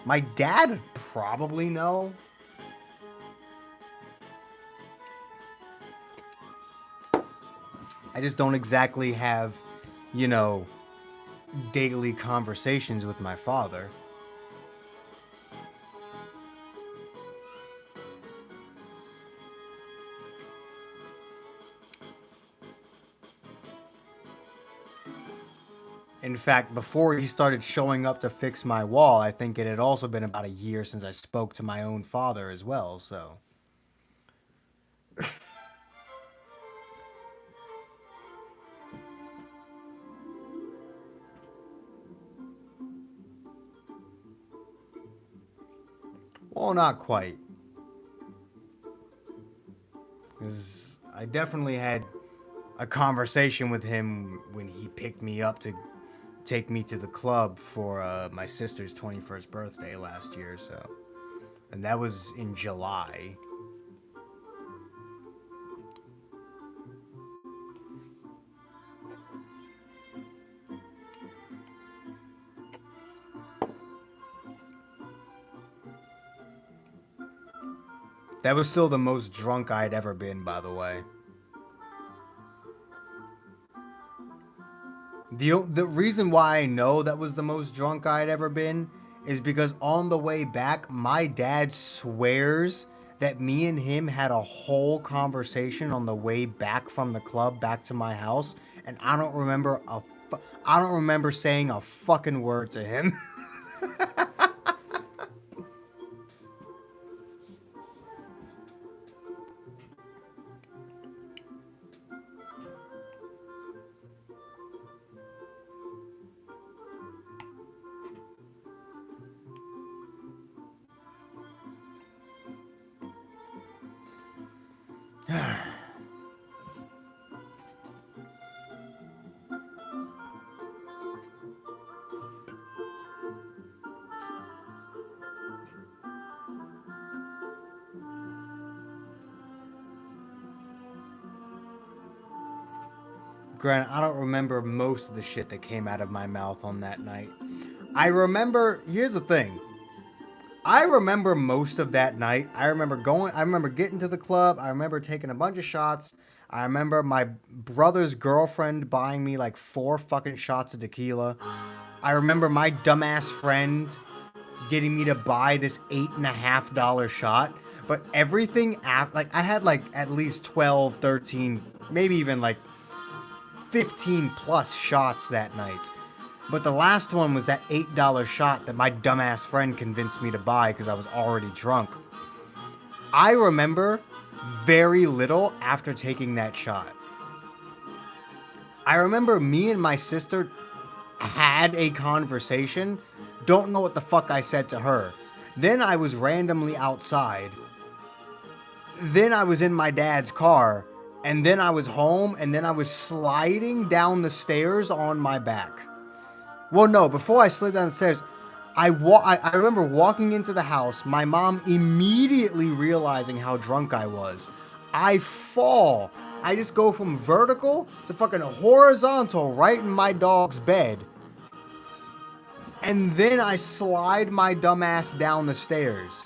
my dad would probably know. I just don't exactly have, you know, daily conversations with my father. In fact, before he started showing up to fix my wall, I think it had also been about a year since I spoke to my own father as well, so. Well, not quite. Because I definitely had a conversation with him when he picked me up to take me to the club for my sister's 21st birthday last year, so. And that was in July. That was still the most drunk I'd ever been, by the way. The reason why I know that was the most drunk I'd ever been is because on the way back, my dad swears that me and him had a whole conversation on the way back from the club back to my house, and I don't remember saying a fucking word to him. Granted, I don't remember most of the shit that came out of my mouth on that night. Here's the thing. I remember most of that night. I remember getting to the club. I remember taking a bunch of shots. I remember my brother's girlfriend buying me like 4 fucking shots of tequila. I remember my dumbass friend getting me to buy this $8.50 shot. But everything after, like, I had like at least 12, 13, maybe even like 15 plus shots that night. But the last one was that $8 shot that my dumbass friend convinced me to buy because I was already drunk. I remember very little after taking that shot. I remember me and my sister had a conversation. Don't know what the fuck I said to her. Then I was randomly outside. Then I was in my dad's car. And then I was home. And then I was sliding down the stairs on my back. Well, no, before I slid down the stairs, I remember walking into the house, my mom immediately realizing how drunk I was. I fall. I just go from vertical to fucking horizontal right in my dog's bed. And then I slide my dumbass down the stairs.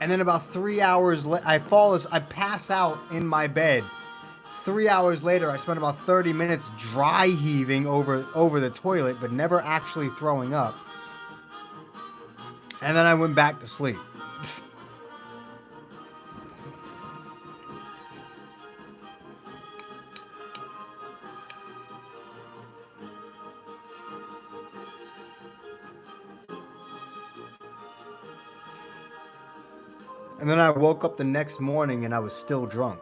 And then about 3 hours later, I pass out in my bed. 3 hours later, I spent about 30 minutes dry heaving over the toilet, but never actually throwing up. And then I went back to sleep. And then I woke up the next morning and I was still drunk.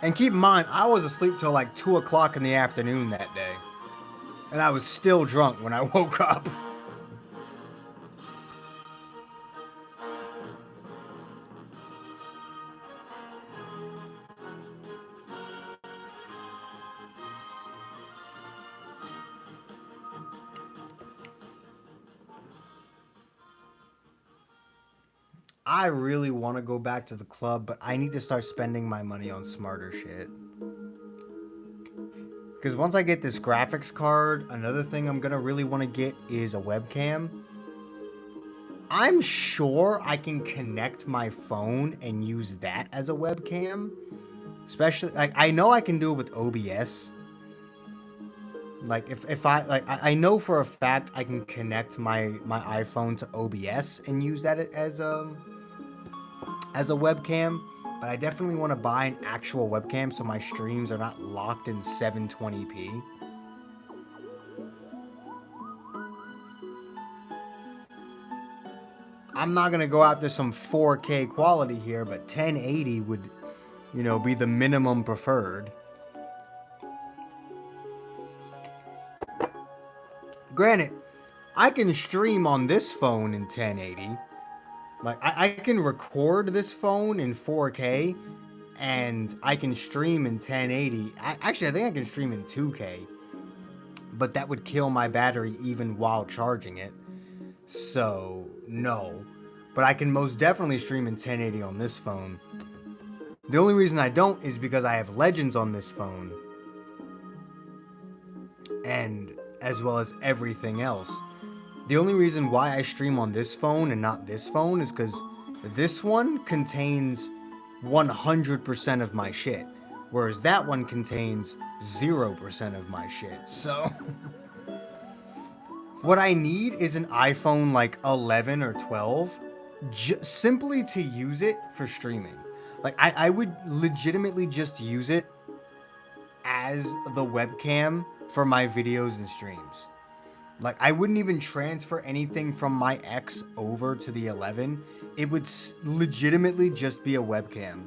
And keep in mind, I was asleep till like 2 o'clock in the afternoon that day. And I was still drunk when I woke up. I really want to go back to the club, but I need to start spending my money on smarter shit. Because once I get this graphics card, another thing I'm going to really want to get is a webcam. I'm sure I can connect my phone and use that as a webcam. Especially, like, I know I can do it with OBS. Like, if I know for a fact I can connect my iPhone to OBS and use that as as a webcam, but I definitely want to buy an actual webcam so my streams are not locked in 720p. I'm not going to go after some 4K quality here, but 1080 would, you know, be the minimum preferred. Granted, I can stream on this phone in 1080. Like, I can record this phone in 4K, and I can stream in 1080. Actually, I think I can stream in 2K, but that would kill my battery even while charging it. So, no. But I can most definitely stream in 1080 on this phone. The only reason I don't is because I have Legends on this phone. And as well as everything else. The only reason why I stream on this phone and not this phone is because this one contains 100% of my shit, whereas that one contains 0% of my shit. So what I need is an iPhone like 11 or 12 simply to use it for streaming. Like I would legitimately just use it as the webcam for my videos and streams. Like, I wouldn't even transfer anything from my X over to the 11. It would legitimately just be a webcam.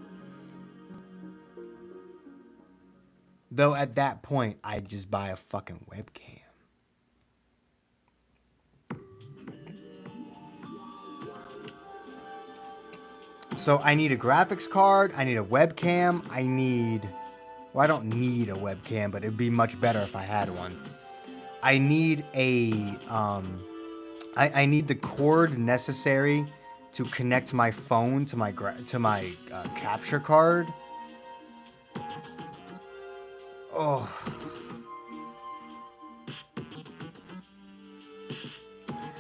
Though at that point, I'd just buy a fucking webcam. So I need a graphics card, I need a webcam, well, I don't need a webcam, but it'd be much better if I had one. I need I need the cord necessary to connect my phone to my capture card. Oh.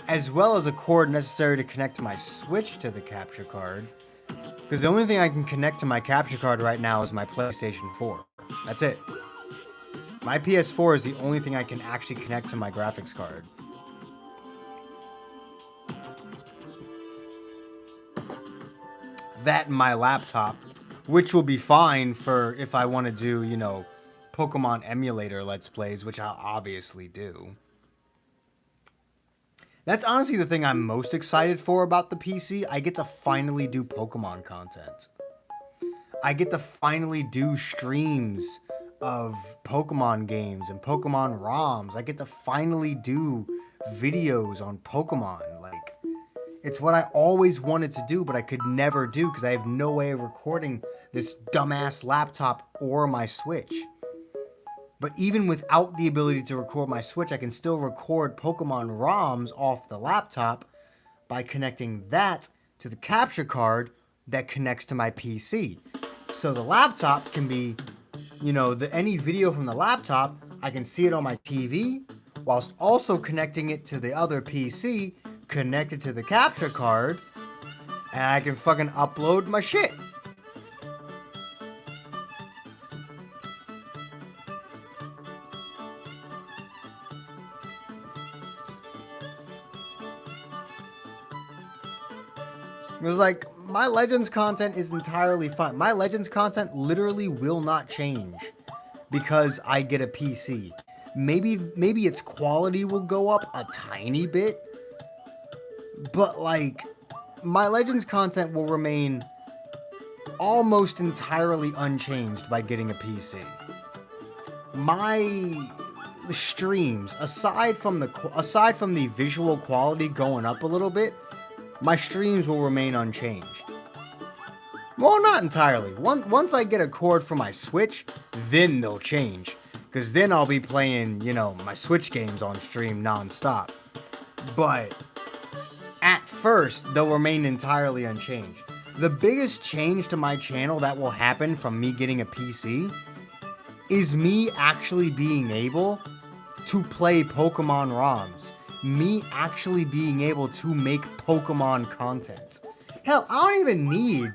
As well as a cord necessary to connect my Switch to the capture card. Because the only thing I can connect to my capture card right now is my PlayStation 4. That's it. My PS4 is the only thing I can actually connect to my graphics card. That and my laptop, which will be fine for if I want to do, you know, Pokemon emulator Let's Plays, which I'll obviously do. That's honestly the thing I'm most excited for about the PC. I get to finally do Pokemon content. I get to finally do streams of Pokemon games and Pokemon ROMs. I get to finally do videos on Pokemon. Like, it's what I always wanted to do, but I could never do because I have no way of recording this dumbass laptop or my Switch. But even without the ability to record my Switch, I can still record Pokemon ROMs off the laptop by connecting that to the capture card that connects to my PC. So the laptop can be, you know, any video from the laptop, I can see it on my TV, whilst also connecting it to the other PC, connected to the capture card, and I can fucking upload my shit. It was like, my Legends content is entirely fine. My Legends content literally will not change because I get a PC. Maybe its quality will go up a tiny bit, but like, my Legends content will remain almost entirely unchanged by getting a PC. My streams, aside from the visual quality going up a little bit, my streams will remain unchanged. Well, not entirely. Once I get a cord for my Switch, then they'll change. Because then I'll be playing, you know, my Switch games on stream non-stop. But at first, they'll remain entirely unchanged. The biggest change to my channel that will happen from me getting a PC is me actually being able to play Pokemon ROMs. Me actually being able to make Pokemon content. Hell, I don't even need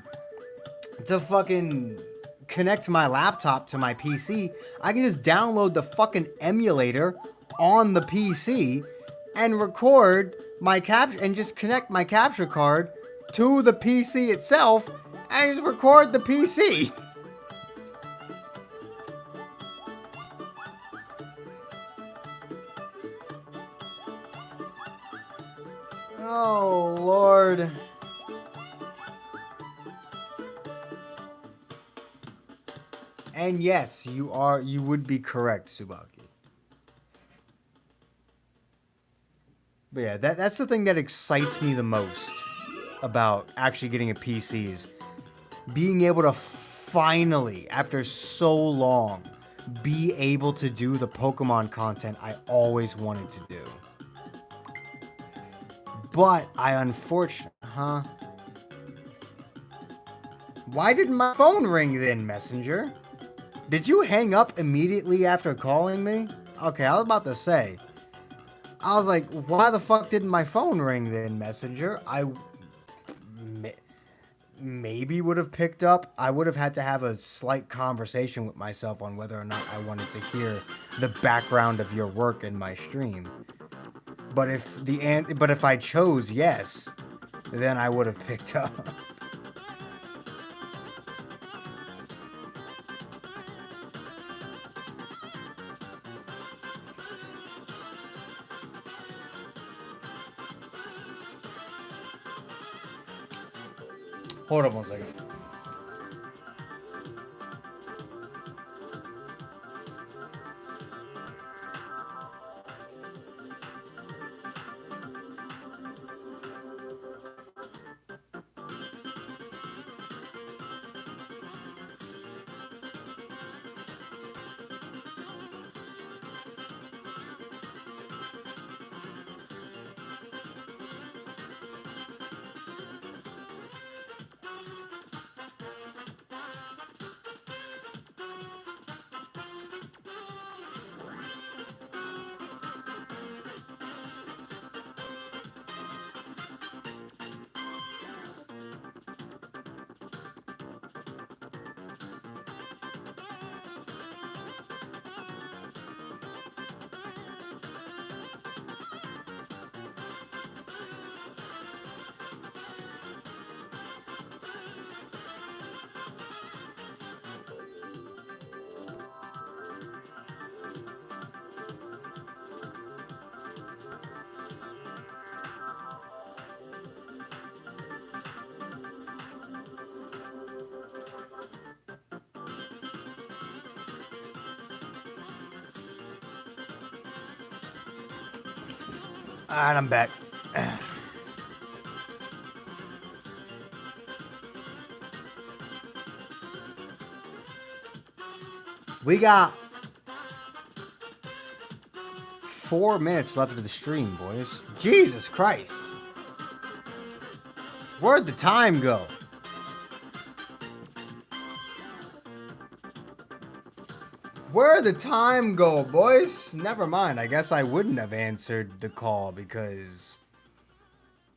to fucking connect my laptop to my PC. I can just download the fucking emulator on the PC and record my and just connect my capture card to the PC itself and just record the PC. Oh, Lord. And yes, you would be correct, Subaki. But yeah, that's the thing that excites me the most about actually getting a PC is being able to finally, after so long, be able to do the Pokemon content I always wanted to do. But I unfortunately, huh? Why didn't my phone ring then, Messenger? Did you hang up immediately after calling me? Okay, I was about to say. I was like, why the fuck didn't my phone ring then, Messenger? Maybe would have picked up. I would have had to have a slight conversation with myself on whether or not I wanted to hear the background of your work in my stream. But if I chose yes, then I would have picked up. Hold on one second. Alright, I'm back. We got 4 minutes left of the stream, boys. Jesus Christ. Where'd the time go? Where'd the time go, boys? Never mind. I guess I wouldn't have answered the call because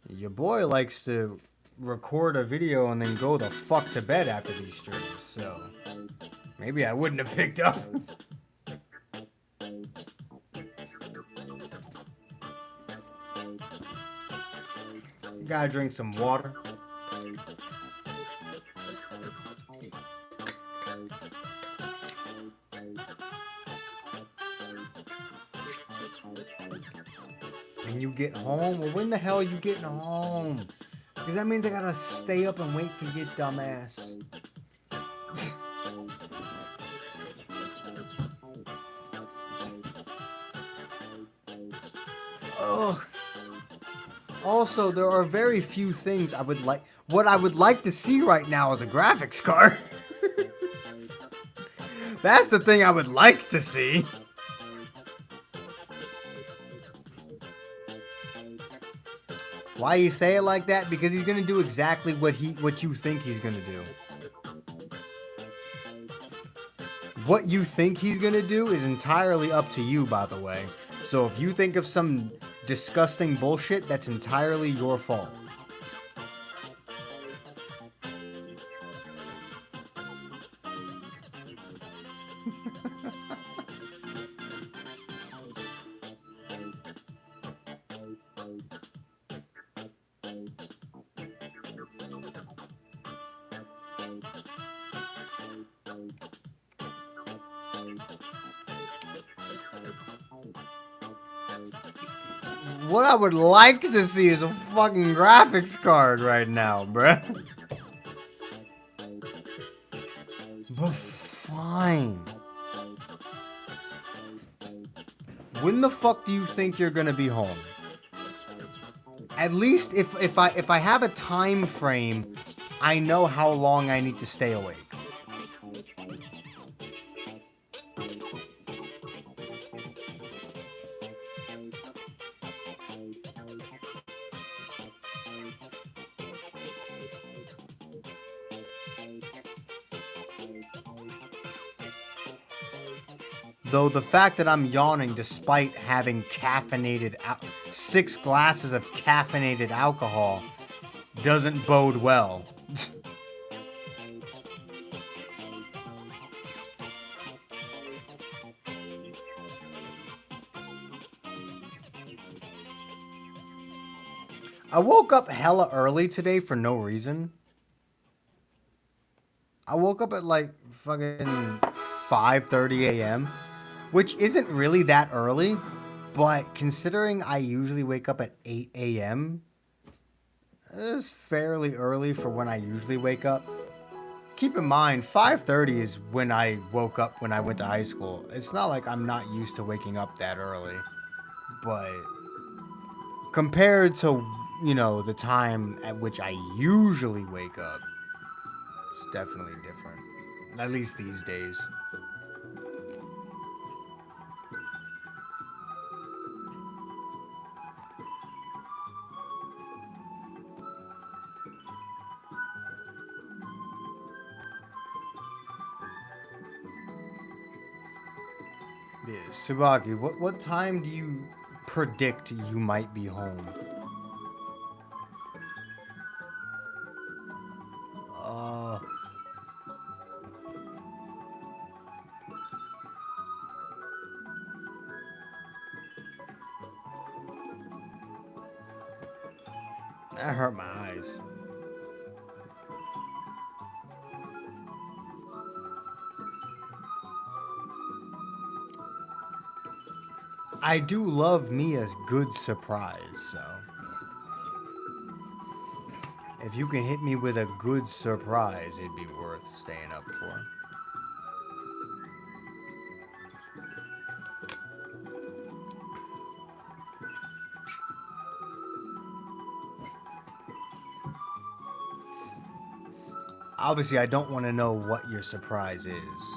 your boy likes to record a video and then go the fuck to bed after these streams. So maybe I wouldn't have picked up. Gotta drink some water. When you get home? Well, when the hell are you getting home? Because that means I gotta stay up and wait for your dumbass. Ugh. Also, there are very few things I would like. What I would like to see right now is a graphics card. That's the thing I would like to see. Why you say it like that? Because he's gonna do exactly what you think he's gonna do. What you think he's gonna do is entirely up to you, by the way. So if you think of some disgusting bullshit, that's entirely your fault. What I would like to see is a fucking graphics card right now, bruh. But fine. When the fuck do you think you're gonna be home? At least if I have a time frame, I know how long I need to stay awake. Though the fact that I'm yawning despite having 6 glasses of caffeinated alcohol doesn't bode well. I woke up hella early today for no reason. I woke up at like fucking 5:30 a.m., which isn't really that early, but considering I usually wake up at 8 a.m., it's fairly early for when I usually wake up. Keep in mind, 5:30 is when I woke up when I went to high school. It's not like I'm not used to waking up that early, but compared to, you know, the time at which I usually wake up, it's definitely different. At least these days. Yeah, Subaki, what time do you predict you might be home? Uh, that hurt my eyes. I do love me a good surprise, so if you can hit me with a good surprise, it'd be worth staying up for. Obviously, I don't want to know what your surprise is,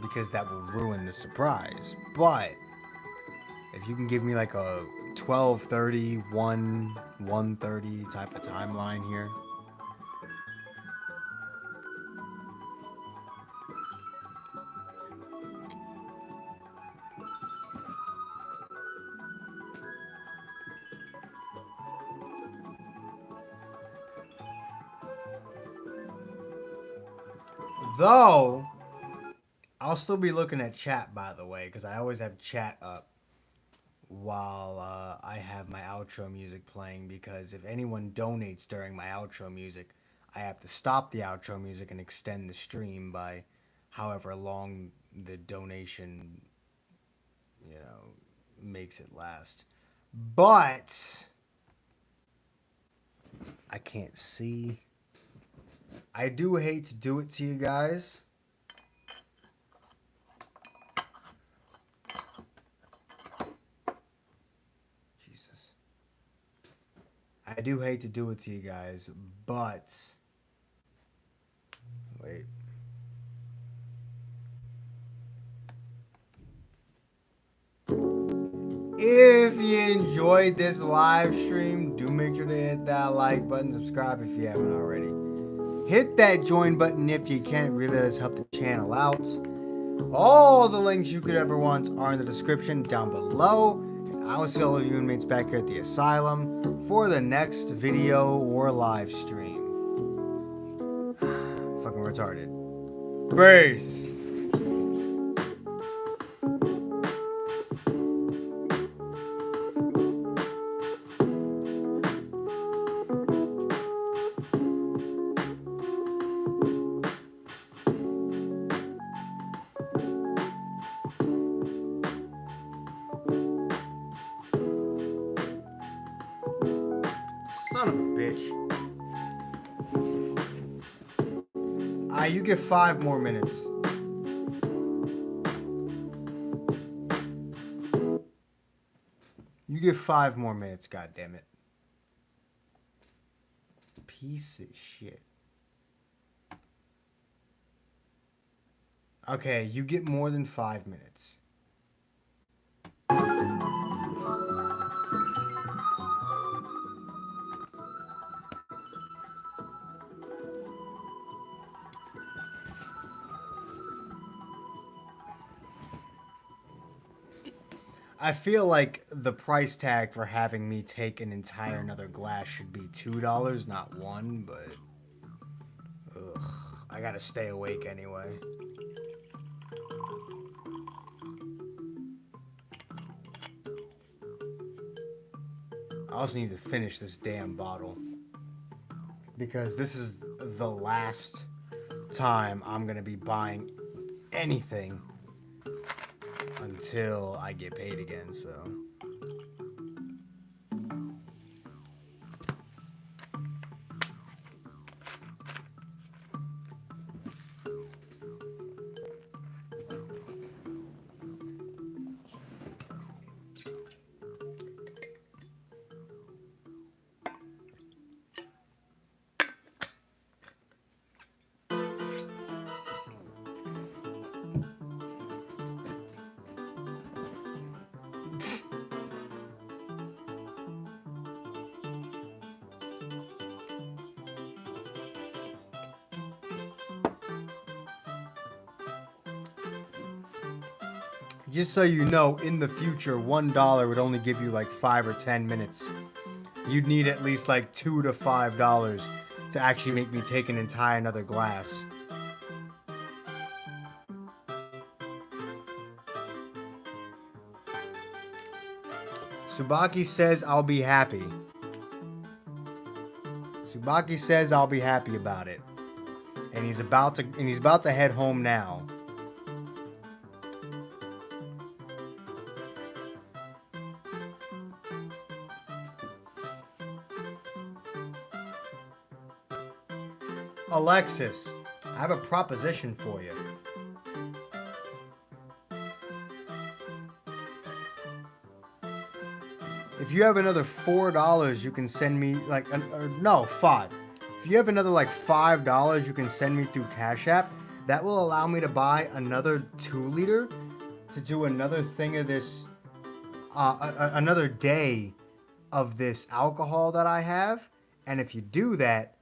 because that will ruin the surprise. But if you can give me like a 12:30, 1:30 type of timeline here. Though, I'll still be looking at chat, by the way, because I always have chat up while I have my outro music playing, because if anyone donates during my outro music, I have to stop the outro music and extend the stream by however long the donation, you know, makes it last. But I can't see. I do hate to do it to you guys. Jesus. I do hate to do it to you guys, but wait. If you enjoyed this live stream, do make sure to hit that like button, subscribe if you haven't already. Hit that join button if you can. It really does help the channel out. All the links you could ever want are in the description down below. And I will see all of you inmates back here at the asylum for the next video or live stream. Fucking retarded. Brace. Son of a bitch. You get 5 more minutes. You get 5 more minutes, goddammit. Piece of shit. Okay, you get more than 5 minutes. I feel like the price tag for having me take an entire another glass should be $2, not $1, but ugh, I gotta stay awake anyway. I also need to finish this damn bottle because this is the last time I'm gonna be buying anything until I get paid again, so. Just so you know, in the future, $1 would only give you like 5 or 10 minutes. You'd need at least like $2 to $5 to actually make me take an entire another glass. Subaki says I'll be happy. Subaki says I'll be happy about it. And he's about to head home now. Alexis, I have a proposition for you. If you have another $4, you can send me no, 5. If you have another like $5 you can send me through Cash App, that will allow me to buy another 2-liter to do another thing of this, another day of this alcohol that I have. And if you do that,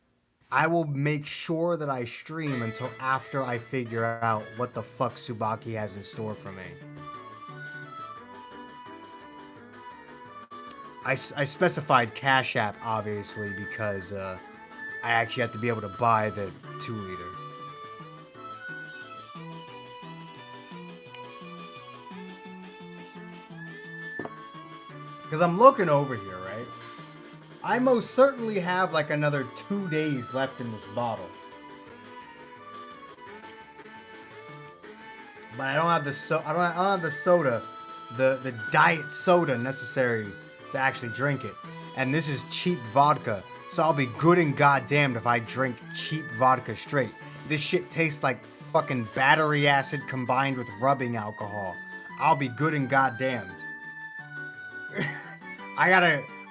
I will make sure that I stream until after I figure out what the fuck Subaki has in store for me. I specified Cash App, obviously, because I actually have to be able to buy the 2-liter. Because I'm looking over here, right? I most certainly have like another 2 days left in this bottle. But I don't have the I don't have the soda, the diet soda necessary to actually drink it. And this is cheap vodka, so I'll be good and goddamned if I drink cheap vodka straight. This shit tastes like fucking battery acid combined with rubbing alcohol. I'll be good and goddamned. I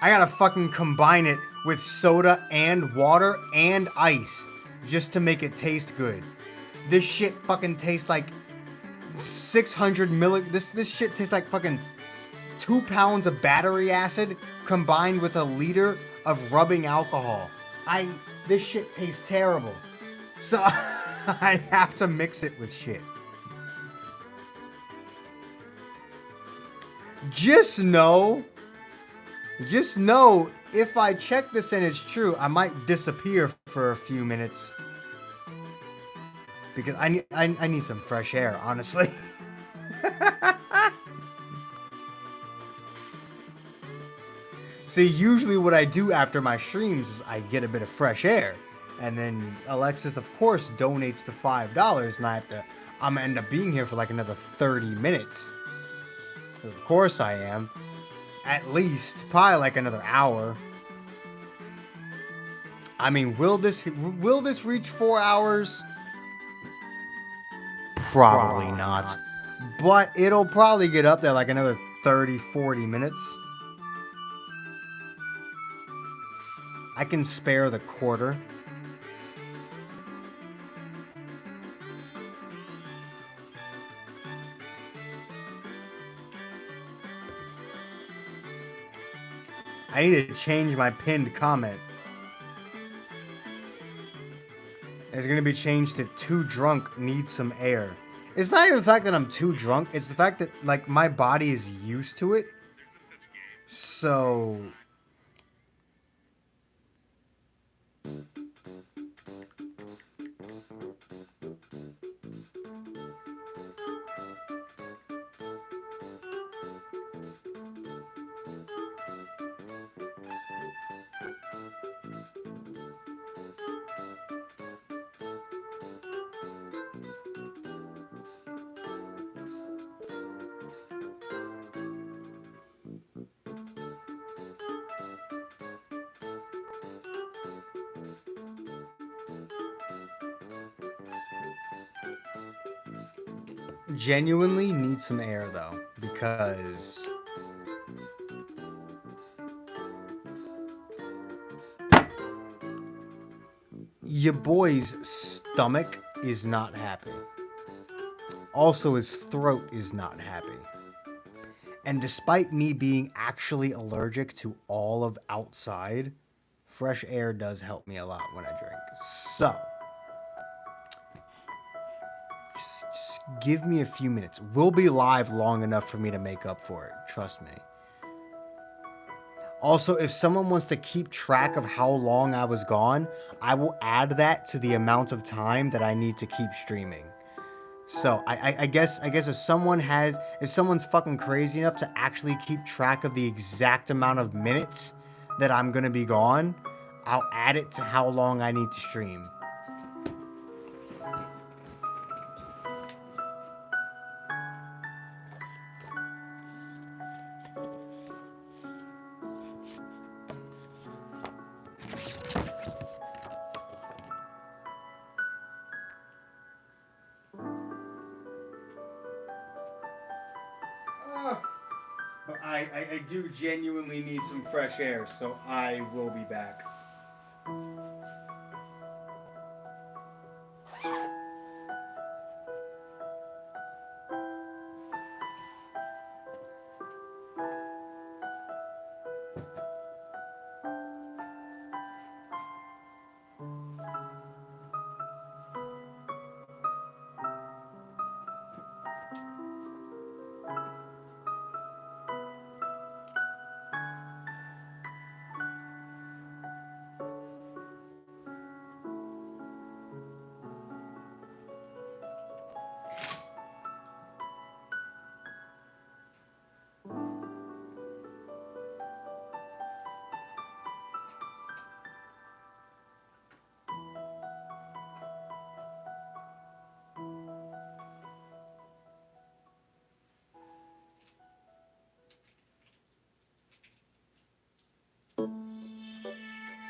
gotta fucking combine it with soda and water and ice just to make it taste good. This shit fucking tastes like 600 this shit tastes like fucking 2 pounds of battery acid combined with a liter of rubbing alcohol. This shit tastes terrible. So I have to mix it with shit. Just know if I check this and it's true, I might disappear for a few minutes. Because I need some fresh air, honestly. See, usually what I do after my streams is I get a bit of fresh air. And then Alexis, of course, donates the $5 and I'm gonna end up being here for like another 30 minutes. Of course I am. At least, probably like another hour. I mean, will this reach 4 hours? Probably not. But it'll probably get up there like another 30, 40 minutes. I can spare the quarter. I need to change my pinned comment. It's going to be changed to too drunk, need some air. It's not even the fact that I'm too drunk. It's the fact that, like, my body is used to it. So... genuinely need some air though, because your boy's stomach is not happy. Also, his throat is not happy. And despite me being actually allergic to all of outside, fresh air does help me a lot when I drink. So, just give me a few minutes. We'll be live long enough for me to make up for it. Trust me. Also, if someone wants to keep track of how long I was gone, I will add that to the amount of time that I need to keep streaming. So I guess if someone's fucking crazy enough to actually keep track of the exact amount of minutes that I'm gonna be gone, I'll add it to how long I need to stream. But I do genuinely need some fresh air, so I will be back.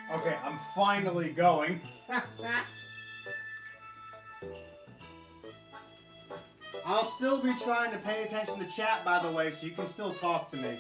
Okay, I'm finally going. I'll still be trying to pay attention to chat, by the way, so you can still talk to me.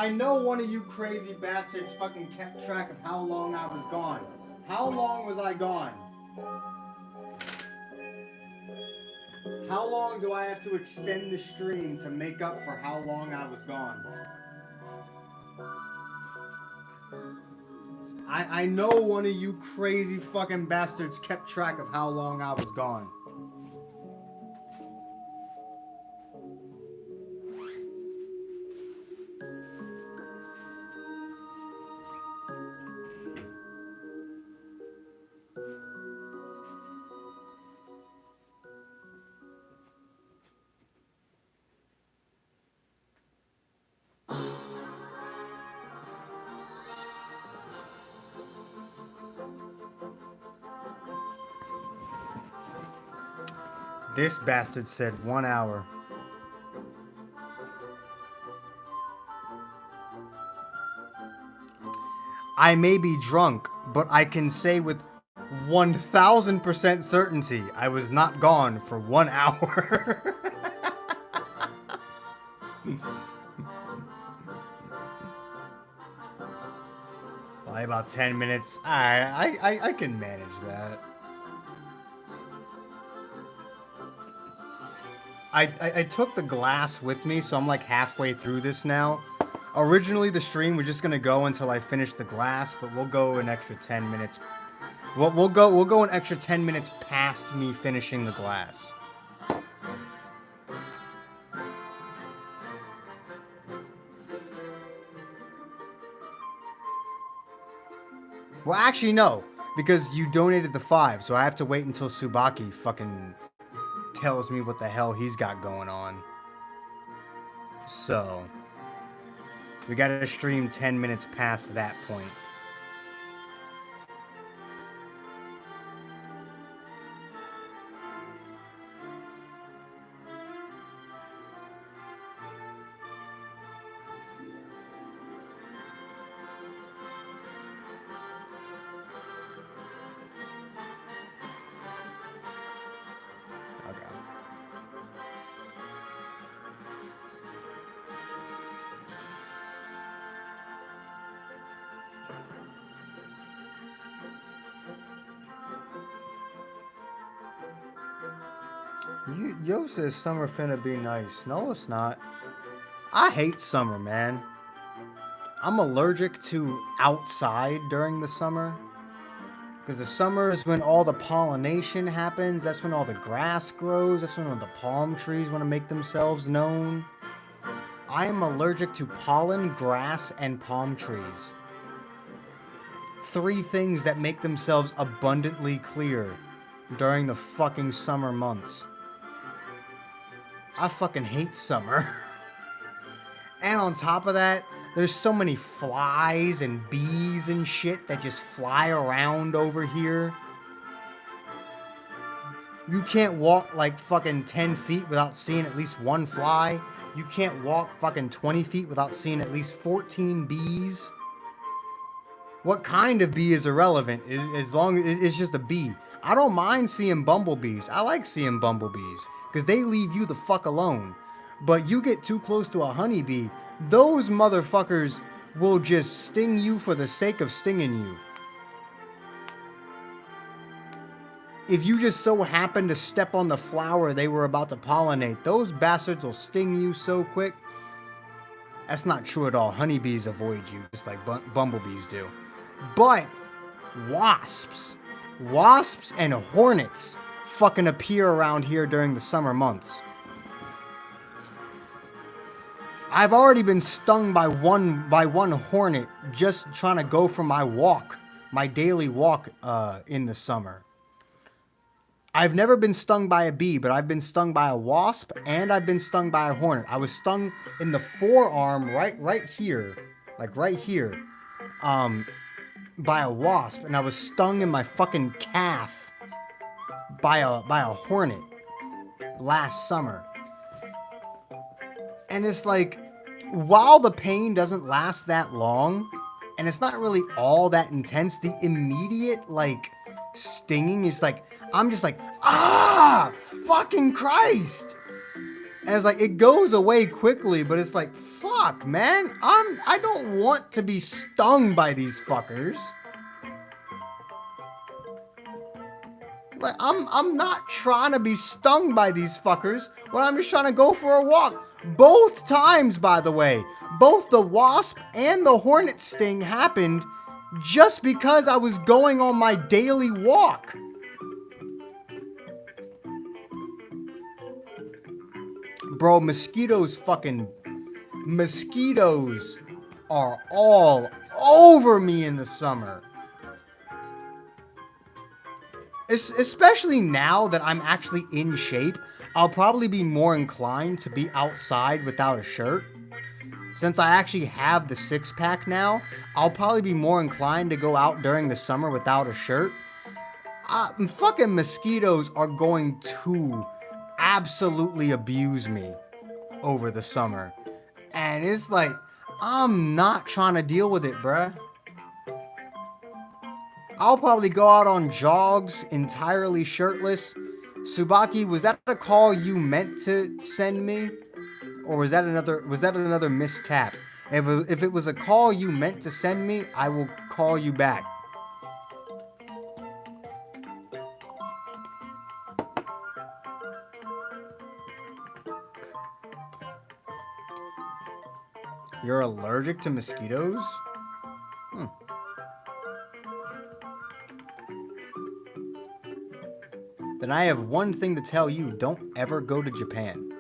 I know one of you crazy bastards fucking kept track of how long I was gone. How long was I gone? How long do I have to extend the stream to make up for how long I was gone? I know one of you crazy fucking bastards kept track of how long I was gone. This bastard said 1 hour. I may be drunk, but I can say with 1000% certainty I was not gone for 1 hour. Probably about 10 minutes. I can manage that. I took the glass with me, so I'm like halfway through this now. Originally, the stream was just gonna go until I finish the glass, but we'll go an extra 10 minutes. We'll go an extra 10 minutes past me finishing the glass. Well, actually, no, because you donated the 5, so I have to wait until Tsubaki fucking tells me what the hell he's got going on. So, we gotta stream 10 minutes past that point. Yo says summer finna be nice. No, it's not. I hate summer, man. I'm allergic to outside during the summer. Because the summer is when all the pollination happens. That's when all the grass grows. That's when all the palm trees want to make themselves known. I am allergic to pollen, grass, and palm trees. 3 things that make themselves abundantly clear during the fucking summer months. I fucking hate summer. And on top of that, there's so many flies and bees and shit that just fly around over here. You can't walk like fucking 10 feet without seeing at least 1 fly. You can't walk fucking 20 feet without seeing at least 14 bees. What kind of bee is irrelevant, as long as it's just a bee. I don't mind seeing bumblebees. I like seeing bumblebees, because they leave you the fuck alone. But you get too close to a honeybee, those motherfuckers will just sting you for the sake of stinging you. If you just so happen to step on the flower they were about to pollinate, those bastards will sting you so quick. That's not true at all. Honeybees avoid you, just like bumblebees do. But wasps and hornets fucking appear around here during the summer months. I've already been stung by one hornet just trying to go for my daily walk in the summer. I've never been stung by a bee, but I've been stung by a wasp and I've been stung by a hornet. I was stung in the forearm right here, like right here, by a wasp, and I was stung in my fucking calf by a hornet last summer. And it's like, while the pain doesn't last that long, and it's not really all that intense, the immediate like stinging is like, I'm just like, ah, fucking Christ. And it's like, it goes away quickly, but it's like, fuck, man, I don't want to be stung by these fuckers. Like, I'm not trying to be stung by these fuckers when I'm just trying to go for a walk. Both times, by the way, both the wasp and the hornet sting happened just because I was going on my daily walk. Bro, mosquitoes are all over me in the summer. Especially now that I'm actually in shape, I'll probably be more inclined to be outside without a shirt. Since I actually have the six-pack now, I'll probably be more inclined to go out during the summer without a shirt. Fucking mosquitoes are going to absolutely abuse me over the summer. And it's like, I'm not trying to deal with it, bruh. I'll probably go out on jogs entirely shirtless. Tsubaki, was that the call you meant to send me? Or was that another mistap? If it was a call you meant to send me, I will call you back. You're allergic to mosquitoes? Then I have one thing to tell you. Don't ever go to Japan.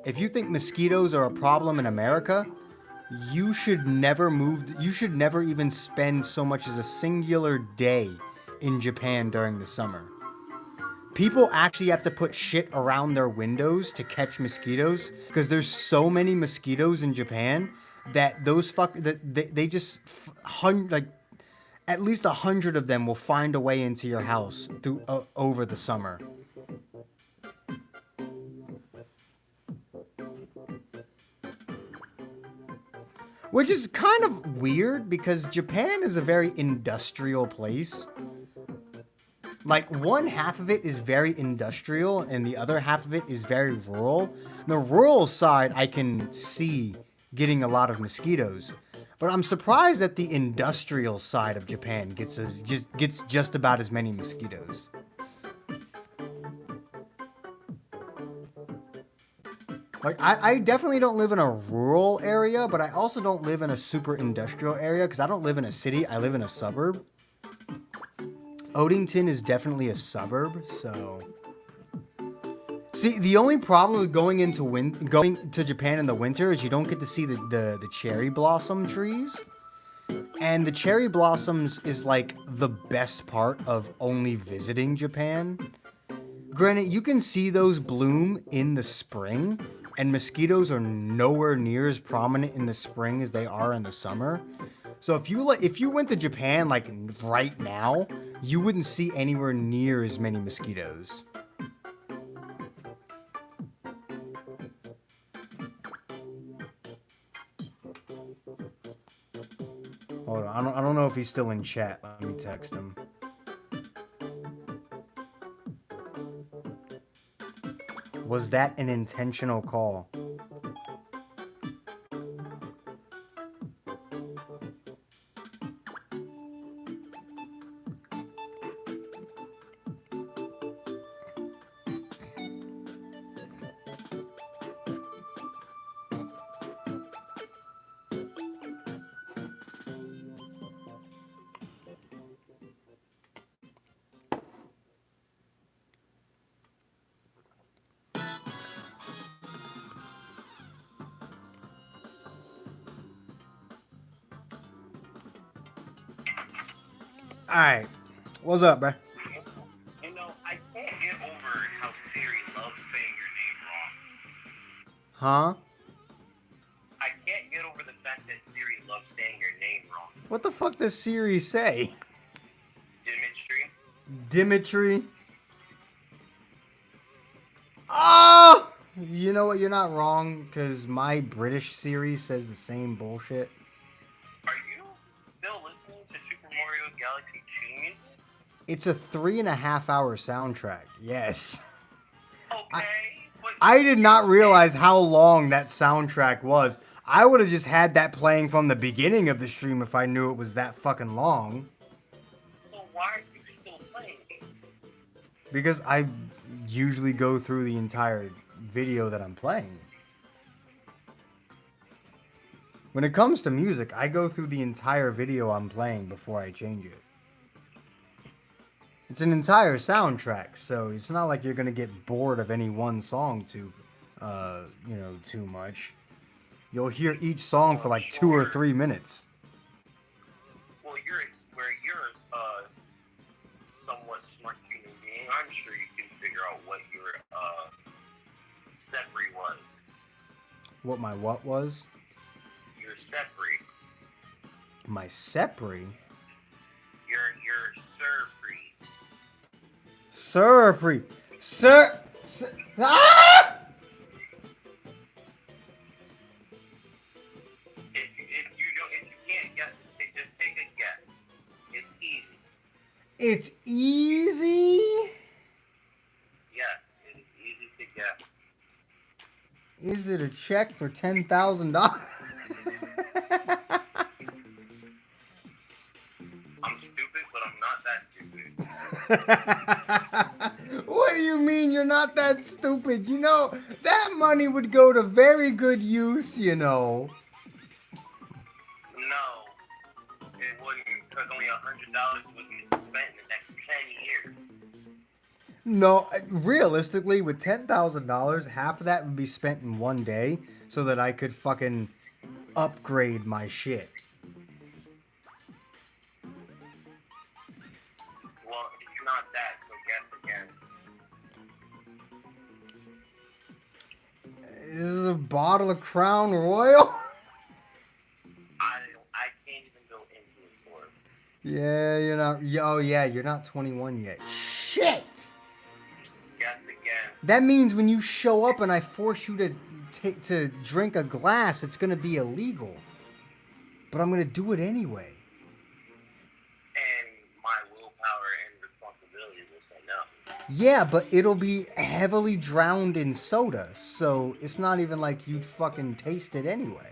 If you think mosquitoes are a problem in America, you should never even spend so much as a singular day in Japan during the summer. People actually have to put shit around their windows to catch mosquitoes because there's so many mosquitoes in Japan that they just at least 100 of them will find a way into your house over the summer. Which is kind of weird because Japan is a very industrial place. Like, one half of it is very industrial and the other half of it is very rural. The rural side I can see getting a lot of mosquitoes. But I'm surprised that the industrial side of Japan gets just about as many mosquitoes. Like, I definitely don't live in a rural area, but I also don't live in a super industrial area because I don't live in a city, I live in a suburb. Odington is definitely a suburb, so... See, the only problem with going to Japan in the winter is you don't get to see the cherry blossom trees. And the cherry blossoms is like the best part of only visiting Japan. Granted, you can see those bloom in the spring, and mosquitoes are nowhere near as prominent in the spring as they are in the summer. So if you went to Japan like right now, you wouldn't see anywhere near as many mosquitoes. Hold on, I don't know if he's still in chat. Let me text him. Was that an intentional call? Alright. What's up, bruh? You know, I can't get over how Siri loves saying your name wrong. Huh? I can't get over the fact that Siri loves saying your name wrong. What the fuck does Siri say? Dimitri? Oh! You know what? You're not wrong, because my British Siri says the same bullshit. Are you still listening to Super Mario Galaxy 2 music? It's a 3.5-hour soundtrack. Yes. Okay. I did not realize how long that soundtrack was. I would have just had that playing from the beginning of the stream if I knew it was that fucking long. So why are you still playing it? Because I usually go through the entire video that I'm playing. When it comes to music, I go through the entire video I'm playing before I change it. It's an entire soundtrack, so it's not like you're gonna get bored of any one song too much. You'll hear each song for like 2 or 3 minutes. Well, you're a somewhat smart human being. I'm sure you can figure out what your Sepri was. What my what was? Your Sepri. My Sepri? Your Surpri. Surpri. Ah! If you can't guess it, just take a guess. It's easy. It's easy? Yes, it is easy to guess. Is it a check for $10,000? I'm stupid, but I'm not that stupid. What do you mean you're not that stupid? You know, that money would go to very good use, you know. No, it wouldn't, because only $100 would be spent in the next 10 years. No, realistically, with $10,000, half of that would be spent in one day so that I could fucking upgrade my shit. Well, it's not that, so guess again. This is a bottle of Crown Royal? I can't even go into the store. Yeah, you're not. Oh, yeah, you're not 21 yet. Shit! Guess again. That means when you show up and I force you to drink a glass, it's gonna be illegal. But I'm gonna do it anyway. And my willpower and responsibility will say no. Yeah, but it'll be heavily drowned in soda, so it's not even like you'd fucking taste it anyway.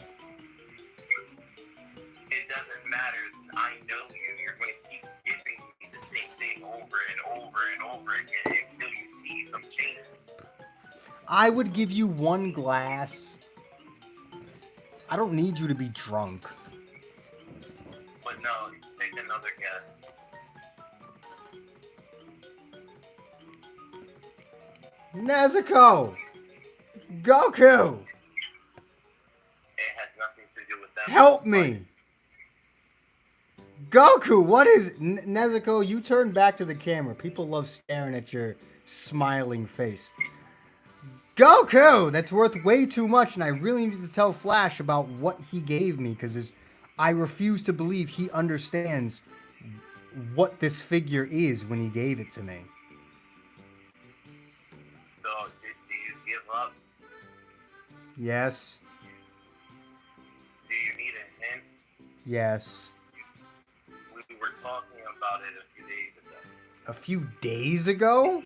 It doesn't matter. I know you. You're going to keep giving me the same thing over and over and over again until you see some changes. I would give you one glass. I don't need you to be drunk. But no, take another guess. Nezuko! Goku! It has nothing to do with them. Help me! Goku, what is... Nezuko, you turn back to the camera. People love staring at your smiling face. Goku! That's worth way too much, and I really need to tell Flash about what he gave me, because I refuse to believe he understands what this figure is when he gave it to me. So, do you give up? Yes. Do you need a hint? Yes. We were talking about it a few days ago. A few days ago?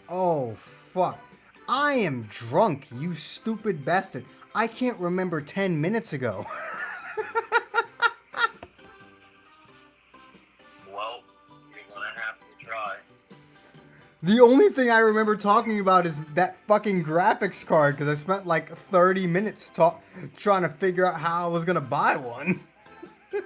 Oh, fuck. I am drunk, you stupid bastard. I can't remember 10 minutes ago. Well, you're gonna have to try. The only thing I remember talking about is that fucking graphics card, because I spent like 30 minutes trying to figure out how I was gonna buy one. Wait,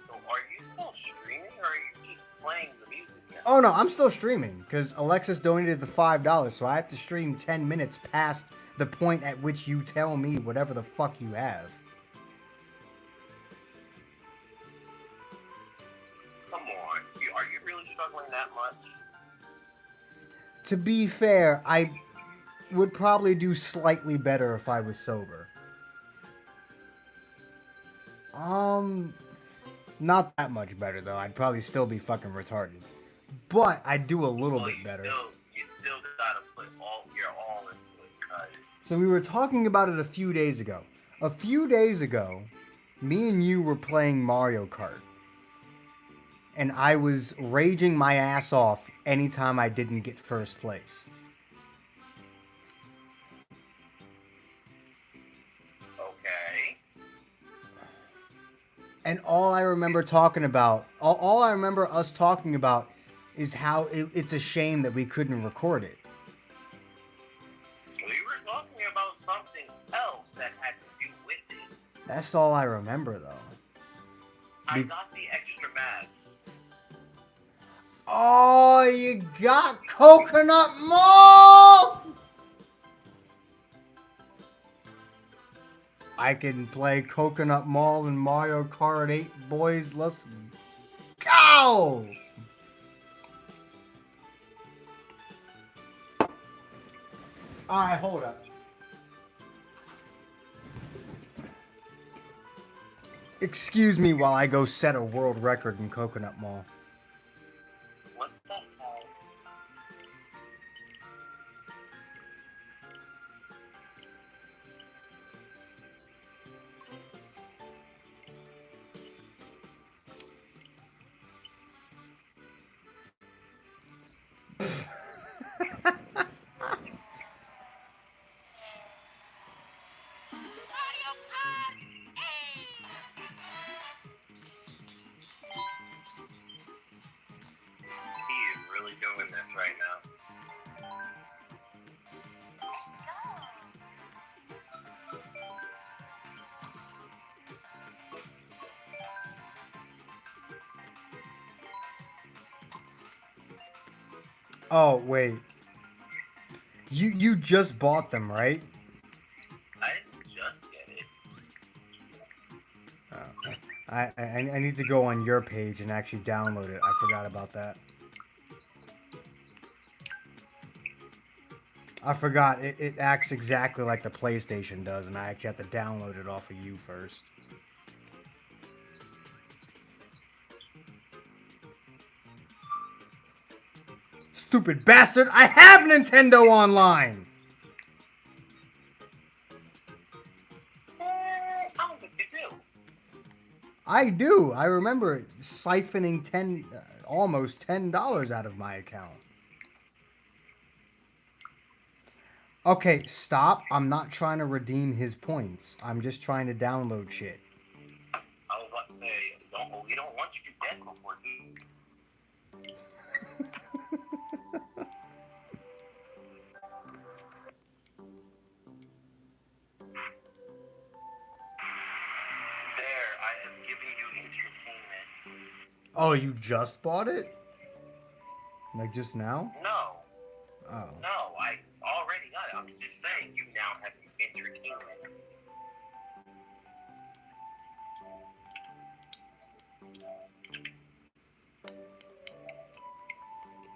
so are you still streaming, or are you just playing the music now? Oh no, I'm still streaming, because Alexis donated the $5, so I have to stream 10 minutes past the point at which you tell me whatever the fuck you have. Come on, are you really struggling that much? To be fair, I would probably do slightly better if I was sober. Not that much better though. I'd probably still be fucking retarded. But I'd do a little bit better. You still gotta put your all into it, cuz. So we were talking about it a few days ago. A few days ago, me and you were playing Mario Kart. And I was raging my ass off anytime I didn't get first place. Okay. And all I remember talking about, all I remember us talking about is how it's a shame that we couldn't record it. We were talking about something else that had to do with it. That's all I remember, though. I got the extra mags. Oh, you got Coconut Mall! I can play Coconut Mall and Mario Kart 8, boys. Let's go! Alright, hold up. Excuse me while I go set a world record in Coconut Mall. What the hell? He is really doing this right now. Oh, wait. You just bought them, right? I didn't just get it. I need to go on your page and actually download it. I forgot about that. I forgot. It acts exactly like the PlayStation does, and I actually have to download it off of you first. Stupid bastard! I have Nintendo Online! I don't think you do. I do. I remember siphoning almost $10 out of my account. Okay, stop. I'm not trying to redeem his points. I'm just trying to download shit. I was about to say, we don't want you dead before he. There, I have given you entertainment. Oh, you just bought it? Like just now? No, Oh. no, I already got it. I'm just saying you now have entertainment.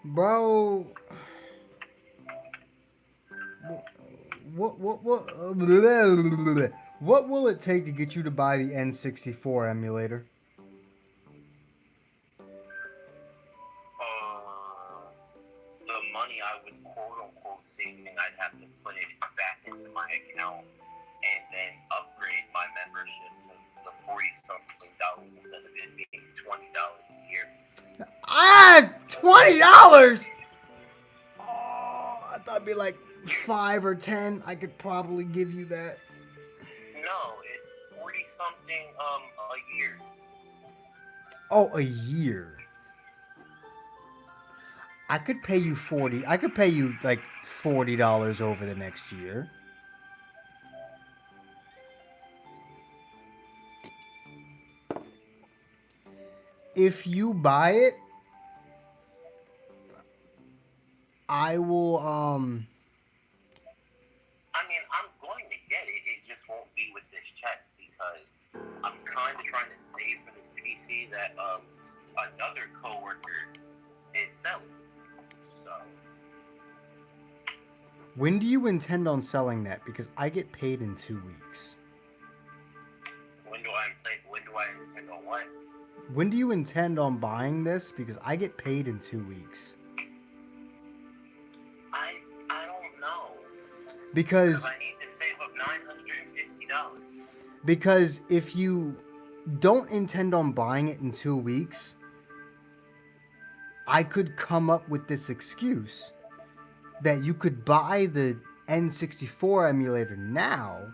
Bro. What will it take to get you to buy the N64 emulator? The money I was quote unquote saving, I'd have to put it back into my account and then upgrade my membership to the $40-something instead of it being $20 a year. Ah, $20. Oh, I thought it'd be like 5 or 10. I could probably give you that. No, it's 40-something a year. Oh, a year. I could pay you 40. I could pay you like $40 over the next year. If you buy it, I will I mean, I'm going to get it. It just won't be with this check because I'm kind of trying to save for this PC that another coworker is selling. So When do you intend on selling that? Because I get paid in 2 weeks. when do I intend on what? When do you intend on buying this? Because I get paid in 2 weeks. I don't know. Because I need to save up $950. Because if you don't intend on buying it in 2 weeks, I could come up with this excuse that you could buy the N64 emulator now,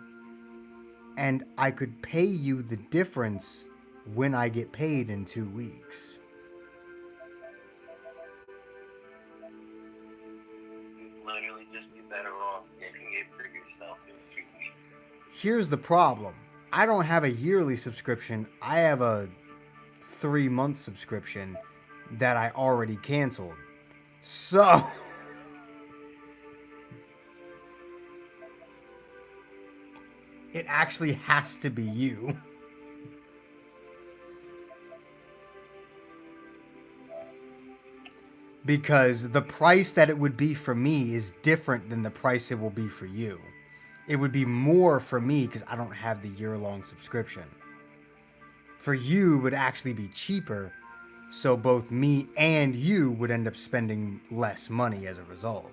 and I could pay you the difference when I get paid in 2 weeks. You'd literally just be better off getting it for yourself in 2 weeks. Here's the problem. I don't have a yearly subscription. I have a 3-month subscription that I already canceled. So it actually has to be you. Because the price that it would be for me is different than the price it will be for you. It would be more for me because I don't have the year-long subscription. For you, it would actually be cheaper, so both me and you would end up spending less money as a result.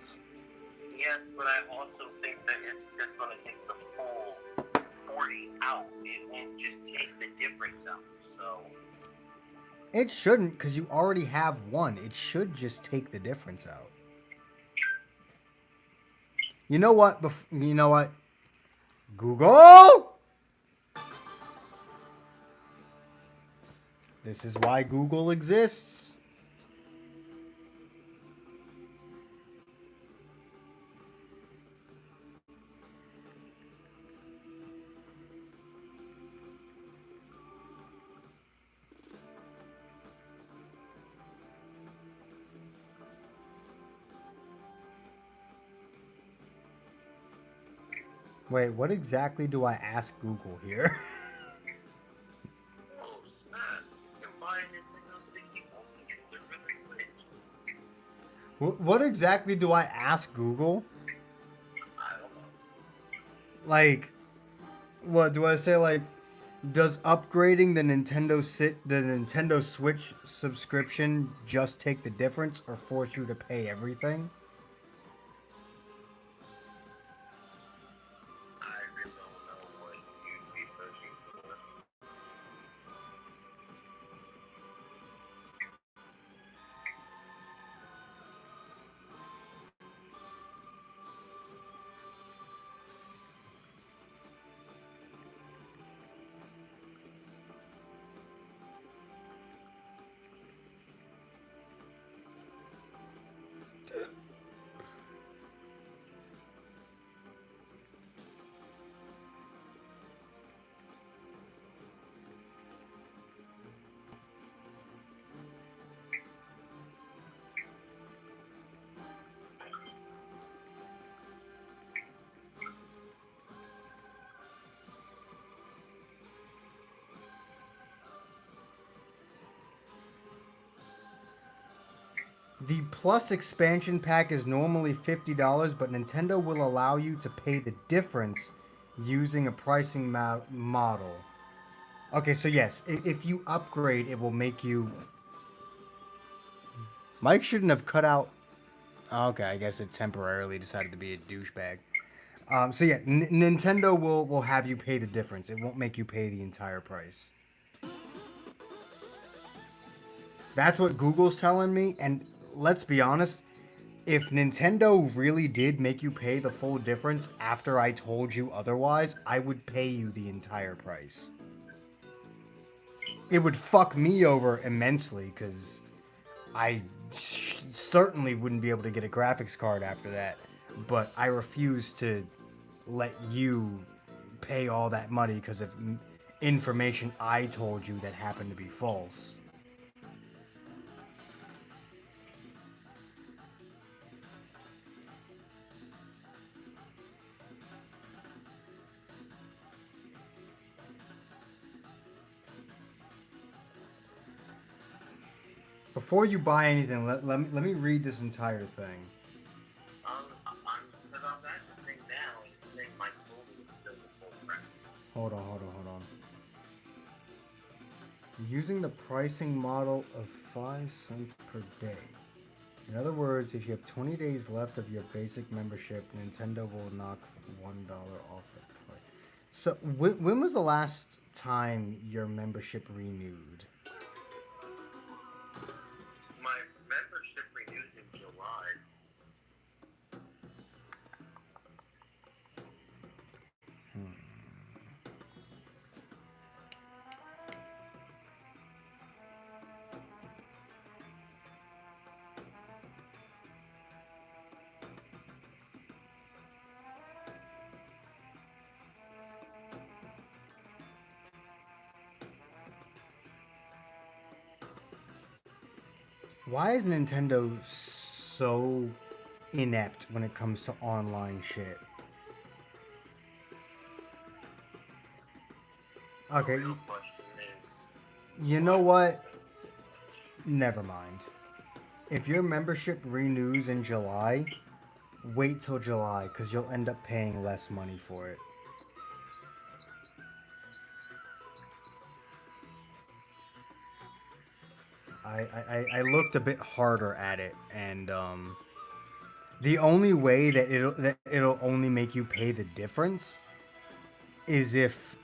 Yes, but I also think that it's just going to take the full 40 out. It won't just take the difference out. So It shouldn't, because you already have one. It should just take the difference out. You know what? You know what? Google! This is why Google exists. Wait, what exactly do I ask Google here? oh snap! You can buy a Nintendo 64 controller for the Switch. What exactly do I ask Google? I don't know. Like, what do I say? Like, does upgrading the Nintendo Switch subscription just take the difference, or force you to pay everything? I really don't know what you'd be searching for. The Plus expansion pack is normally $50, but Nintendo will allow you to pay the difference using a pricing model. Okay, so yes, if you upgrade, it will make you... Mike shouldn't have cut out... Okay, I guess it temporarily decided to be a douchebag. So yeah, Nintendo will have you pay the difference. It won't make you pay the entire price. That's what Google's telling me, and let's be honest, if Nintendo really did make you pay the full difference after I told you otherwise, I would pay you the entire price. It would fuck me over immensely, because I certainly wouldn't be able to get a graphics card after that, but I refuse to let you pay all that money because of information I told you that happened to be false. Before you buy anything, let me read this entire thing. Because I'm actually saying now, it's saying my total is still the full price. Hold on. Using the pricing model of 5 cents per day. In other words, if you have 20 days left of your basic membership, Nintendo will knock $1 off the price. So, when was the last time your membership renewed? My membership renews in July. Why is Nintendo so inept when it comes to online shit? The Okay, real question is, you know what? Never mind. If your membership renews in July, wait till July because you'll end up paying less money for it. I looked a bit harder at it, and the only way that it'll only make you pay the difference is if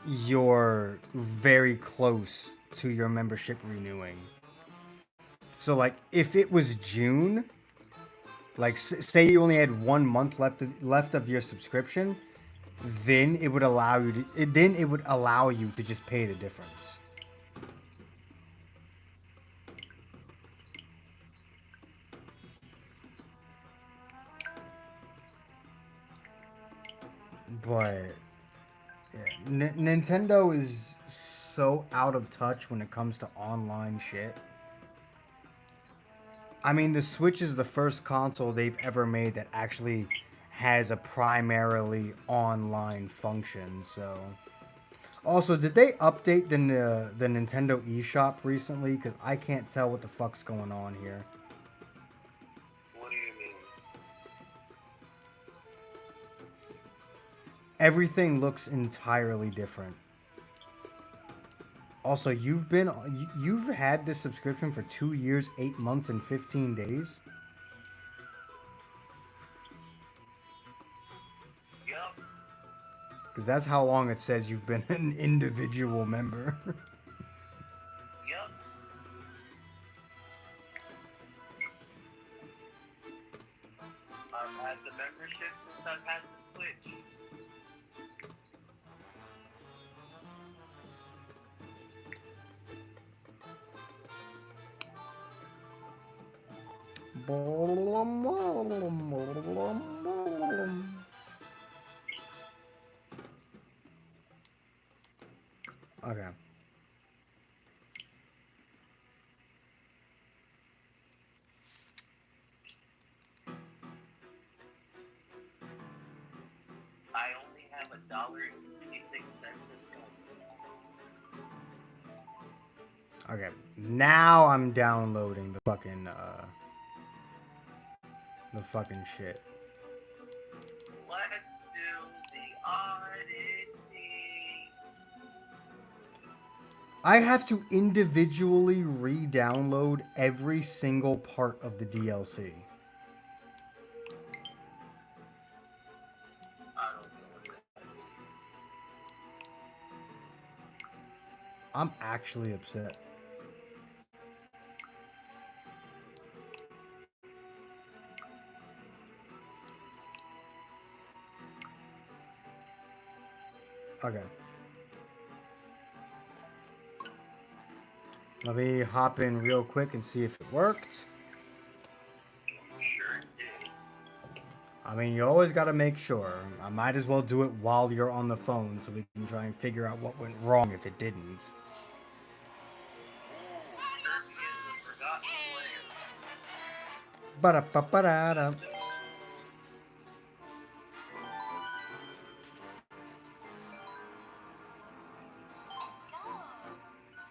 you're very close to your membership renewing. So like if it was June, like say you only had 1 month left of your subscription, then it would allow you to then it would allow you to just pay the difference. But yeah, Nintendo is so out of touch when it comes to online shit. I mean, the Switch is the first console they've ever made that actually has a primarily online function. So, also, did they update the Nintendo eShop recently? Because I can't tell what the fuck's going on here. what do you mean? Everything looks entirely different. Also, you've had this subscription for 2 years, 8 months, and 15 days. Yup. Because that's how long it says you've been an individual member. Yup. I've had the membership since I've had the Switch. Okay. I only have $1.56 in points. Okay. Now I'm downloading the fucking shit. Let's do the Odyssey. I have to individually re-download every single part of the DLC. I don't know what that is. I'm actually upset. Okay. Let me hop in real quick and see if it worked. I'm sure it did. I mean, you always gotta make sure. I might as well do it while you're on the phone so we can try and figure out what went wrong if it didn't. Kirby is the forgotten player. Ba-da-ba-ba-da-da.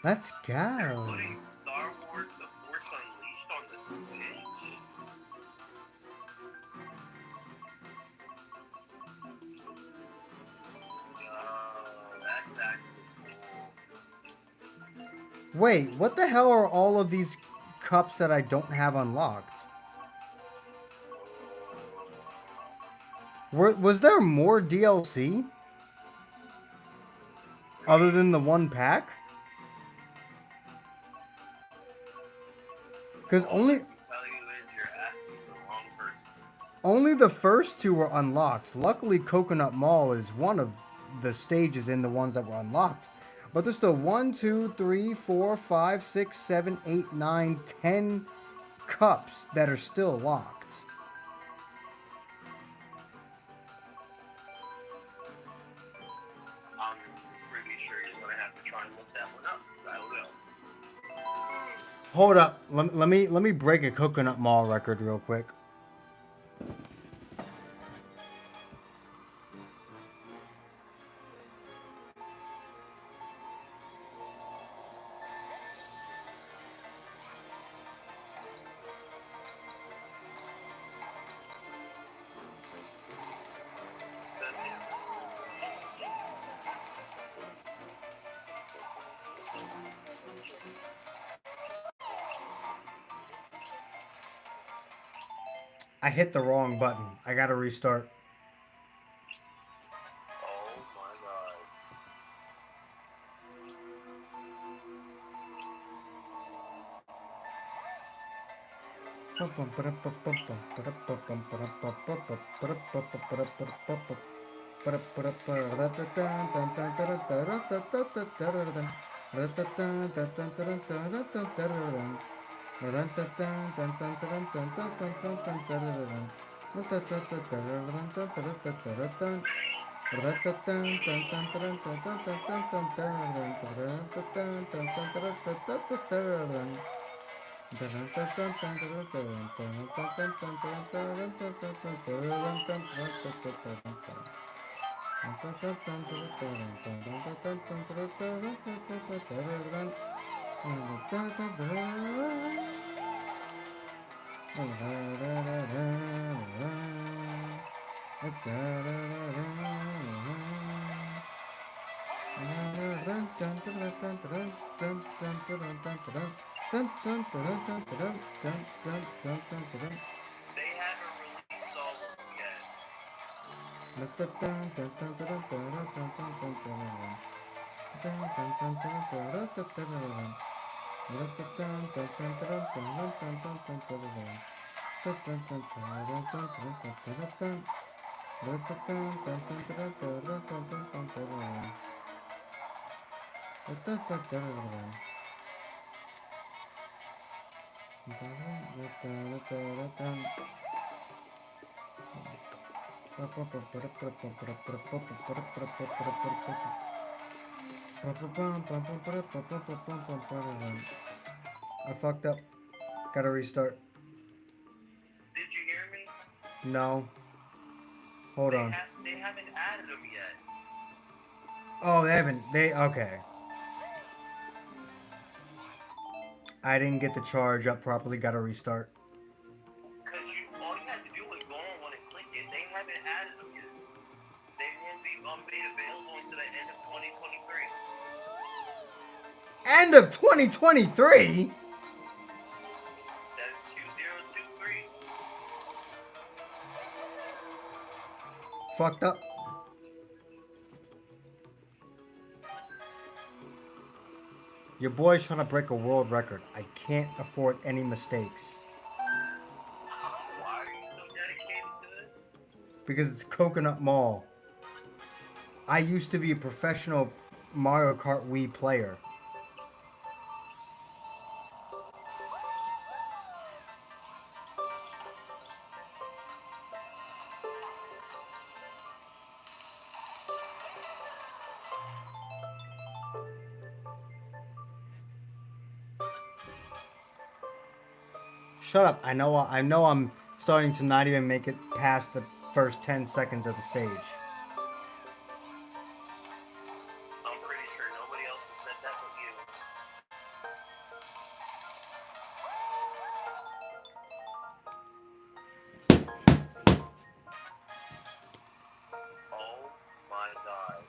Let's They're go. putting Star Wars The Force Unleashed on the Switch? Yo, that's actually cool. Wait, what the hell are all of these cups that I don't have unlocked? Was there more DLC? Other than the one pack? Because All I can tell you is you're asking the wrong person. only the first two were unlocked. Luckily, Coconut Mall is one of the stages in the ones that were unlocked. But there's still 1, 2, 3, 4, 5, 6, 7, 8, 9, 10 cups that are still locked. I'm pretty sure you're gonna have to try and look that one up. I will. Hold up. Let me break a Coconut Mall record real quick. I hit the wrong button. I gotta restart. Oh my god. They haven't released all of them yet. I fucked up. Gotta restart. Did you hear me? No. Hold on. They haven't added them yet. Oh, they haven't. They okay. I didn't get the charge up properly. Gotta restart. Cause all you had to do was go on one and click it. They haven't added them yet. They will be made available until the end of 2023. End of 2023. Says 2023. Fucked up. Your boy's trying to break a world record. I can't afford any mistakes. Why are you so dedicated to this? Because it's Coconut Mall. I used to be a professional Mario Kart Wii player. Shut up. I know I'm starting to not even make it past the first 10 seconds of the stage. I'm pretty sure nobody else has said that but you. Oh my god.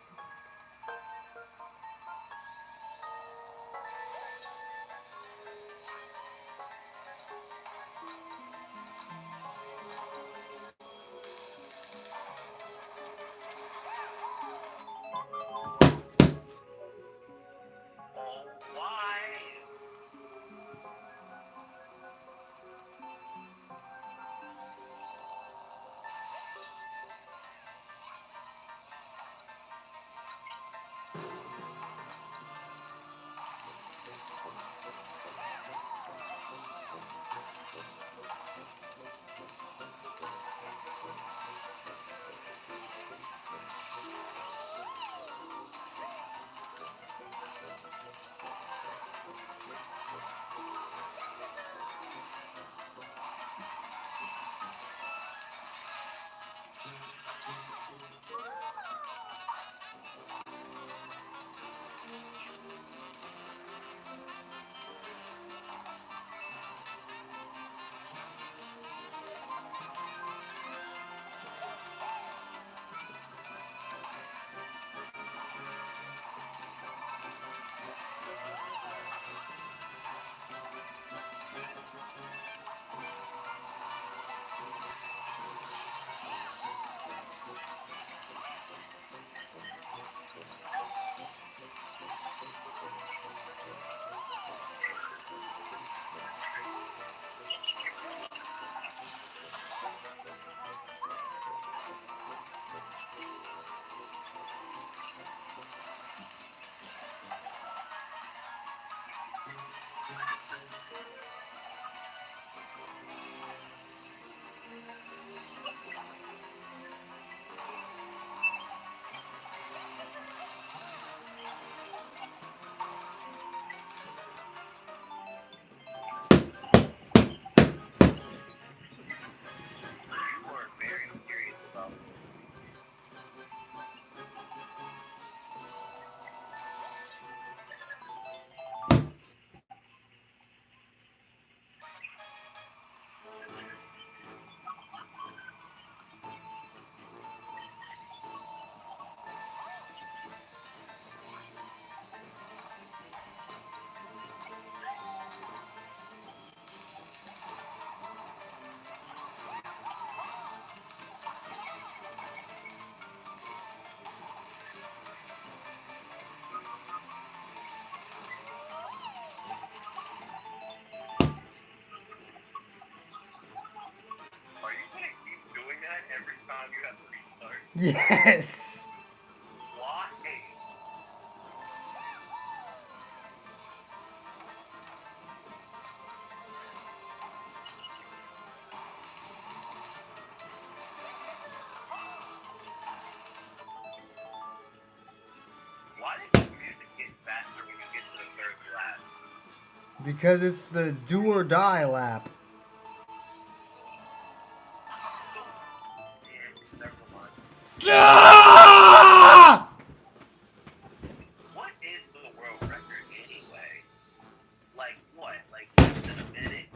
Yes. Why? Why did the music get faster when you get to the third lap? Because it's the do or die lap. So, never mind. Ah! What is the world record anyway? Like what? Like less than a minute?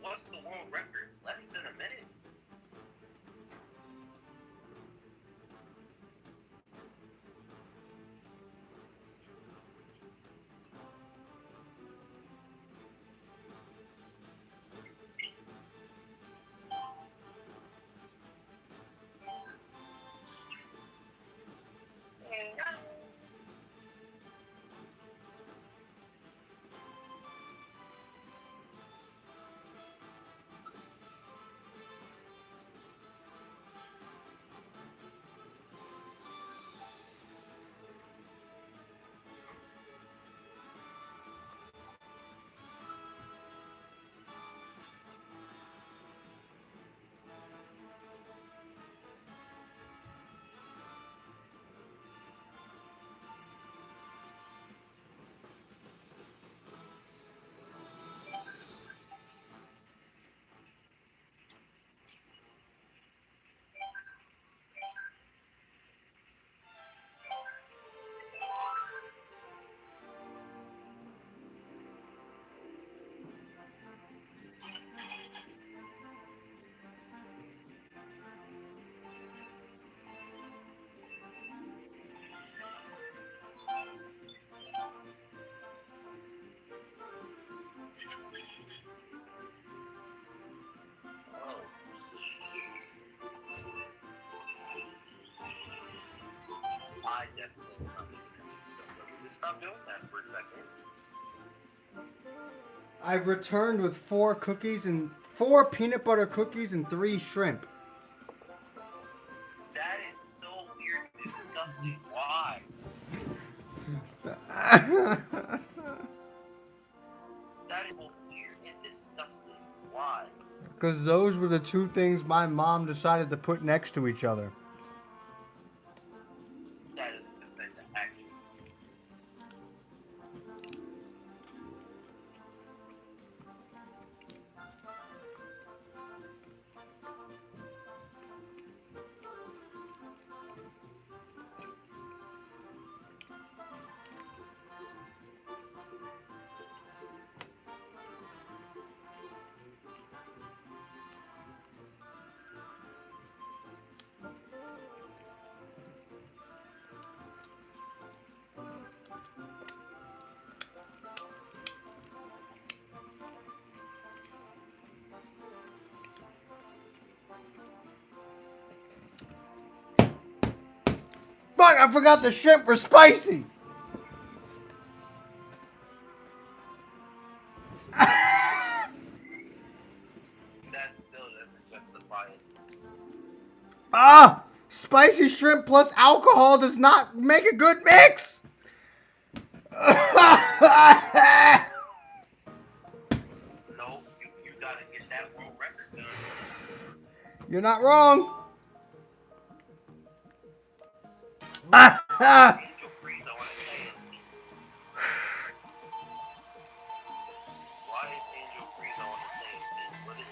What's the world record? Less than a minute? Oh, I definitely will not be connected. So let me just stop doing that for a second. I've returned with 4 peanut butter cookies and 3 shrimp. That is so weird and disgusting. Why? That is both weird and disgusting. Why? Because those were the 2 things my mom decided to put next to each other. That doesn't defend the actions. Fuck, I forgot the shrimp were spicy. That still doesn't justify it. Ah! Spicy shrimp plus alcohol does not make a good mix! No, you gotta get that world record done. You're not wrong. Angel Freeze, I wanna say it. Why is Angel Freeze, I wanna say it? What is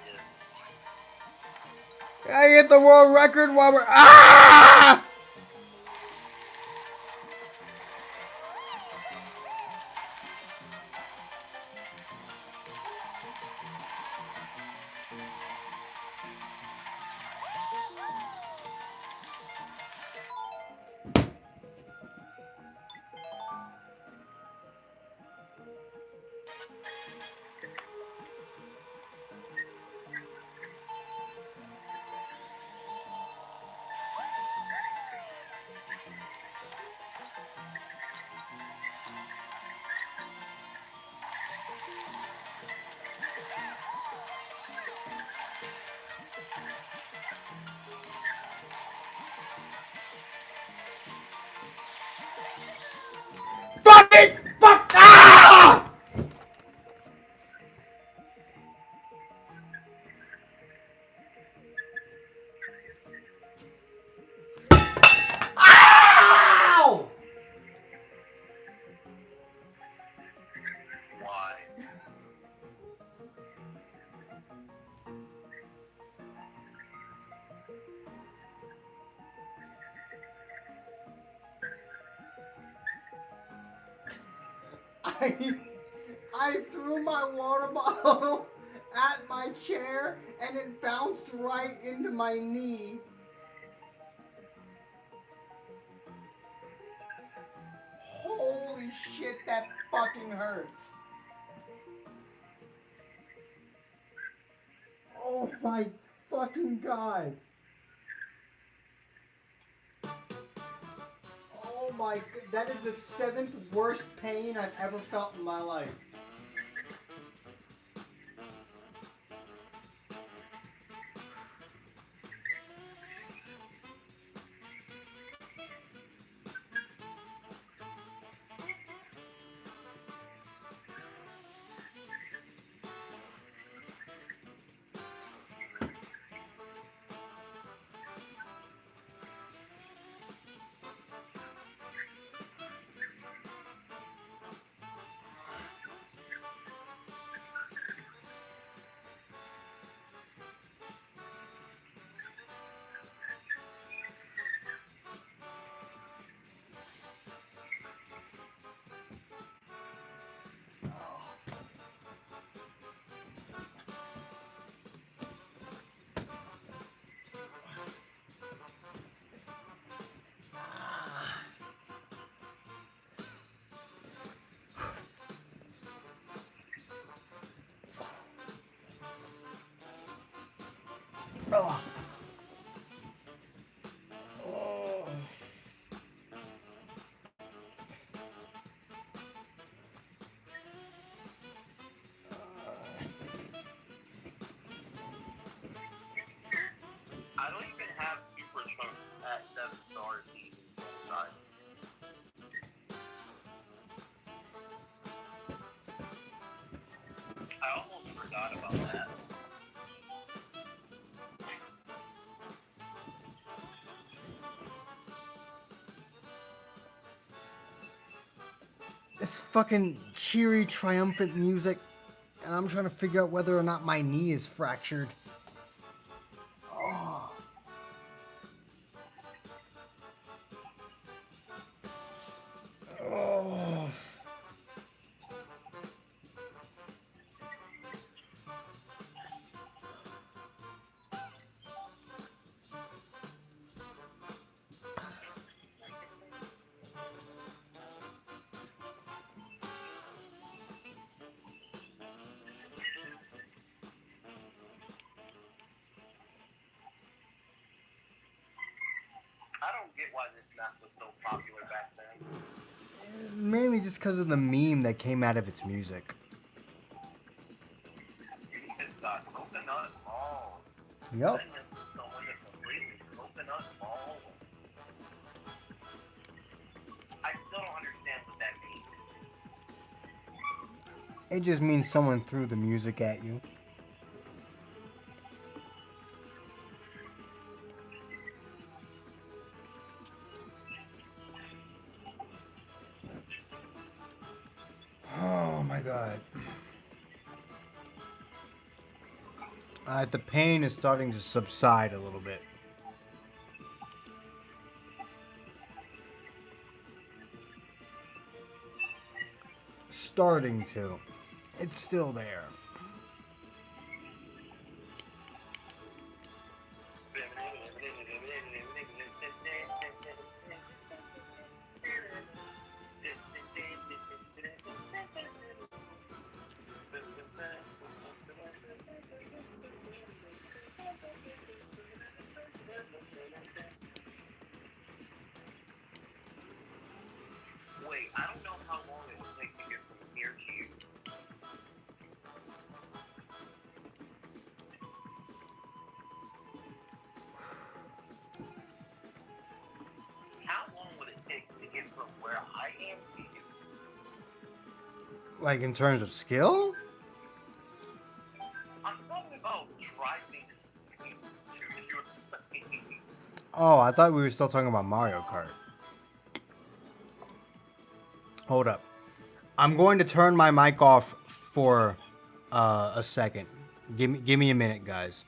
this? I get the world record while we're. Ah! I threw my water bottle at my chair and it bounced right into my knee. Holy shit, that fucking hurts. Oh my fucking god. Oh my, that is the 7th worst pain I've ever felt in my life. Oh. Oh. I don't even have Super Trunks at 7 stars even. God. I almost forgot about that. This fucking cheery, triumphant music, and I'm trying to figure out whether or not my knee is fractured. Oh. Oh. I don't get why this map was so popular back then. Mainly just because of the meme that came out of its music. It's got Coconut Mall. Yep. Send this to someone to complete Coconut Mall. I still don't understand what that means. It just means someone threw the music at you. Oh my god. The pain is starting to subside a little bit. Starting to. It's still there. Wait, I don't know how long it will take to get from here to you. How long would it take to get from where I am to you? Like in terms of skill? I'm talking about driving to your place. Oh, I thought we were still talking about Mario Kart. Hold up. I'm going to turn my mic off for a second. Give me a minute, guys.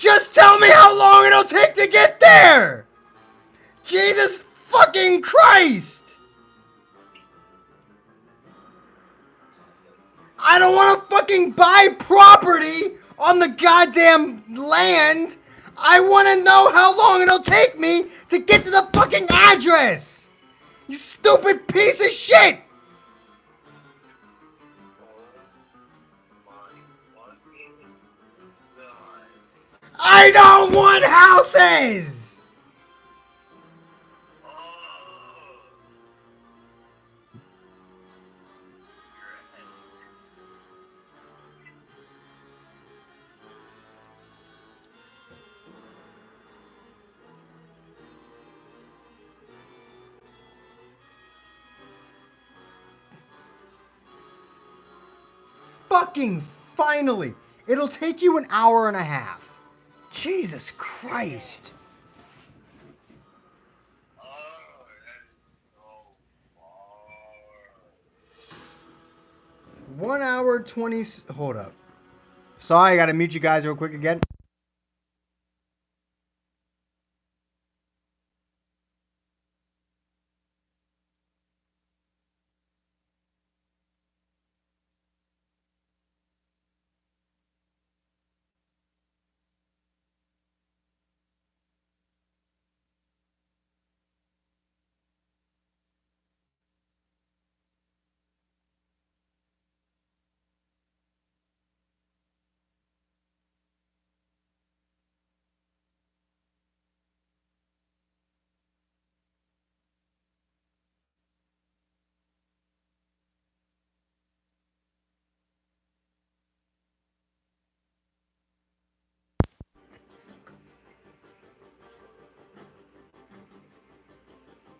Just tell me how long it'll take to get there! Jesus fucking Christ! I don't want to fucking buy property on the goddamn land. I want to know how long it'll take me to get to the fucking address. You stupid piece of shit. I don't want houses. Fucking finally! It'll take you an hour and a half. Jesus Christ. Oh, that's so far. 1 hour 20. Hold up. Sorry, I gotta mute you guys real quick again.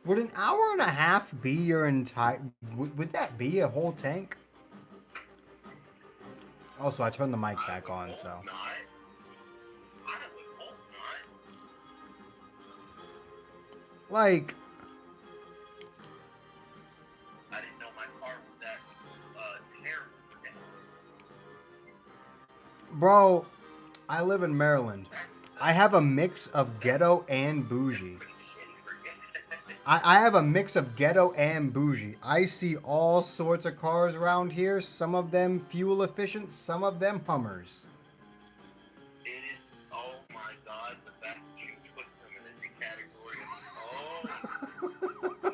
Would an hour and a half be your entire... Would that be a whole tank? Also, I turned the mic back on, so... Not. I would hope not. Like... I didn't know my car was that terrible for gas. Bro, I live in Maryland. I have a mix of ghetto and bougie. I have a mix of ghetto and bougie. I see all sorts of cars around here. Some of them fuel efficient, some of them Hummers. It is, oh my god, the fact that you put them in every category. Oh.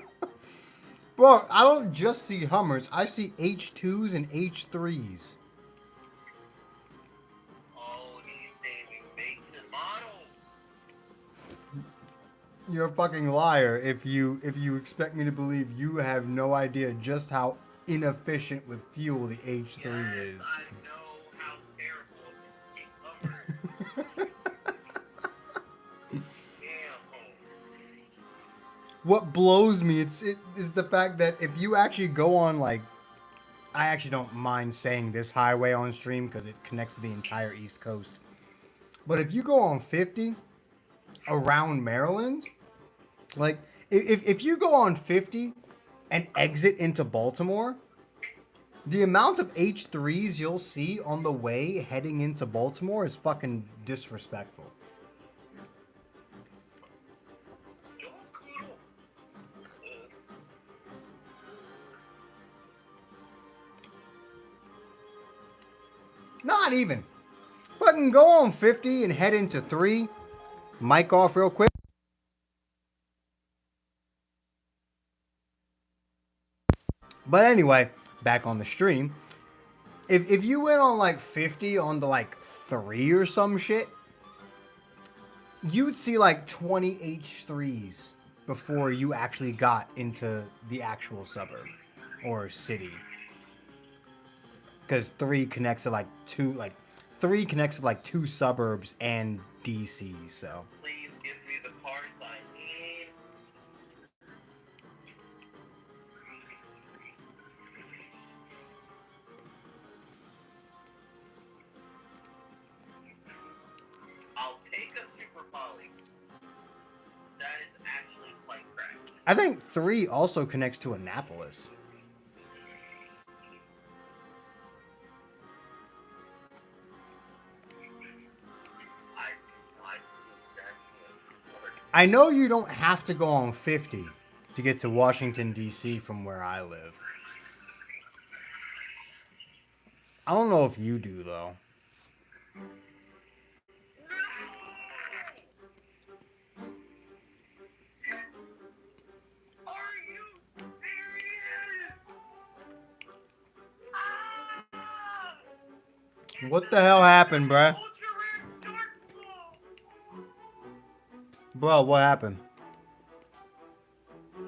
Bro, I don't just see Hummers. I see H2s and H3s. Oh, he's naming makes and models. You're a fucking liar if you expect me to believe you have no idea just how inefficient with fuel the H3 is. I know how terrible. What blows me is the fact that if you actually go on, like, I actually don't mind saying this highway on stream because it connects to the entire East Coast. But if you go on 50 around Maryland, like, if you go on 50 and exit into Baltimore, the amount of H3s you'll see on the way heading into Baltimore is fucking disrespectful. Not even. Fucking go on 50 and head into 3. Mic off real quick. But anyway, back on the stream. If you went on like 50 on the like 3 or some shit, you'd see like 20 H3s before you actually got into the actual suburb or city. Because 3 connects to like 2 suburbs and DC, so. Please give me the parts I need. I'll take a Super Poly. That is actually quite cracked. I think 3 also connects to Annapolis. I know you don't have to go on 50 to get to Washington, D.C. from where I live. I don't know if you do, though. Are you serious? Ah! What the hell happened, bruh? Ultra rare dark claw. Bro, what happened?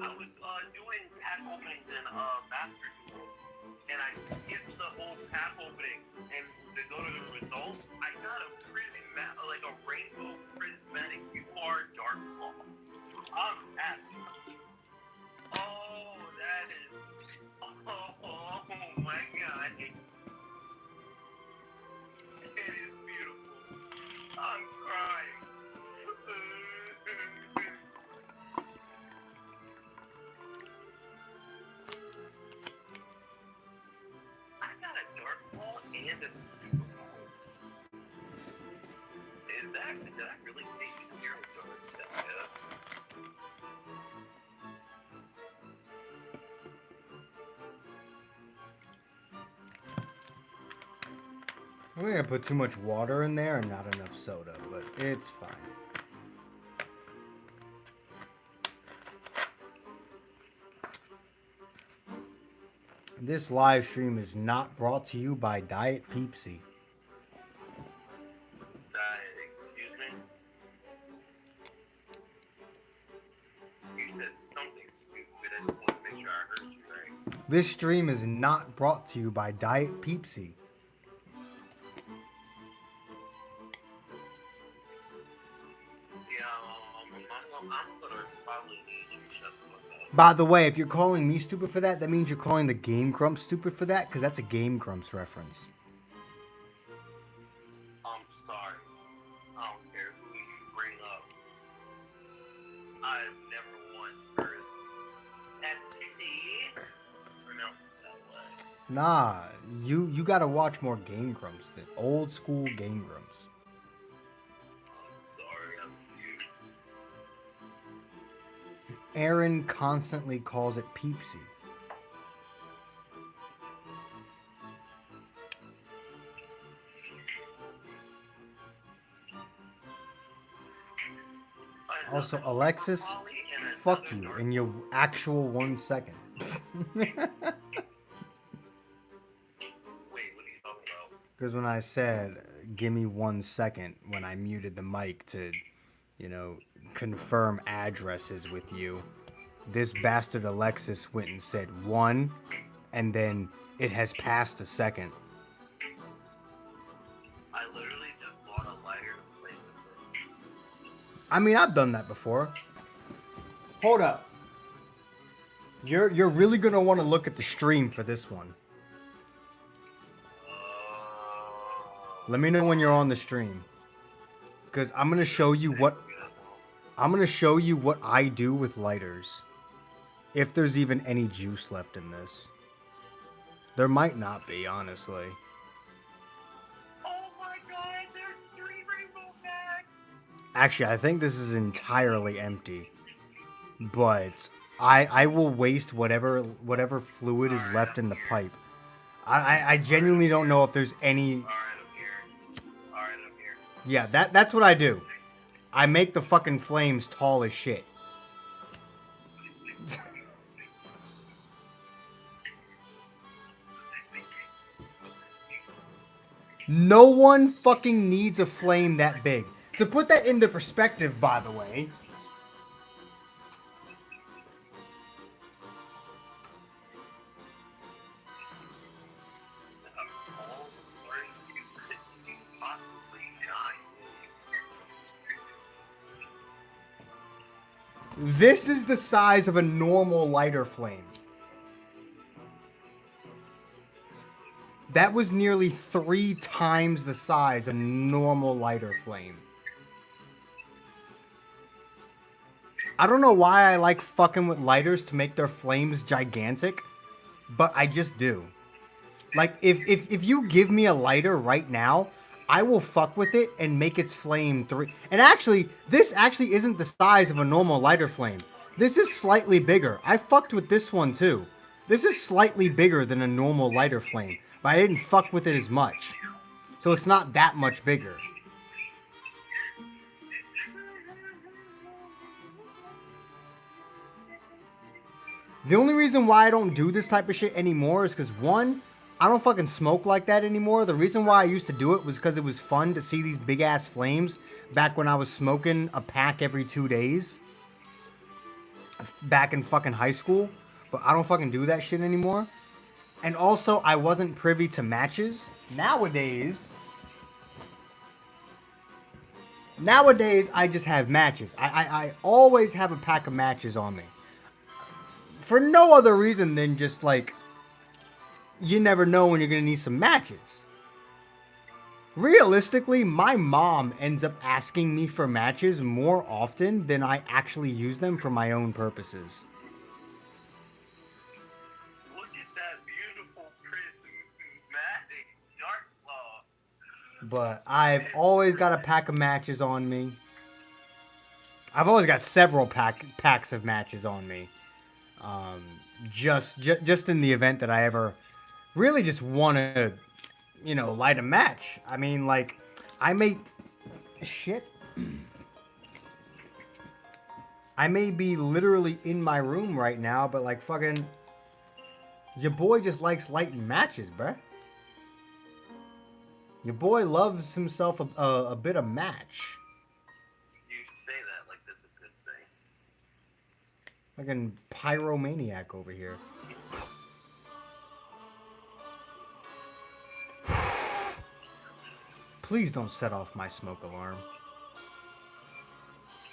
I was doing pack openings in Master Duel, and I skipped the whole pack opening, and to go to the results, I got a like a rainbow prismatic UR dark claw. I'm happy. Oh, that is. Oh my god. It is beautiful. I'm crying. I got a dark claw and a super claw. Did I really take zero dark? Yeah. I'm gonna put too much water in there and not enough soda, but it's fine. This live stream is not brought to you by Diet Peepsy. Excuse me? You said something stupid. I just want to make sure I heard you right. This stream is not brought to you by Diet Peepsy. I'm gonna probably need you to shut the fuck up. By the way, if you're calling me stupid for that, that means you're calling the Game Grumps stupid for that, because that's a Game Grumps reference. I'm sorry. I don't care who you bring up. I've never once heard that T pronounced that way. Nah, you gotta watch more Game Grumps than old school Game Grumps. I'm sorry, I'm confused. Aaron constantly calls it Peepsy. Also, Alexis, fuck you in your actual 1 second. Wait, what are you talking about? Because when I said, give me 1 second, when I muted the mic to, you know, confirm addresses with you, this bastard Alexis went and said 1, and then it has passed a second. I literally just bought a lighter to play with it. I mean, I've done that before. Hold up. You're really gonna want to look at the stream for this one. Let me know when you're on the stream, because I'm gonna show you what I do with lighters. If there's even any juice left in this. There might not be, honestly. Oh my god, there's 3 rainbow packs! Actually, I think this is entirely empty. But I will waste whatever fluid is left in the pipe. I genuinely don't know if there's any. Alright, I'm here. Yeah, that's what I do. I make the fucking flames tall as shit. No one fucking needs a flame that big. To put that into perspective, by the way. This is the size of a normal lighter flame. That was nearly 3 times the size of a normal lighter flame. I don't know why I like fucking with lighters to make their flames gigantic, but I just do. Like, if you give me a lighter right now, I will fuck with it and make its flame 3. And actually, this actually isn't the size of a normal lighter flame. This is slightly bigger. I fucked with this one too. This is slightly bigger than a normal lighter flame, but I didn't fuck with it as much. So it's not that much bigger. The only reason why I don't do this type of shit anymore is because, one, I don't fucking smoke like that anymore. The reason why I used to do it was because it was fun to see these big ass flames back when I was smoking a pack every 2 days. Back in fucking high school. But I don't fucking do that shit anymore. And also, I wasn't privy to matches. Nowadays, I just have matches. I always have a pack of matches on me. For no other reason than just like, you never know when you're going to need some matches. Realistically, my mom ends up asking me for matches more often than I actually use them for my own purposes. Look at that beautiful prismatic dark claw. But I've always got a pack of matches on me. I've always got several packs of matches on me. Just in the event that I ever really just want to, you know, light a match. I mean, like, I may be literally in my room right now, but like fucking, your boy just likes lighting matches, bruh. Your boy loves himself a bit of match. You say that like that's a good thing. Fucking pyromaniac over here. Please don't set off my smoke alarm.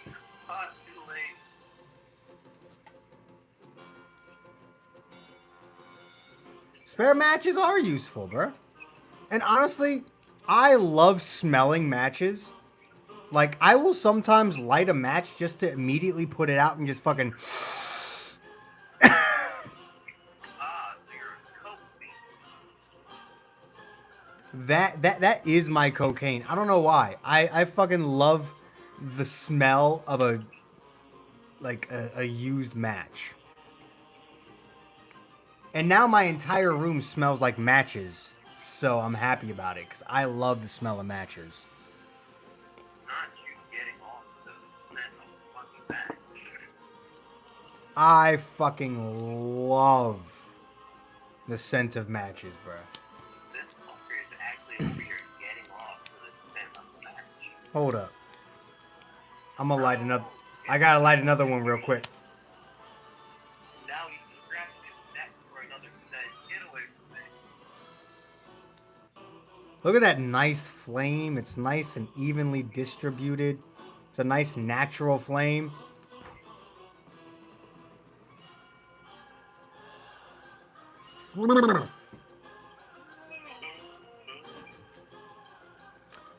Too late. Spare matches are useful, bruh. And honestly, I love smelling matches. Like, I will sometimes light a match just to immediately put it out and just fucking... So you're a coke fiend. That is my cocaine. I don't know why. I fucking love the smell of a used match. And now my entire room smells like matches. So I'm happy about it because I love the smell of matches. Not you getting off the scent of fucking match. I fucking love the scent of matches, bro. This fucker is actually over here getting off the scent of the match. Hold up. I'm gonna light another. I gotta light another one real quick. Now he's scratching his neck for another scent. Get away from me. Look at that nice flame. It's nice and evenly distributed. It's a nice natural flame.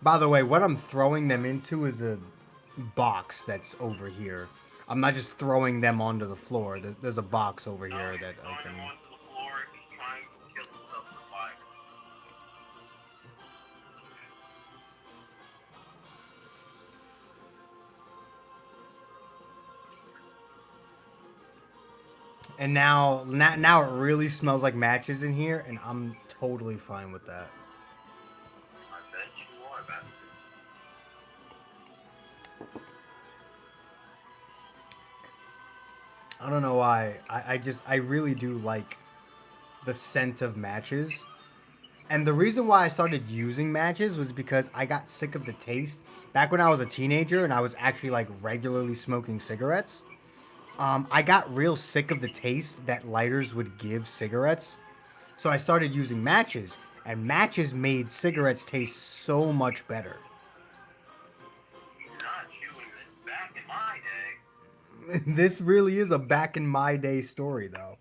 By the way, what I'm throwing them into is a box that's over here. I'm not just throwing them onto the floor. There's a box over here that I Throwing can... him onto the floor if he's trying to kill himself in the fire. And now it really smells like matches in here, and I'm totally fine with that. I bet you are, bastard. I don't know why. I really do like the scent of matches. And the reason why I started using matches was because I got sick of the taste. Back when I was a teenager and I was actually like regularly smoking cigarettes, I got real sick of the taste that lighters would give cigarettes. So I started using matches, and matches made cigarettes taste so much better. He's not chewing this back in my day. This really is a back in my day story, though.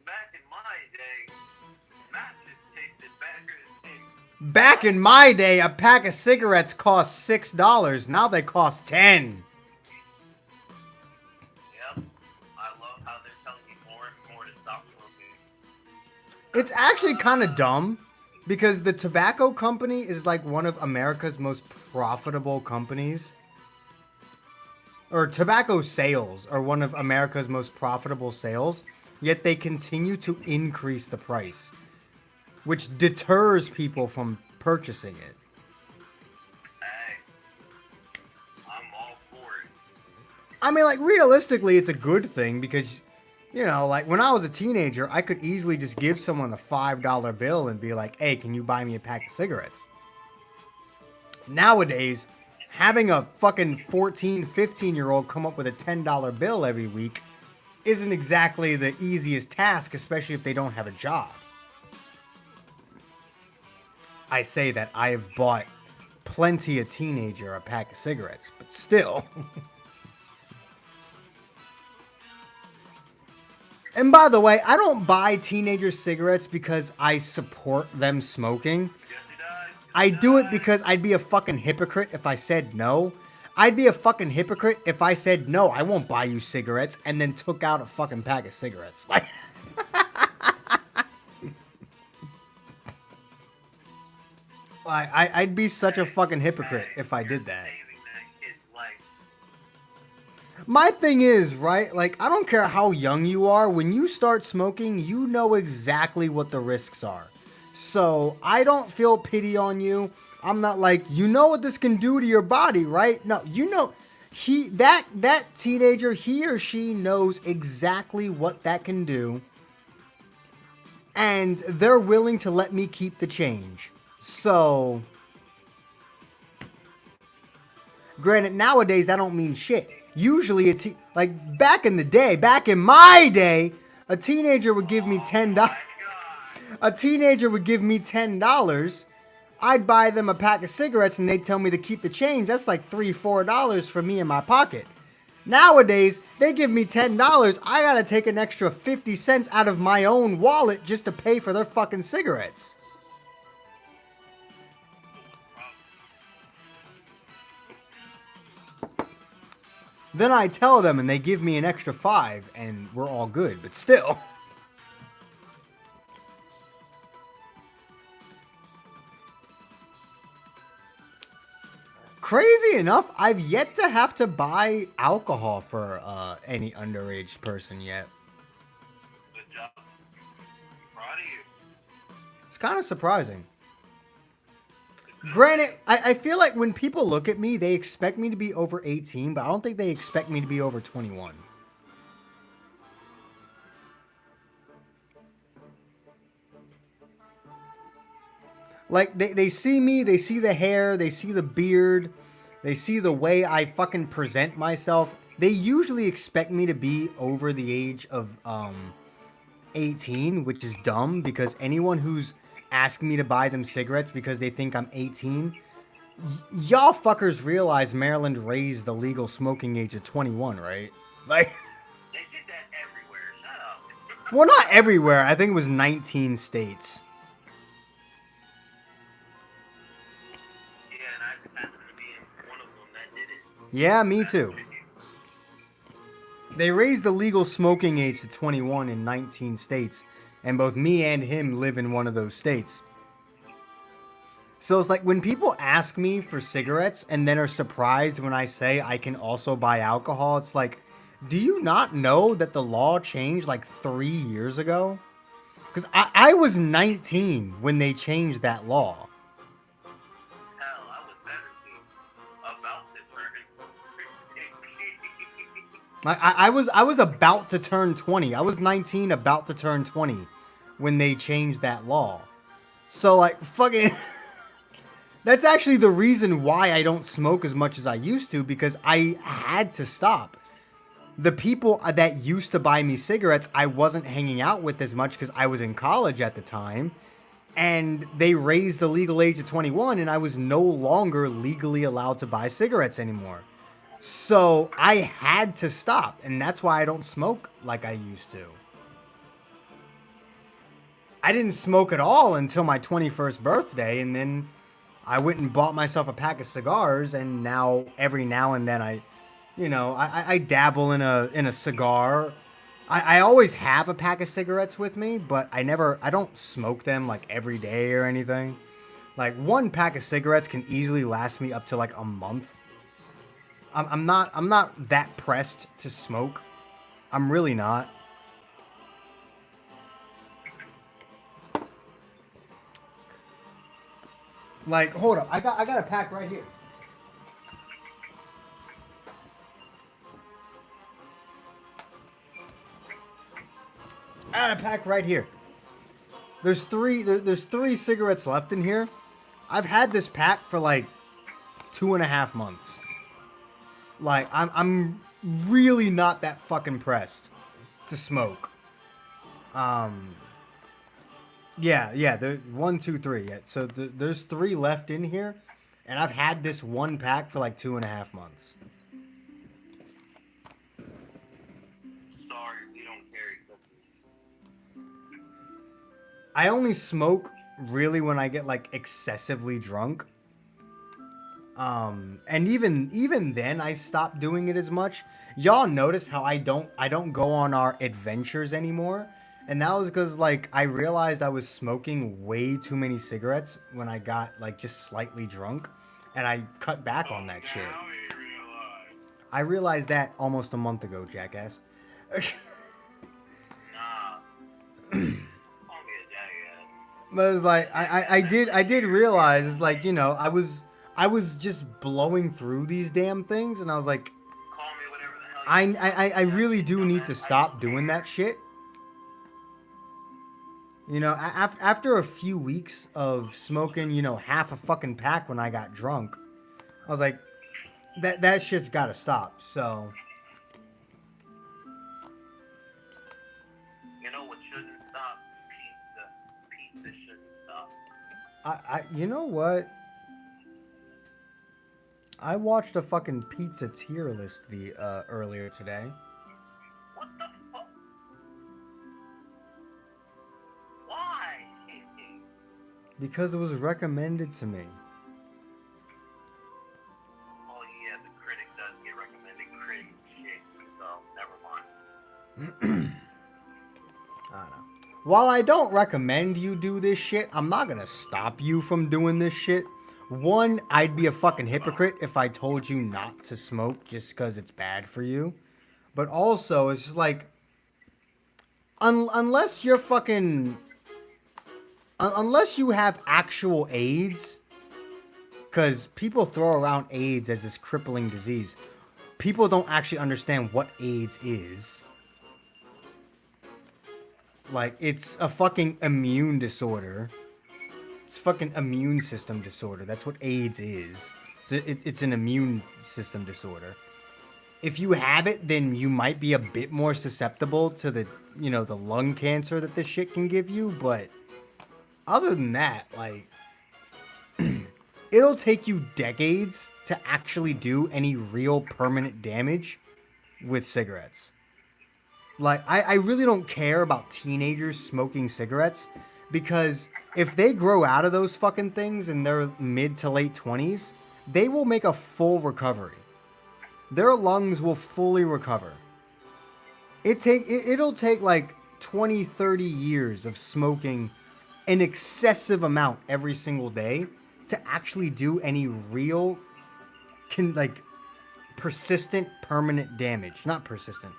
Back in my day, matches tasted better than things. Back in my day, a pack of cigarettes cost $6. Now they cost $10. Yep. I love how they're telling me more and more to stop smoking. It's actually kind of dumb Because the tobacco company is like one of America's most profitable companies. Or tobacco sales are one of America's most profitable sales. Yet they continue to increase the price, which deters people from purchasing it. Hey, I'm all for it. I mean, like, realistically, it's a good thing because, you know, like, when I was a teenager, I could easily just give someone a $5 bill and be like, hey, can you buy me a pack of cigarettes? Nowadays, having a fucking 14, 15-year-old come up with a $10 bill every week isn't exactly the easiest task, especially if they don't have a job. I say that I have bought plenty a teenager a pack of cigarettes, but still. And by the way, I don't buy teenagers cigarettes because I support them smoking. Yes, he does. I do it because I'd be a fucking hypocrite if I said no. I'd be a fucking hypocrite if I said no, I won't buy you cigarettes, and then took out a fucking pack of cigarettes. Like, I'd be such a fucking hypocrite if I did that. Saving that kid's life. My thing is, right, like, I don't care how young you are, when you start smoking, you know exactly what the risks are. So, I don't feel pity on you. I'm not like, you know what this can do to your body, right? No, you know, that teenager, he or she knows exactly what that can do. And they're willing to let me keep the change. So, granted, nowadays, that don't mean shit. Usually, it's like back in the day, back in my day, a teenager would give me $10. A teenager would give me $10. I'd buy them a pack of cigarettes and they'd tell me to keep the change. That's like $3, $4 for me in my pocket. Nowadays, they give me $10. I gotta take an extra 50 cents out of my own wallet just to pay for their fucking cigarettes. Then I tell them and they give me an extra 5 and we're all good, but still. Crazy enough, I've yet to have to buy alcohol for any underage person yet. Good job. Proud of you. It's kind of surprising. Granted, I feel like when people look at me, they expect me to be over 18, but I don't think they expect me to be over 21. Like, they see me, they see the hair, they see the beard, they see the way I fucking present myself. They usually expect me to be over the age of 18, which is dumb because anyone who's asking me to buy them cigarettes because they think I'm 18, y'all fuckers realize Maryland raised the legal smoking age to 21, right? Like, They did that everywhere. Shut up. well, not everywhere. I think it was 19 states. Yeah, and I just happened to be in one of them that did it. Yeah, me too. They raised the legal smoking age to 21 in 19 states, and both me and him live in one of those states. So it's like when people ask me for cigarettes and then are surprised when I say I can also buy alcohol, it's like, do you not know that the law changed like 3 years ago? Because I was 19 when they changed that law. Hell, I was 17. About to turn. I was about to turn 20. I was 19, about to turn 20 when they changed that law. So like fucking that's actually the reason why I don't smoke as much as I used to, because I had to stop. The people that used to buy me cigarettes, I wasn't hanging out with as much because I was in college at the time. And they raised the legal age to 21 and I was no longer legally allowed to buy cigarettes anymore. So I had to stop, and that's why I don't smoke like I used to. I didn't smoke at all until my 21st birthday, and then I went and bought myself a pack of cigars, and now every now and then I dabble in a cigar, I always have a pack of cigarettes with me, but I don't smoke them like every day or anything. Like one pack of cigarettes can easily last me up to like a month. I'm not that pressed to smoke. I'm really not. Like, hold up, I got a pack right here. I got a pack right here. There's three cigarettes left in here. I've had this pack for like 2.5 months. Like I'm really not that fucking pressed to smoke. Yeah. There 1, 2, 3. Yeah. So there's 3 left in here, and I've had this one pack for like 2.5 months. Sorry, we don't carry cookies. I only smoke really when I get like excessively drunk. And even then I stopped doing it as much. Y'all notice how I don't go on our adventures anymore? And that was because like I realized I was smoking way too many cigarettes when I got like just slightly drunk, and I cut back on that shit. Now you realize. I realized that almost a month ago, jackass. Nah. Call me a jackass. But it's like I did realize it's like, you know, I was just blowing through these damn things, and I was like, Call me whatever the hell you I really do need to stop doing that shit. You know, after a few weeks of smoking, you know, half a fucking pack when I got drunk, I was like, that shit's gotta stop. So, You know what shouldn't stop? Pizza. Pizza shouldn't stop. you know what? I watched a fucking pizza tier list earlier today. What the fuck? Why? Because it was recommended to me. Oh yeah, the critic does get recommended critic shit, so never mind. I don't know. While I don't recommend you do this shit, I'm not gonna stop you from doing this shit. One, I'd be a fucking hypocrite if I told you not to smoke just because it's bad for you. But also, it's just like, unless you're fucking... unless you have actual AIDS, because people throw around AIDS as this crippling disease. People don't actually understand what AIDS is. Like, it's a fucking immune disorder. It's fucking immune system disorder. That's what AIDS is. It's an immune system disorder. If you have it, then you might be a bit more susceptible to the, you know, the lung cancer that this shit can give you. But other than that, like, it'll take you decades to actually do any real permanent damage with cigarettes. Like, I really don't care about teenagers smoking cigarettes, because if they grow out of those fucking things in their mid to late 20s, they will make a full recovery. Their lungs will fully recover. It'll take like 20, 30 years of smoking an excessive amount every single day to actually do any real, persistent, permanent damage. Not persistent.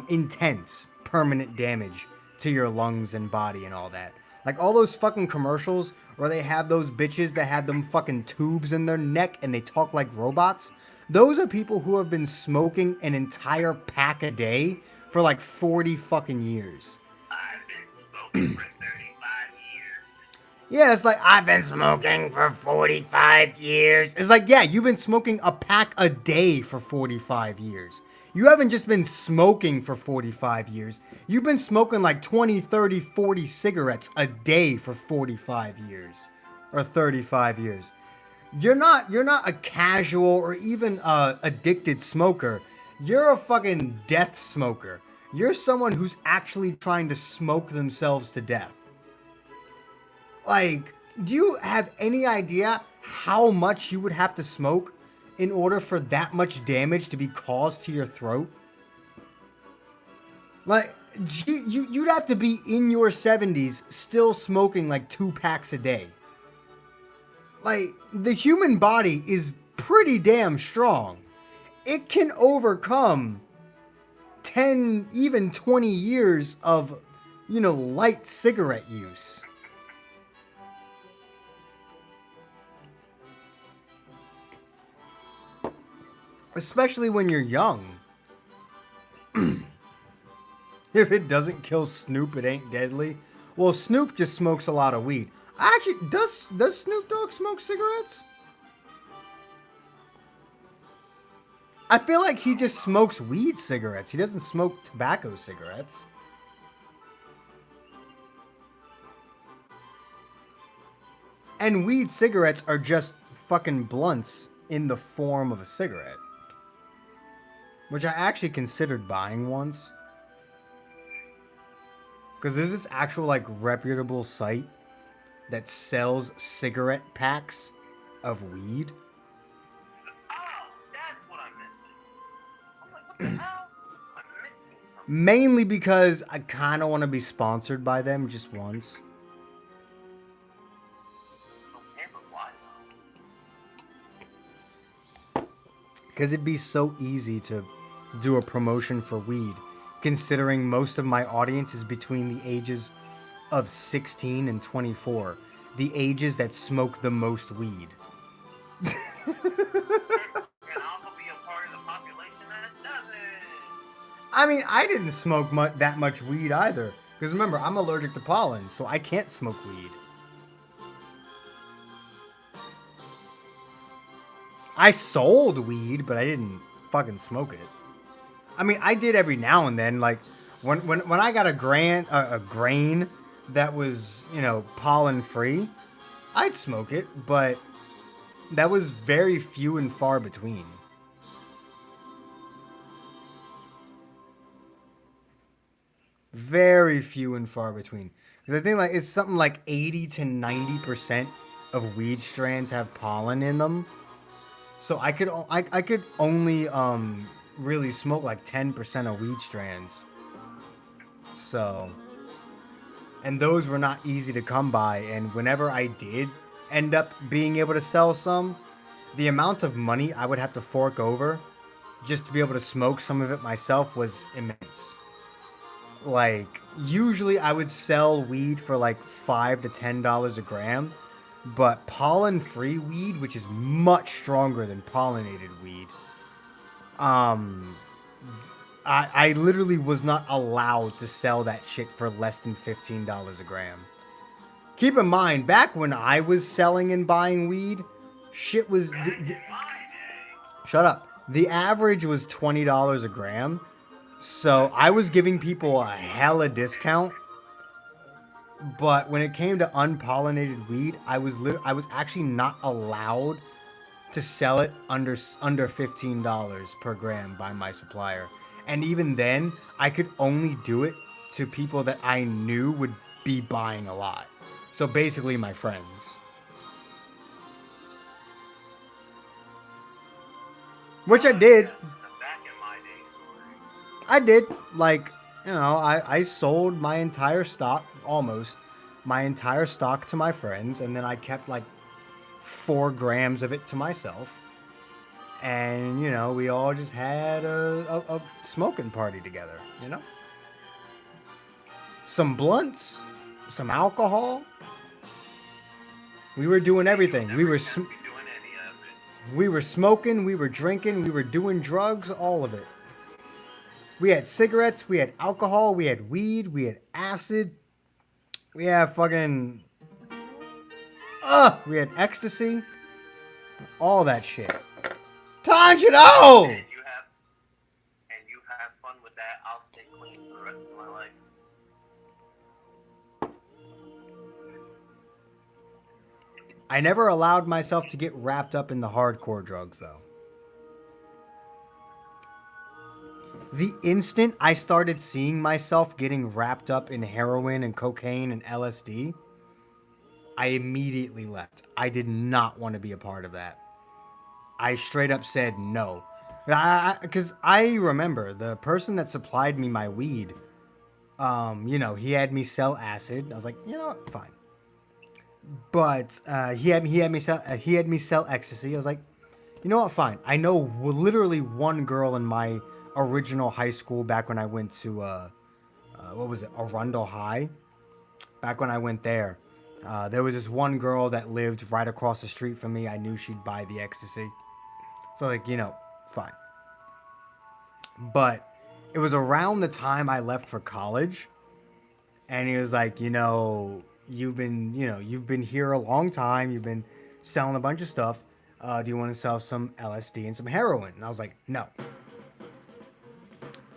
Intense, permanent damage to your lungs and body and all that. Like all those fucking commercials where they have those bitches that have them fucking tubes in their neck and they talk like robots. Those are people who have been smoking an entire pack a day for like 40 fucking years. I've been smoking for 35 years. Yeah, it's like, I've been smoking for 45 years. It's like, yeah, you've been smoking a pack a day for 45 years. You haven't just been smoking for 45 years. You've been smoking like 20, 30, 40 cigarettes a day for 45 years. Or 35 years. You're not a casual or even a addicted smoker. You're a fucking death smoker. You're someone who's actually trying to smoke themselves to death. Like, do you have any idea how much you would have to smoke in order for that much damage to be caused to your throat? Like, you'd have to be in your 70s still smoking like 2 packs a day. Like, the human body is pretty damn strong. It can overcome 10, even 20 years of, light cigarette use. Especially when you're young. If it doesn't kill Snoop, it ain't deadly. Well, Snoop just smokes a lot of weed. Actually, does Snoop Dogg smoke cigarettes? I feel like he just smokes weed cigarettes. He doesn't smoke tobacco cigarettes. And weed cigarettes are just fucking blunts in the form of a cigarette. Which I actually considered buying once. Because there's this actual, like, reputable site that sells cigarette packs of weed. Oh, that's what I'm missing. I'm like, what the hell? I'm missing something. Mainly because I kind of want to be sponsored by them just once. Okay, but why though? Because it'd be so easy to do a promotion for weed. Considering most of my audience is between the ages of 16 and 24. The ages that smoke the most weed. And also be a part of the population that doesn't. I mean, I didn't smoke that much weed either. Because remember, I'm allergic to pollen, so I can't smoke weed. I sold weed, but I didn't fucking smoke it. I mean, I did every now and then. Like, when I got a grain that was, pollen free, I'd smoke it, but that was very few and far between. Very few and far between. Because I think like it's something like 80 to 90% of weed strands have pollen in them. So I could only really smoke like 10% of weed strands. So, and those were not easy to come by, and whenever I did end up being able to sell some, the amount of money I would have to fork over just to be able to smoke some of it myself was immense. Like, usually I would sell weed for like $5 to $10 a gram, but pollen-free weed, which is much stronger than pollinated weed, I literally was not allowed to sell that shit for less than $15 a gram. Keep in mind, back when I was selling and buying weed, shit was... Shut up. The average was $20 a gram. So I was giving people a hella discount. But when it came to unpollinated weed, I was actually not allowed to sell it under $15 per gram by my supplier. And even then, I could only do it to people that I knew would be buying a lot. So basically my friends. Which I did. I did. Like, I sold my entire stock, almost, my entire stock to my friends. And then I kept like 4 grams of it to myself. And, we all just had a smoking party together, Some blunts, some alcohol. We were doing everything. We were smoking, we were drinking, we were doing drugs, all of it. We had cigarettes, we had alcohol, we had weed, we had acid. We had fucking... we had ecstasy. All that shit. Tanjiro! And you have fun with that. I'll stay clean for the rest of my life. I never allowed myself to get wrapped up in the hardcore drugs, though. The instant I started seeing myself getting wrapped up in heroin and cocaine and LSD, I immediately left. I did not want to be a part of that. I straight up said no. Because I remember the person that supplied me my weed He had me sell acid. I was like, you know what, fine. But he had me sell ecstasy. I was like, you know what, fine. I know literally one girl in my original high school back when I went to what was it, Arundel High. Back when I went there was this one girl that lived right across the street from me. I knew she'd buy the ecstasy, so like, fine. But it was around the time I left for college, and he was like, you've been here a long time. You've been selling a bunch of stuff. Do you want to sell some LSD and some heroin? And I was like, no.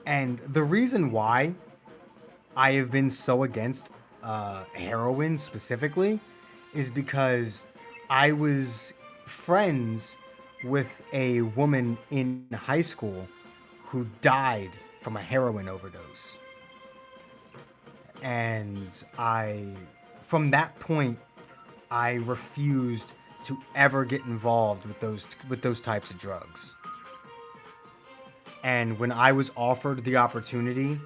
And the reason why I have been so against heroin specifically is because I was friends with a woman in high school who died from a heroin overdose. And from that point, I refused to ever get involved with those types of drugs. And when I was offered the opportunity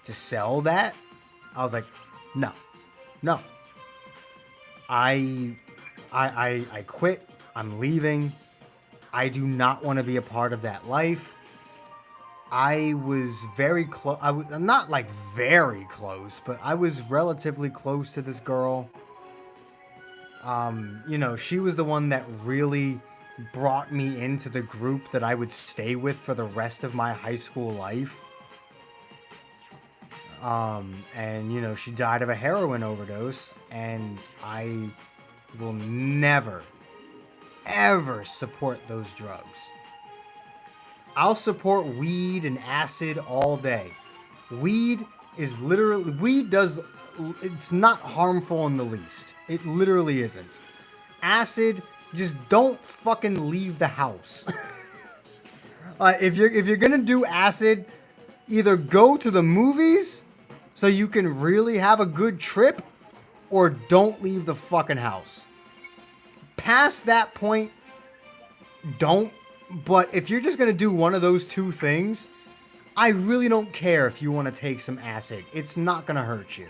to sell that, I was like, no, no. I quit. I'm leaving. I do not want to be a part of that life. I was very close. I was not like very close, but I was relatively close to this girl. She was the one that really brought me into the group that I would stay with for the rest of my high school life. And she died of a heroin overdose, and I will never, ever support those drugs. I'll support weed and acid all day. Weed it's not harmful in the least. It literally isn't. Acid, just don't fucking leave the house. If you're gonna do acid, either go to the movies so you can really have a good trip, or don't leave the fucking house. Past that point, don't. But if you're just gonna do one of those two things, I really don't care if you want to take some acid. It's not gonna hurt you.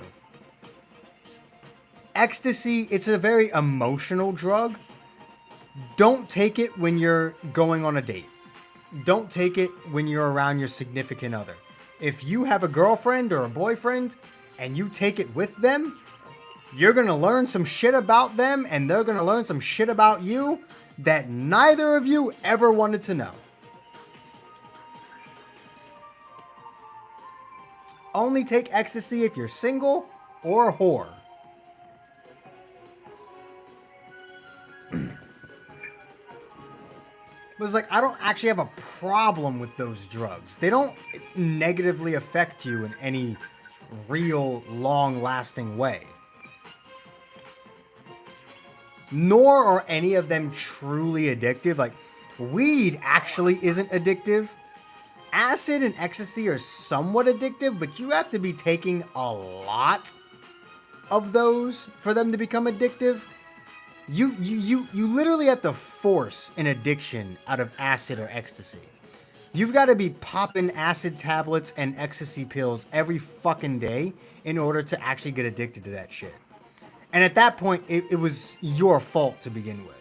Ecstasy, it's a very emotional drug. Don't take it when you're going on a date. Don't take it when you're around your significant other. If you have a girlfriend or a boyfriend and you take it with them, you're gonna learn some shit about them, and they're gonna learn some shit about you that neither of you ever wanted to know. Only take ecstasy if you're single or a whore. But it's like, I don't actually have a problem with those drugs. They don't negatively affect you in any real, long-lasting way. Nor are any of them truly addictive. Like, weed actually isn't addictive. Acid and ecstasy are somewhat addictive, but you have to be taking a lot of those for them to become addictive. You literally have to force an addiction out of acid or ecstasy. You've got to be popping acid tablets and ecstasy pills every fucking day in order to actually get addicted to that shit. And at that point, it was your fault to begin with.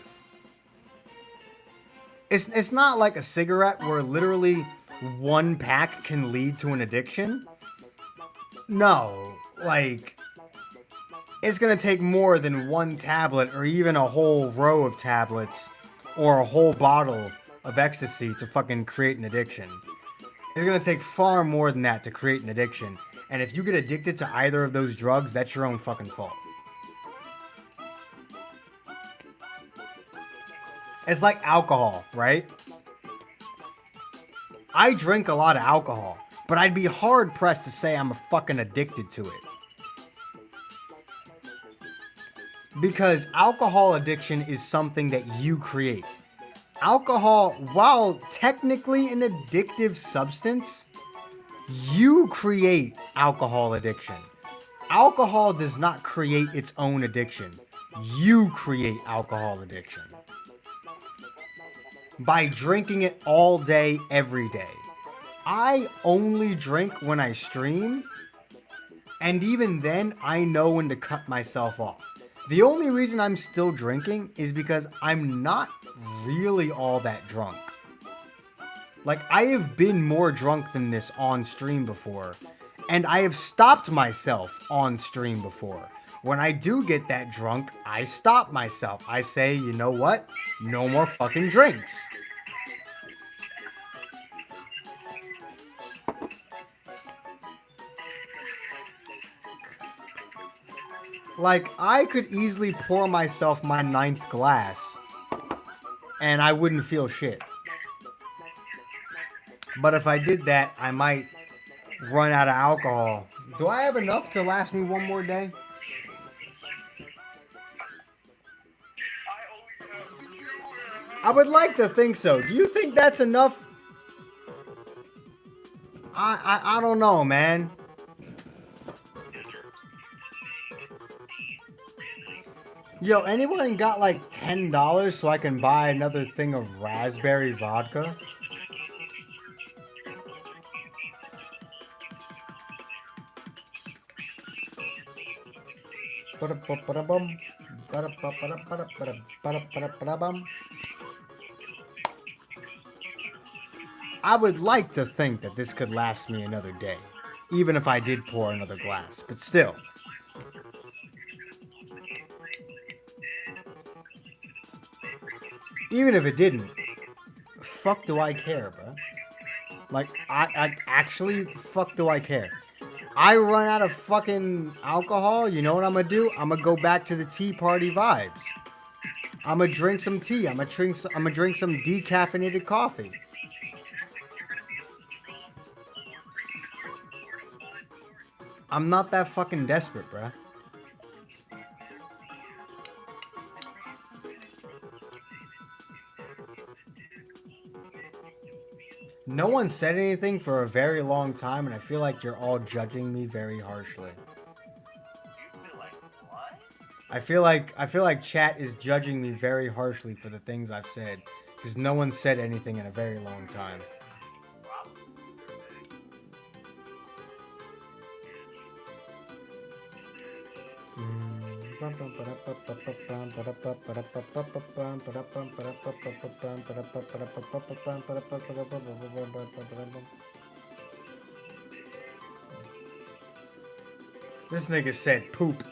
It's not like a cigarette where literally one pack can lead to an addiction. No, like, it's going to take more than one tablet or even a whole row of tablets or a whole bottle of ecstasy to fucking create an addiction. It's going to take far more than that to create an addiction. And if you get addicted to either of those drugs, that's your own fucking fault. It's like alcohol, right? I drink a lot of alcohol, but I'd be hard pressed to say I'm fucking addicted to it. Because alcohol addiction is something that you create. Alcohol, while technically an addictive substance, you create alcohol addiction. Alcohol does not create its own addiction. You create alcohol addiction. By drinking it all day, every day. I only drink when I stream And even then, I know when to cut myself off. The only reason I'm still drinking is because I'm not really all that drunk. Like, I have been more drunk than this on stream before. And I have stopped myself on stream before. When I do get that drunk, I stop myself. I say, you know what? No more fucking drinks. Like, I could easily pour myself my 9th glass, and I wouldn't feel shit. But if I did that, I might run out of alcohol. Do I have enough to last me one more day? I would like to think so. Do you think that's enough? I don't know, man. Yo, anyone got like $10 so I can buy another thing of raspberry vodka? I would like to think that this could last me another day, even if I did pour another glass, but still. Even if it didn't, fuck do I care, bro? Like, I actually, fuck do I care? I run out of fucking alcohol, you know what I'm gonna do? I'm gonna go back to the tea party vibes. I'm gonna drink some tea. I'm gonna drink some decaffeinated coffee. I'm not that fucking desperate, bruh. No one said anything for a very long time, and I feel like you're all judging me very harshly. I feel like chat is judging me very harshly for the things I've said, because no one said anything in a very long time. This nigga said poop.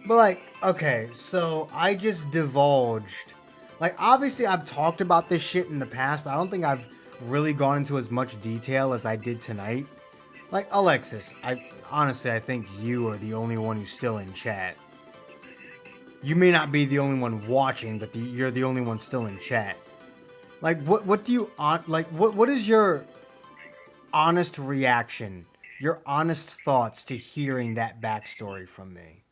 But like, okay, so I just divulged. Like, obviously I've talked about this shit in the past, but I don't think I've really gone into as much detail as I did tonight. Like, Alexis, honestly, I think you are the only one who's still in chat. You may not be the only one watching, but you're the only one still in chat. Like, what do you, like, what is your honest reaction, your honest thoughts to hearing that backstory from me?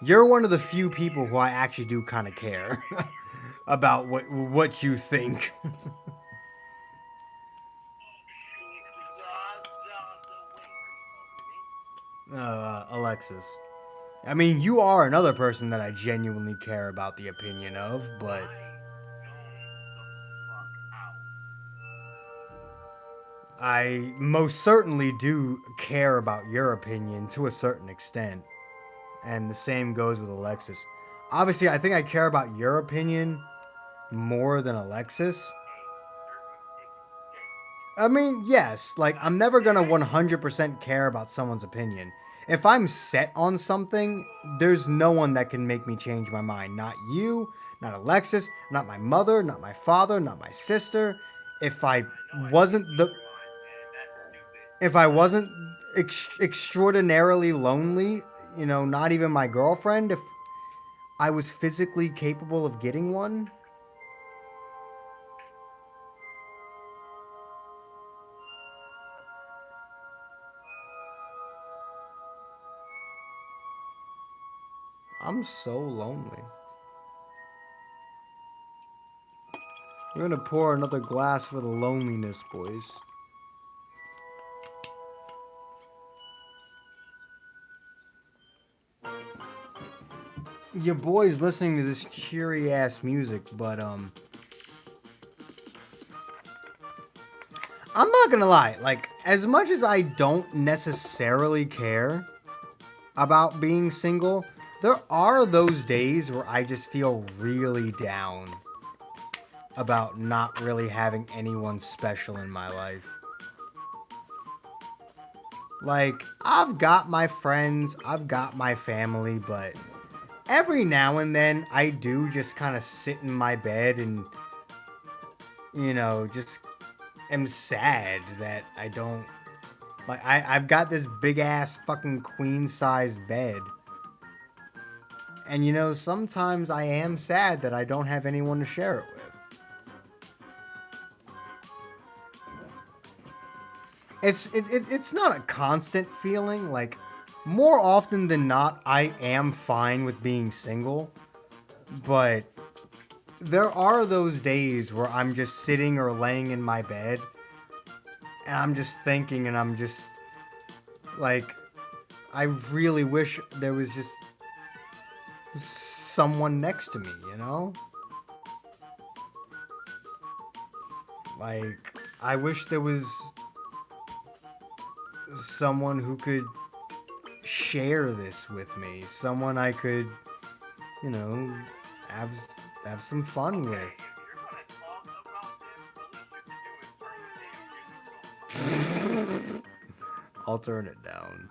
You're one of the few people who I actually do kind of care about what you think. Alexis. I mean, you are another person that I genuinely care about the opinion of, but I most certainly do care about your opinion to a certain extent. And the same goes with Alexis. Obviously, I think I care about your opinion more than Alexis. I mean, yes, like, I'm never gonna 100% care about someone's opinion. If I'm set on something, there's no one that can make me change my mind. Not you, not Alexis, not my mother, not my father, not my sister. If I wasn't extraordinarily lonely, you know, not even my girlfriend, if I was physically capable of getting one, I'm so lonely. We're gonna pour another glass for the loneliness, boys. Your boy's listening to this cheery ass music, but I'm not gonna lie, like, as much as I don't necessarily care about being single, there are those days where I just feel really down about not really having anyone special in my life. Like, I've got my friends, I've got my family, but every now and then I do just kind of sit in my bed and, just am sad that I don't, like, I've got this big ass fucking queen sized bed. And sometimes I am sad that I don't have anyone to share it with. It's not a constant feeling. Like, more often than not, I am fine with being single. But there are those days where I'm just sitting or laying in my bed and I'm just thinking, and I'm just like, I really wish there was just someone next to me, Like, I wish there was someone who could share this with me, someone I could, have some fun with. If you're gonna talk about this, at least you can do is turn the damn music off. I'll turn it down.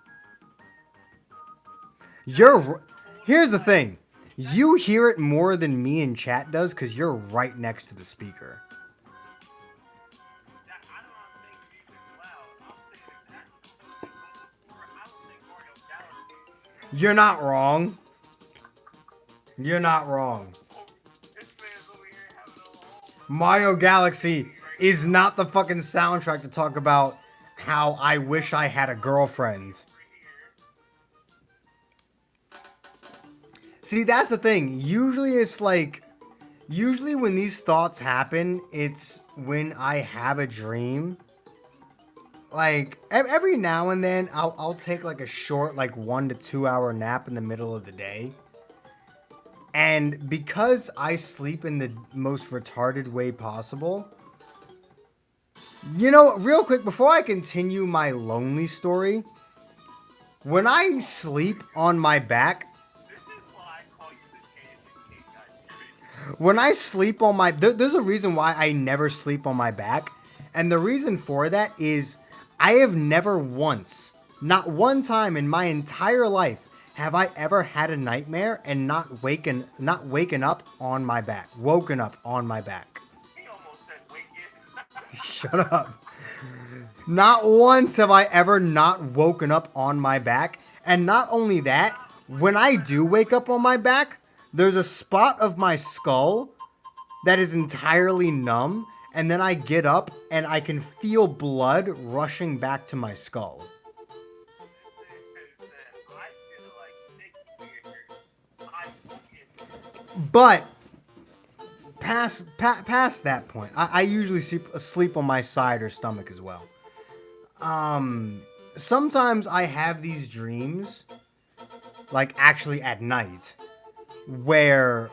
Here's the thing. You hear it more than me in chat does because you're right next to the speaker. I'm not saying music's loud. I'm saying exactly what I don't think Mario Galaxy. You're not wrong. You're not wrong. This man's over here having a whole. Mario Galaxy is not the fucking soundtrack to talk about how I wish I had a girlfriend. See, that's the thing. Usually when these thoughts happen, it's when I have a dream. Like, every now and then, I'll take like a short, like 1 to 2 hour nap in the middle of the day. And because I sleep in the most retarded way possible, real quick, before I continue my lonely story, when I sleep on my back, This is why I call you the Tangent King, guys. when I sleep on my... there's a reason why I never sleep on my back. And the reason for that is I have never once, not one time in my entire life, have I ever had a nightmare and not waken up on my back. Woken up on my back. He almost said wicked. Shut up. Not once have I ever not woken up on my back. And not only that, when I do wake up on my back, there's a spot of my skull that is entirely numb. And then I get up and I can feel blood rushing back to my skull. But past that point, I usually sleep on my side or stomach as well. Sometimes I have these dreams, like actually at night, where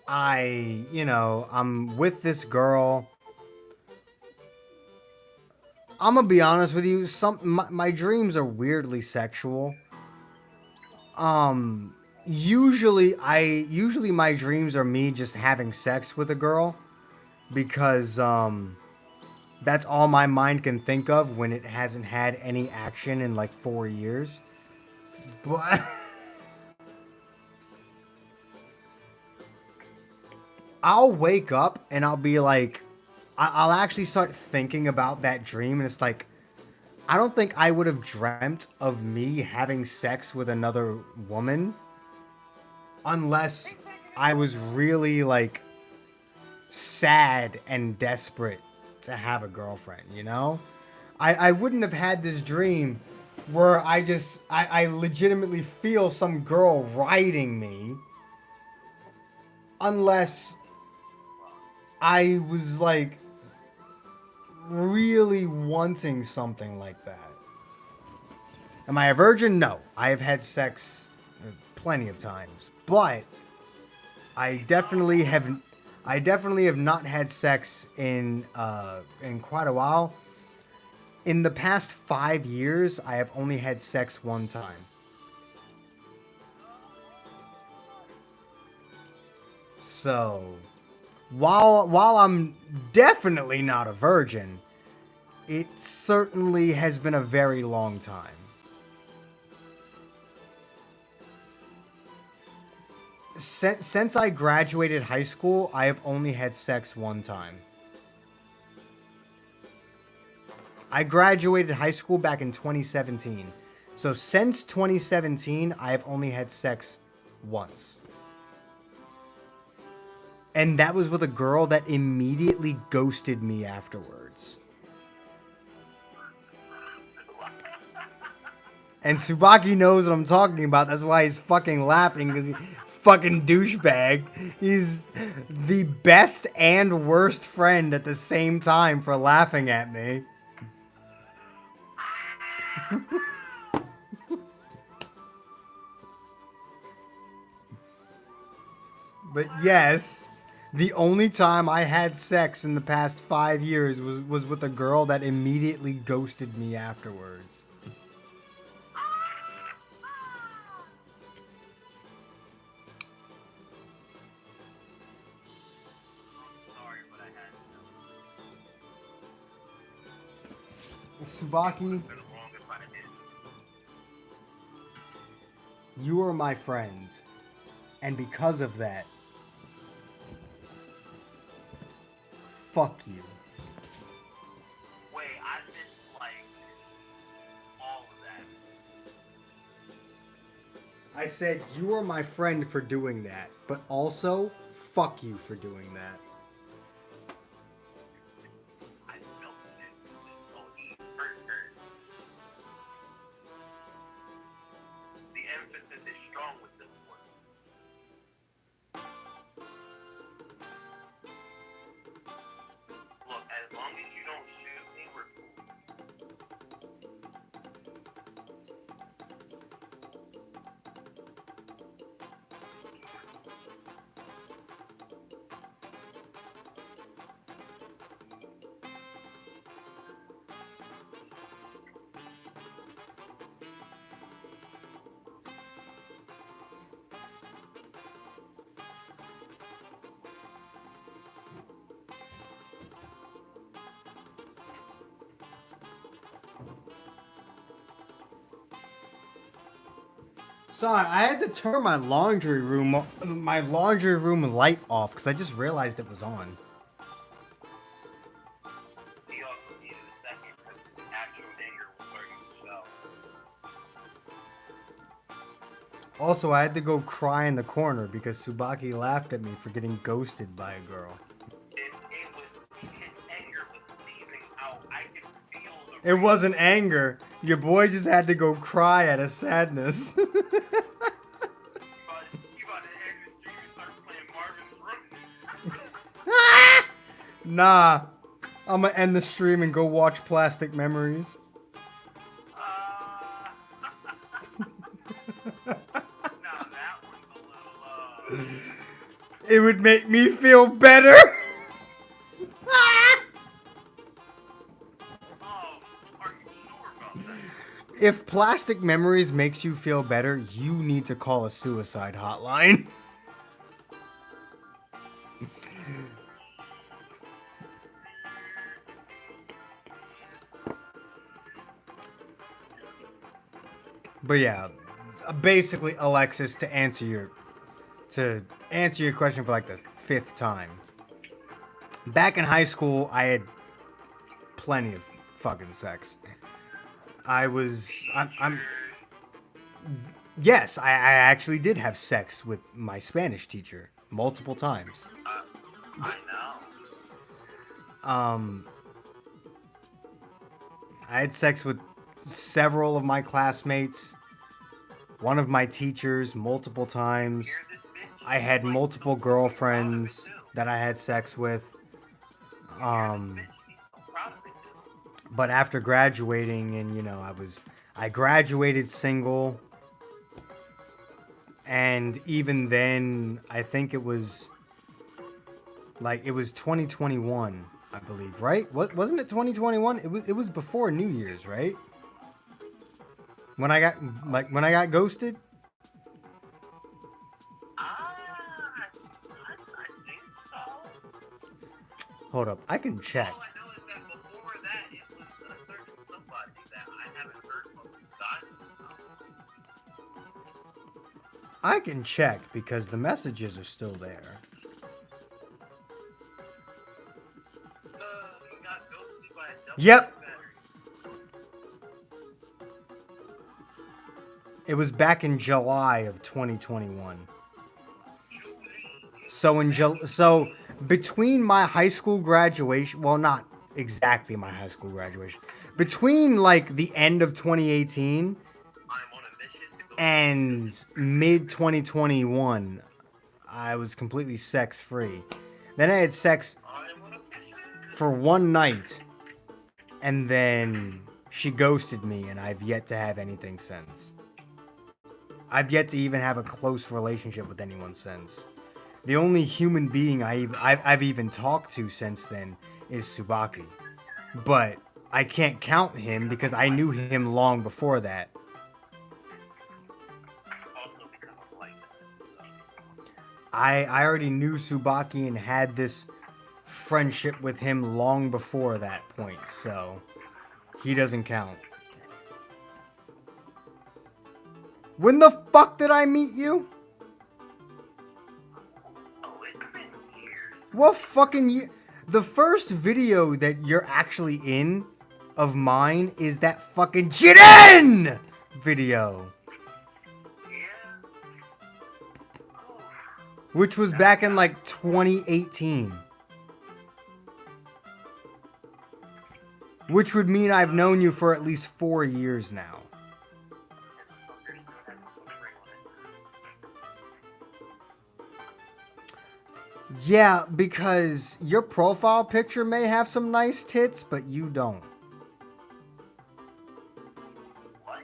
I'm with this girl. I'm gonna be honest with you. My dreams are weirdly sexual. Usually my dreams are me just having sex with a girl, because that's all my mind can think of when it hasn't had any action in like 4 years. But I'll wake up and I'll be like, I'll actually start thinking about that dream, and it's like, I don't think I would have dreamt of me having sex with another woman unless I was really like sad and desperate to have a girlfriend, I wouldn't have had this dream where I legitimately feel some girl riding me unless I was like really wanting something like that. Am I a virgin? No. I have had sex plenty of times, but I definitely have not had sex in quite a while. In the past 5 years, I have only had sex one time. So, while I'm definitely not a virgin, it certainly has been a very long time. Since I graduated high school, I have only had sex one time. I graduated high school back in 2017. So since 2017, I have only had sex once. And that was with a girl that immediately ghosted me afterwards. And Tsubaki knows what I'm talking about. That's why he's fucking laughing, because he fucking douchebag. He's the best and worst friend at the same time for laughing at me. But yes, the only time I had sex in the past 5 years was with a girl that immediately ghosted me afterwards. Sorry, but I had to. Tsubaki, Been wrong if I did. you are my friend. And because of that, fuck you. Wait, I missed like all of that. I said you are my friend for doing that, but also fuck you for doing that. I felt it. This is hurt. The emphasis is strong with this one. Look, as long as you don't shoot me, we're cool. Sorry, I had to turn my laundry room light off because I just realized it was on. He also needed a second because actual anger was starting to show. Also, I had to go cry in the corner because Tsubaki laughed at me for getting ghosted by a girl. It was his anger was seething out. I could feel the. It wasn't anger. Your boy just had to go cry out of sadness. You about to end the stream and start playing Marvin's Room. Nah. I'm gonna end the stream and go watch Plastic Memories. Now that one's a little. It would make me feel better. Are you sure about that? If Plastic Memories makes you feel better, you need to call a suicide hotline. But yeah, basically, Alexis, to answer your question for like the 5th time. Back in high school, I had plenty of fucking sex. Yes, I actually did have sex with my Spanish teacher multiple times. I know. I had sex with several of my classmates, one of my teachers multiple times. Hear this, bitch? I had multiple girlfriends that I had sex with. Bitch, he's so proud of it too. But after graduating, and I graduated single, and even then, I think it was 2021 I believe, right? What wasn't it 2021? It was before New Year's, right? When I got ghosted. I think so. Hold up, I can check. All I know is that before that, it was a certain somebody that I haven't heard from God. I can check because the messages are still there. You got ghosted by a double Yep. battery. It was back in July of 2021. So between my high school graduation, well, not exactly my high school graduation, between like the end of 2018 I'm on a mission to go. and mid 2021, I was completely sex free. Then I had sex I'm on a mission. for one night, and then she ghosted me, and I've yet to have anything since. I've yet to even have a close relationship with anyone since. The only human being I've even talked to since then is Tsubaki. But I can't count him because I knew him long before that. Also because I'm like that. So. I already knew Tsubaki and had this friendship with him long before that point, so he doesn't count. When the fuck did I meet you? Oh, it's been years. What fucking year? The first video that you're actually in of mine is that fucking Jiren video, Yeah. Oh. which was back in like 2018. Which would mean I've known you for at least 4 years now. Yeah, because your profile picture may have some nice tits, but you don't. What?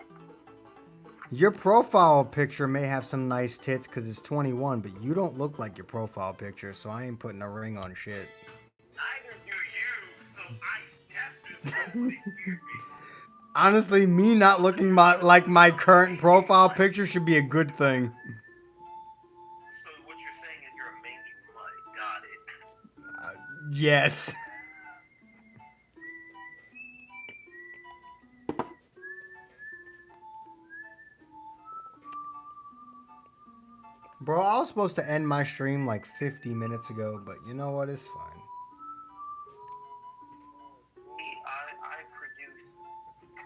Your profile picture may have some nice tits because it's 21, but you don't look like your profile picture, so I ain't putting a ring on shit. Neither do you, so I definitely wouldn't hear me. Honestly, me not looking like my current profile picture should be a good thing. So what you're saying is you're a mangy mutt. Got it. Yes. Bro, I was supposed to end my stream like 50 minutes ago, but you know what? It's fine. I produce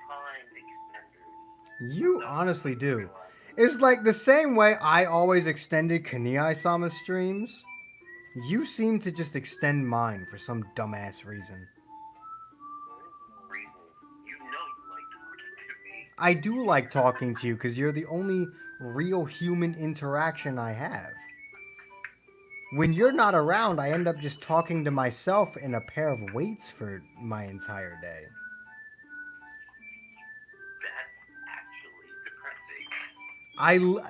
time extenders. You honestly do. It's like the same way I always extended Kaniai-sama's streams. You seem to just extend mine for some dumbass reason. There is no reason. You know you like talking to me. I do like talking to you because you're the only real human interaction I have. When you're not around, I end up just talking to myself in a pair of weights for my entire day. That's actually depressing.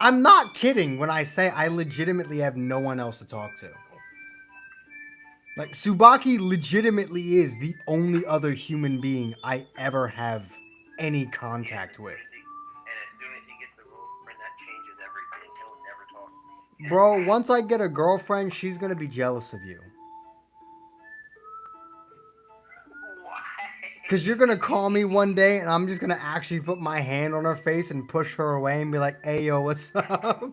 I'm not kidding when I say I legitimately have no one else to talk to. Like, Tsubaki legitimately is the only other human being I ever have any contact with. And as soon as he gets a girlfriend, that changes everything. He'll never talk to me again. Bro, once I get a girlfriend, she's gonna be jealous of you. Why? Because you're gonna call me one day and I'm just gonna actually put my hand on her face and push her away and be like, hey yo, what's up?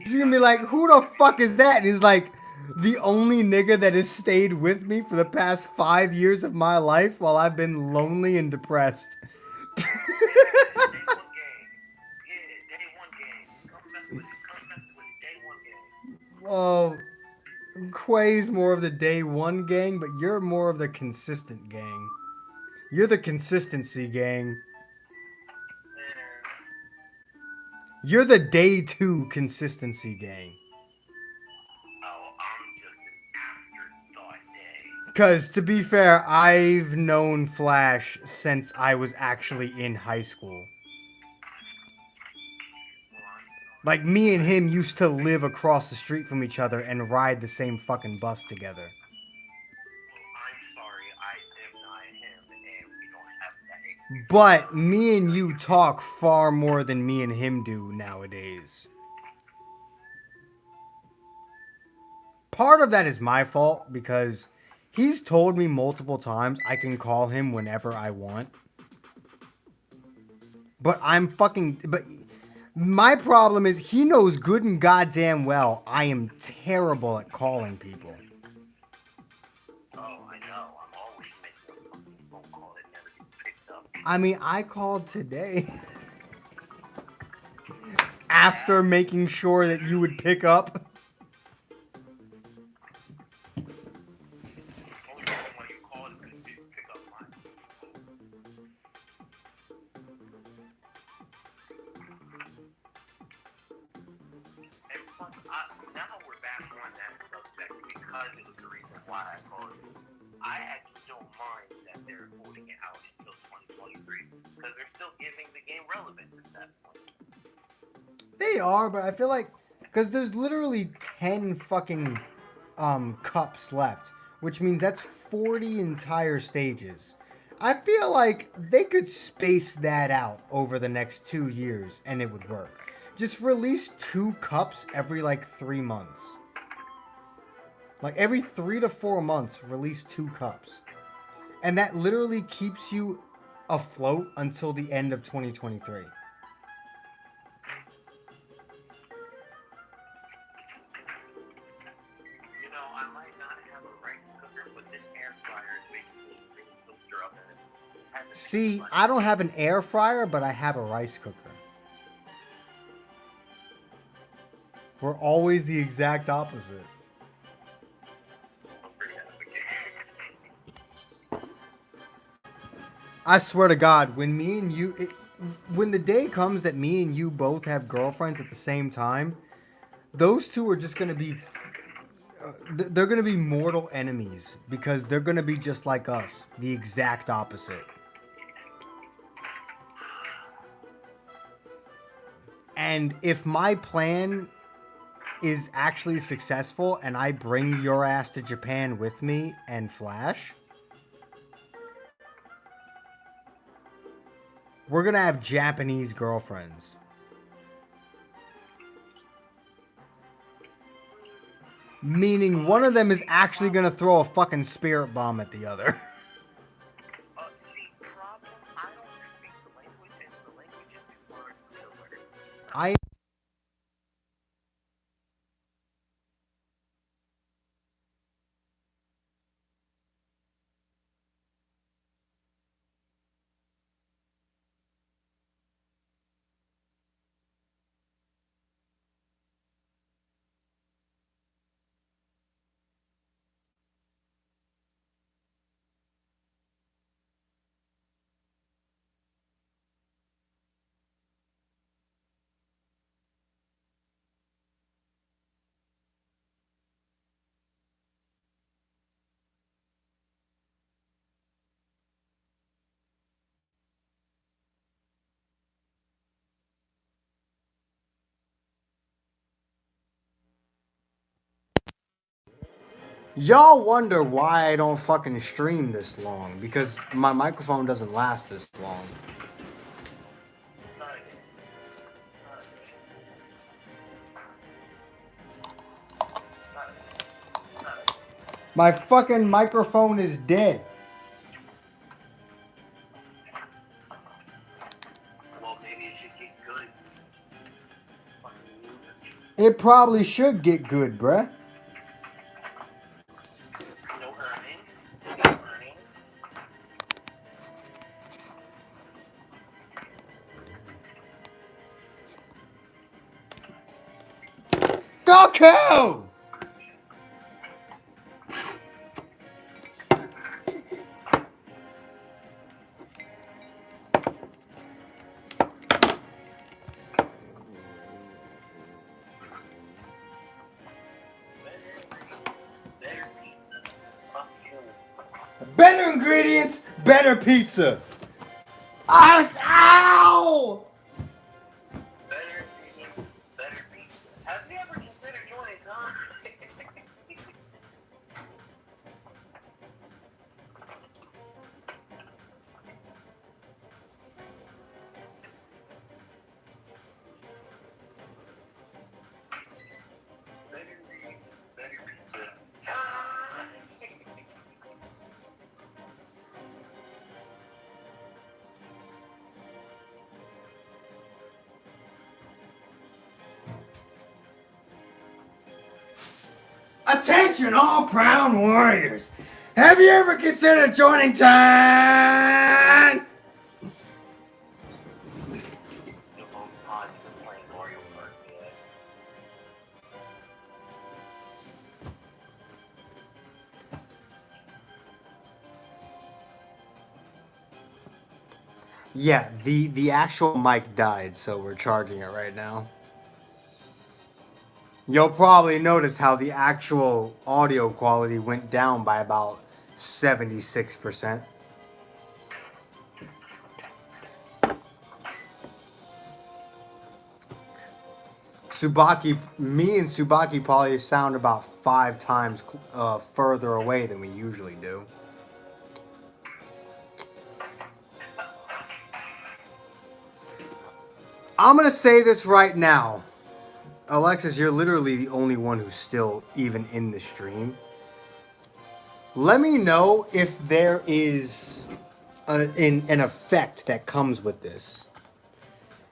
She's gonna be like, who the fuck is that? And he's like, the only nigga that has stayed with me for the past 5 years of my life while I've been lonely and depressed. Day one gang. Yeah, day one gang. Come mess with it. Come mess with it. Day one gang. Well, Quay's more of the day one gang, but you're more of the consistent gang. You're the consistency gang. You're the day two consistency gang. Oh, I'm just an afterthought day. Because, to be fair, I've known Flash since I was actually in high school. Well, I'm Like, me and him used to live across the street from each other and ride the same fucking bus together. I'm sorry, I am not him, and we don't have that experience. But me and you talk far more than me and him do nowadays. Part of that is my fault because he's told me multiple times I can call him whenever I want. But my problem is he knows good and goddamn well I am terrible at calling people. Oh, I know. I'm always making a fucking phone call that never gets picked up. I mean, I called today after making sure that you would pick up. Only reason why you called is because you didn't pick up mine. And plus, now we're back on that subject because it was the reason why I called you. I actually don't mind that they're holding it out until 2023 because they're still giving the game relevance at that point. They are, but I feel like because there's literally 10 fucking cups left, which means that's 40 entire stages. I feel like they could space that out over the next 2 years and it would work. Just release 2 cups every like 3 months. Like every 3 to 4 months, release 2 cups. And that literally keeps you afloat until the end of 2023. You know, I might not have a rice cooker, but this air fryer is basically a mini toaster oven. It has a See, button. I don't have an air fryer, but I have a rice cooker. We're always the exact opposite. I'll bring that up again. I swear to God, when me and you, when the day comes that me and you both have girlfriends at the same time, those two are just gonna be, they're gonna be mortal enemies because they're gonna be just like us, the exact opposite. And if my plan is actually successful and I bring your ass to Japan with me and Flash, we're gonna have Japanese girlfriends. Meaning one of them is actually gonna throw a fucking spirit bomb at the other. See, problem, I don't speak the language, and the language is too hard for me to learn. I Y'all wonder why I don't fucking stream this long because my microphone doesn't last this long. Sorry. My fucking microphone is dead. Well, maybe it should get good. It probably should get good, bruh. No earnings. No earnings. Goku! Better pizza. Fuck you. Better ingredients, better pizza. Ah, ow! Better ingredients, better Attention, all Crown Warriors! Have you ever considered joining Tan? Devote time to playing Mario Kart, yeah. Yeah, the actual mic died, so we're charging it right now. You'll probably notice how the actual audio quality went down by about 76%. Me and Subaki probably sound about 5 times further away than we usually do. I'm gonna say this right now. Alexis, you're literally the only one who's still even in the stream. Let me know if there is an effect that comes with this.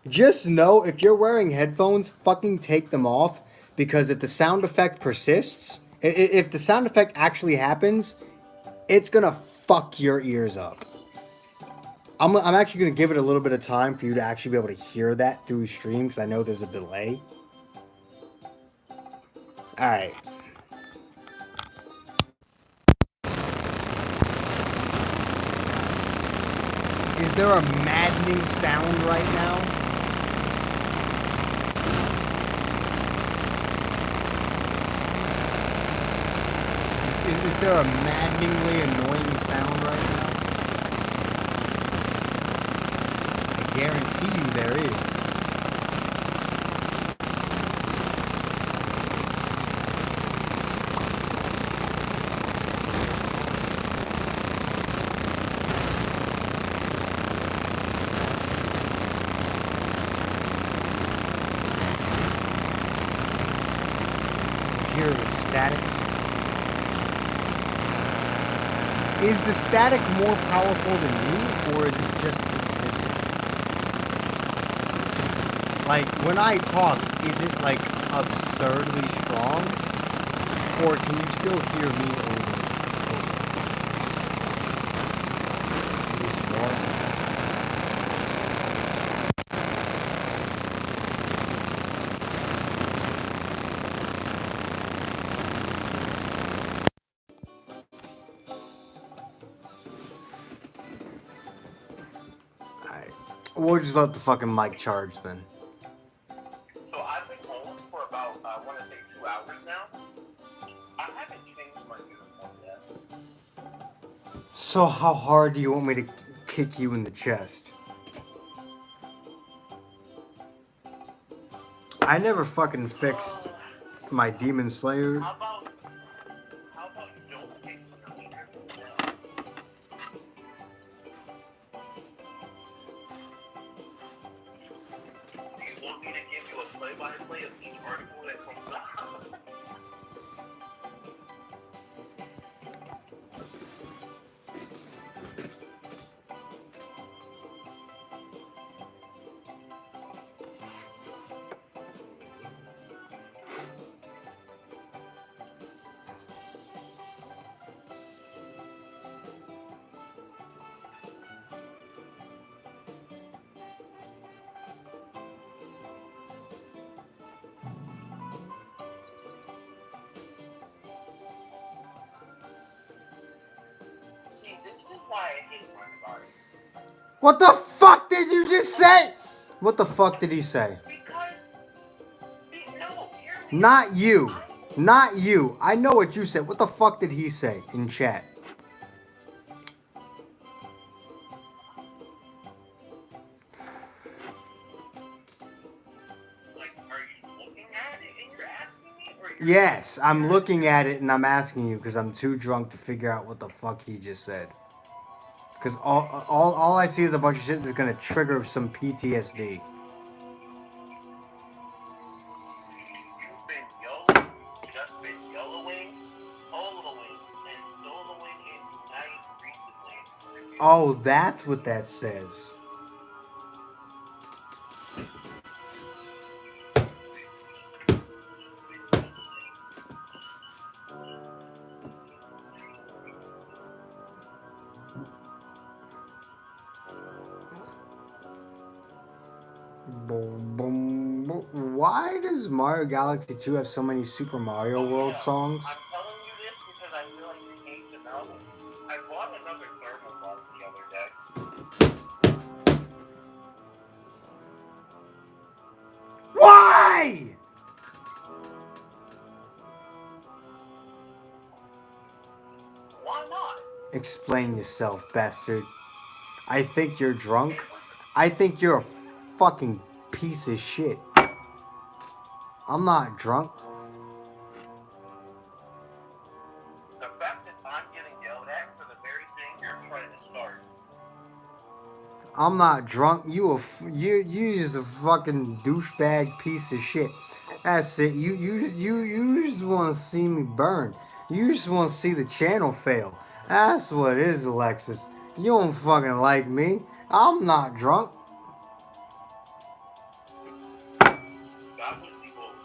Just know if you're wearing headphones, fucking take them off, because if the sound effect persists, if the sound effect actually happens, it's gonna fuck your ears up. I'm actually gonna give it a little bit of time for you to actually be able to hear that through stream, because I know there's a delay. Alright. Is there a maddening sound right now? Is there a maddeningly annoying sound right now? I guarantee you there is. Hear the static? Is the static more powerful than you, or is it just consistent? Like, when I talk, is it like absurdly strong? Or can you still hear me over? At least more? We'll just let the fucking mic charge then. So I've been home for about, I want to say 2 hours now. I haven't changed my uniform yet. So how hard do you want me to kick you in the chest? I never fucking fixed my Demon Slayer. How about you don't take the picture now? Do you want me to give you a play-by-play of each article that comes out? See, this is why I hate my body. What the fuck did you just say? What the fuck did he say? Because, no, hear me. Not you. Not you. I know what you said. What the fuck did he say in chat? Like, are you looking at it and you're asking me? Or you're Yes, I'm looking at it and I'm asking you because I'm too drunk to figure out what the fuck he just said. Because all I see is a bunch of shit that's gonna trigger some PTSD. You've been YOLO, just been YOLOing, holoing, and soloing in night recently. Oh, that's what that says. Boom, boom, boom. Why does Mario Galaxy 2 have so many Super Mario World songs? I'm telling you this because I feel like you need to know. I bought another thermal bug the other day. Why? Why not? Explain yourself, bastard. I think you're drunk. I think you're a fucking piece of shit. I'm not drunk. The fact that I'm getting yelled at for the very thing you're trying to start. I'm not drunk. You just a fucking douchebag piece of shit. That's it. You just want to see me burn. You just want to see the channel fail. That's what it is, Alexis. You don't fucking like me. I'm not drunk. That was the most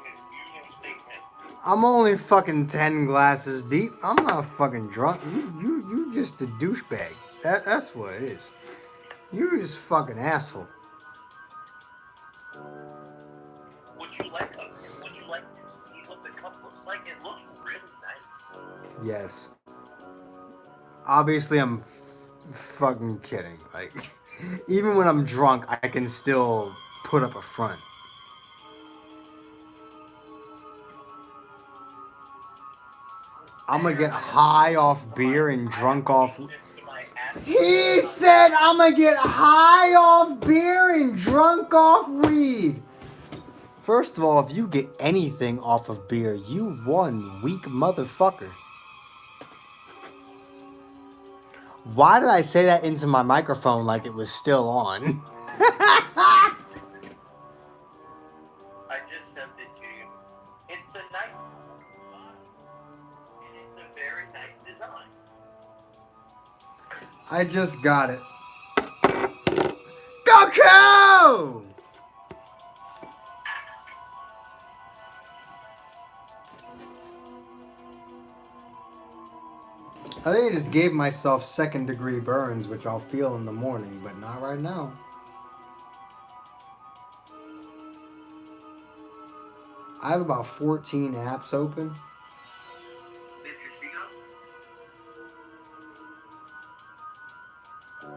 confusing statement. I'm only fucking 10 glasses deep. I'm not fucking drunk. You just a douchebag. That's what it is. You just fucking asshole. Would you like to see what the cup looks like? It looks really nice. Yes. Obviously, I'm fucking kidding. Like, even when I'm drunk, I can still put up a front. I'm gonna get high off beer and drunk off. He said I'm gonna get high off beer and drunk off weed. First of all, if you get anything off of beer, you one weak motherfucker. Why did I say that into my microphone like it was still on? I just sent it to you. It's a nice one, and it's a very nice design. I just got it. Goku! I think I just gave myself second-degree burns, which I'll feel in the morning, but not right now. I have about 14 apps open. Did you see them?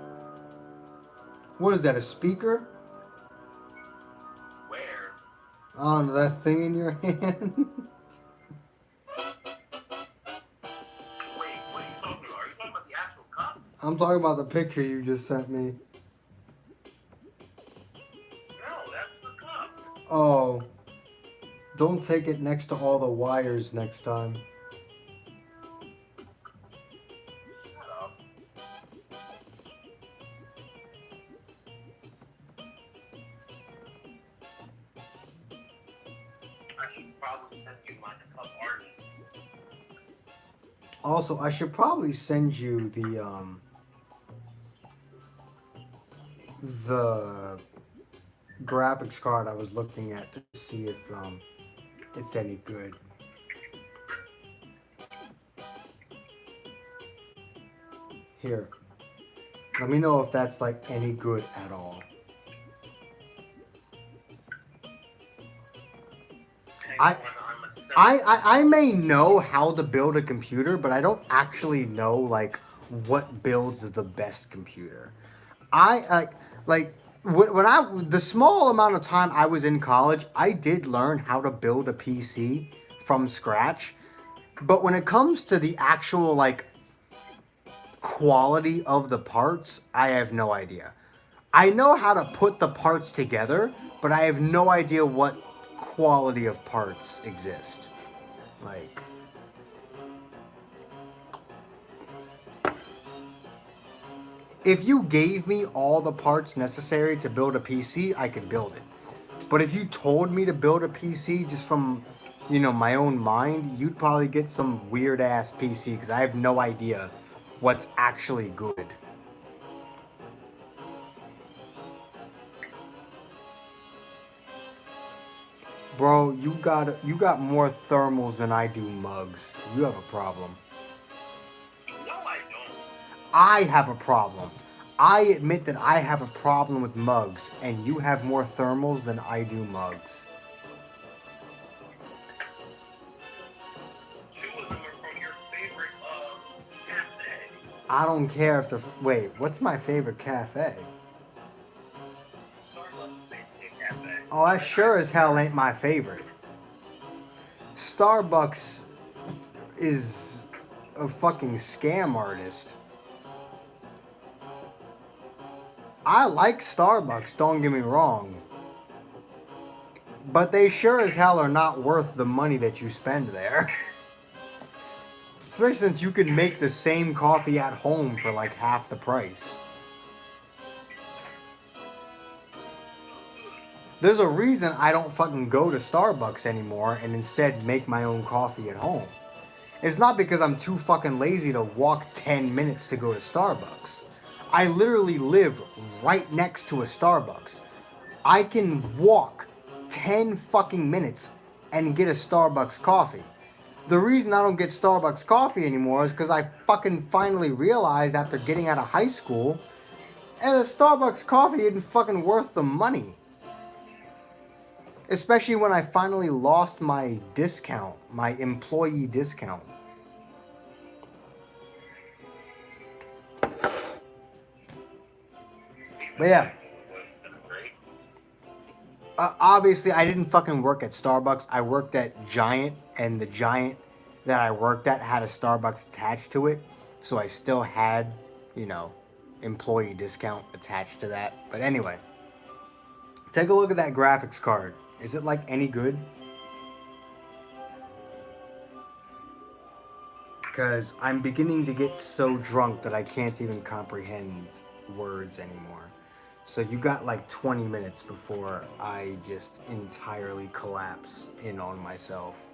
What is that, a speaker? Where? Oh, that thing in your hand? Wait, what are you talking about? Are you talking about the actual cup? I'm talking about the picture you just sent me. No, that's the cup. Oh. Don't take it next to all the wires next time. Shut up. I should probably send you my cup art. Also, I should probably send you the graphics card I was looking at to see if it's any good. Here. Let me know if that's like any good at all. I may know how to build a computer, but I don't actually know like what builds the best computer. I like when the small amount of time I was in college, I did learn how to build a PC from scratch. But when it comes to the actual like quality of the parts, I have no idea. I know how to put the parts together, but I have no idea what quality of parts exist. Like, if you gave me all the parts necessary to build a PC, I could build it. But if you told me to build a PC just from, you know, my own mind, you'd probably get some weird ass PC because I have no idea what's actually good. Bro, you got more thermals than I do mugs. You have a problem. No, I don't. I have a problem. I admit that I have a problem with mugs, and you have more thermals than I do mugs. Two of them are from your favorite cafe. I don't care if the... Wait, what's my favorite cafe? Starbucks is basically a cafe. Oh, that sure as hell ain't my favorite. Starbucks is a fucking scam artist. I like Starbucks, don't get me wrong. But they sure as hell are not worth the money that you spend there. Especially since you can make the same coffee at home for like half the price. There's a reason I don't fucking go to Starbucks anymore and instead make my own coffee at home. It's not because I'm too fucking lazy to walk 10 minutes to go to Starbucks. I literally live right next to a Starbucks. I can walk 10 fucking minutes and get a Starbucks coffee. The reason I don't get Starbucks coffee anymore is because I fucking finally realized after getting out of high school that a Starbucks coffee isn't fucking worth the money. Especially when I finally lost my discount, my employee discount. But yeah. Obviously, I didn't fucking work at Starbucks. I worked at Giant, and the Giant that I worked at had a Starbucks attached to it. So I still had, you know, employee discount attached to that. But anyway, take a look at that graphics card. Is it like any good? Because I'm beginning to get so drunk that I can't even comprehend words anymore. So you got like 20 minutes before I just entirely collapse in on myself.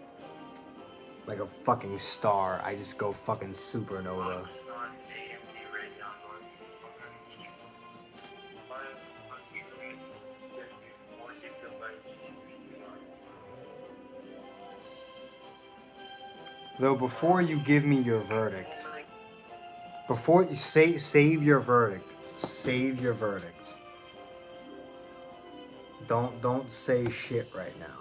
Like a fucking star. I just go fucking supernova. Though before you give me your verdict, before you save your verdict, save your verdict. Don't say shit right now.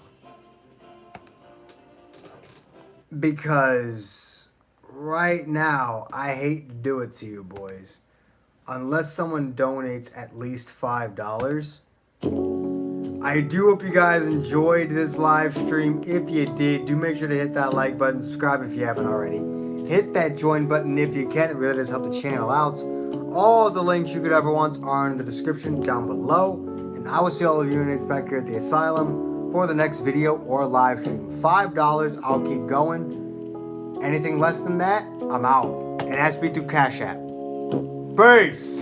Because right now, I hate to do it to you boys. Unless someone donates at least $5. I do hope you guys enjoyed this live stream. If you did, do make sure to hit that like button, subscribe if you haven't already. Hit that join button if you can, it really does help the channel out. All the links you could ever want are in the description down below. And I will see all of you back here at the asylum for the next video or live stream. $5, I'll keep going. Anything less than that, I'm out. It has to be through Cash App. Peace!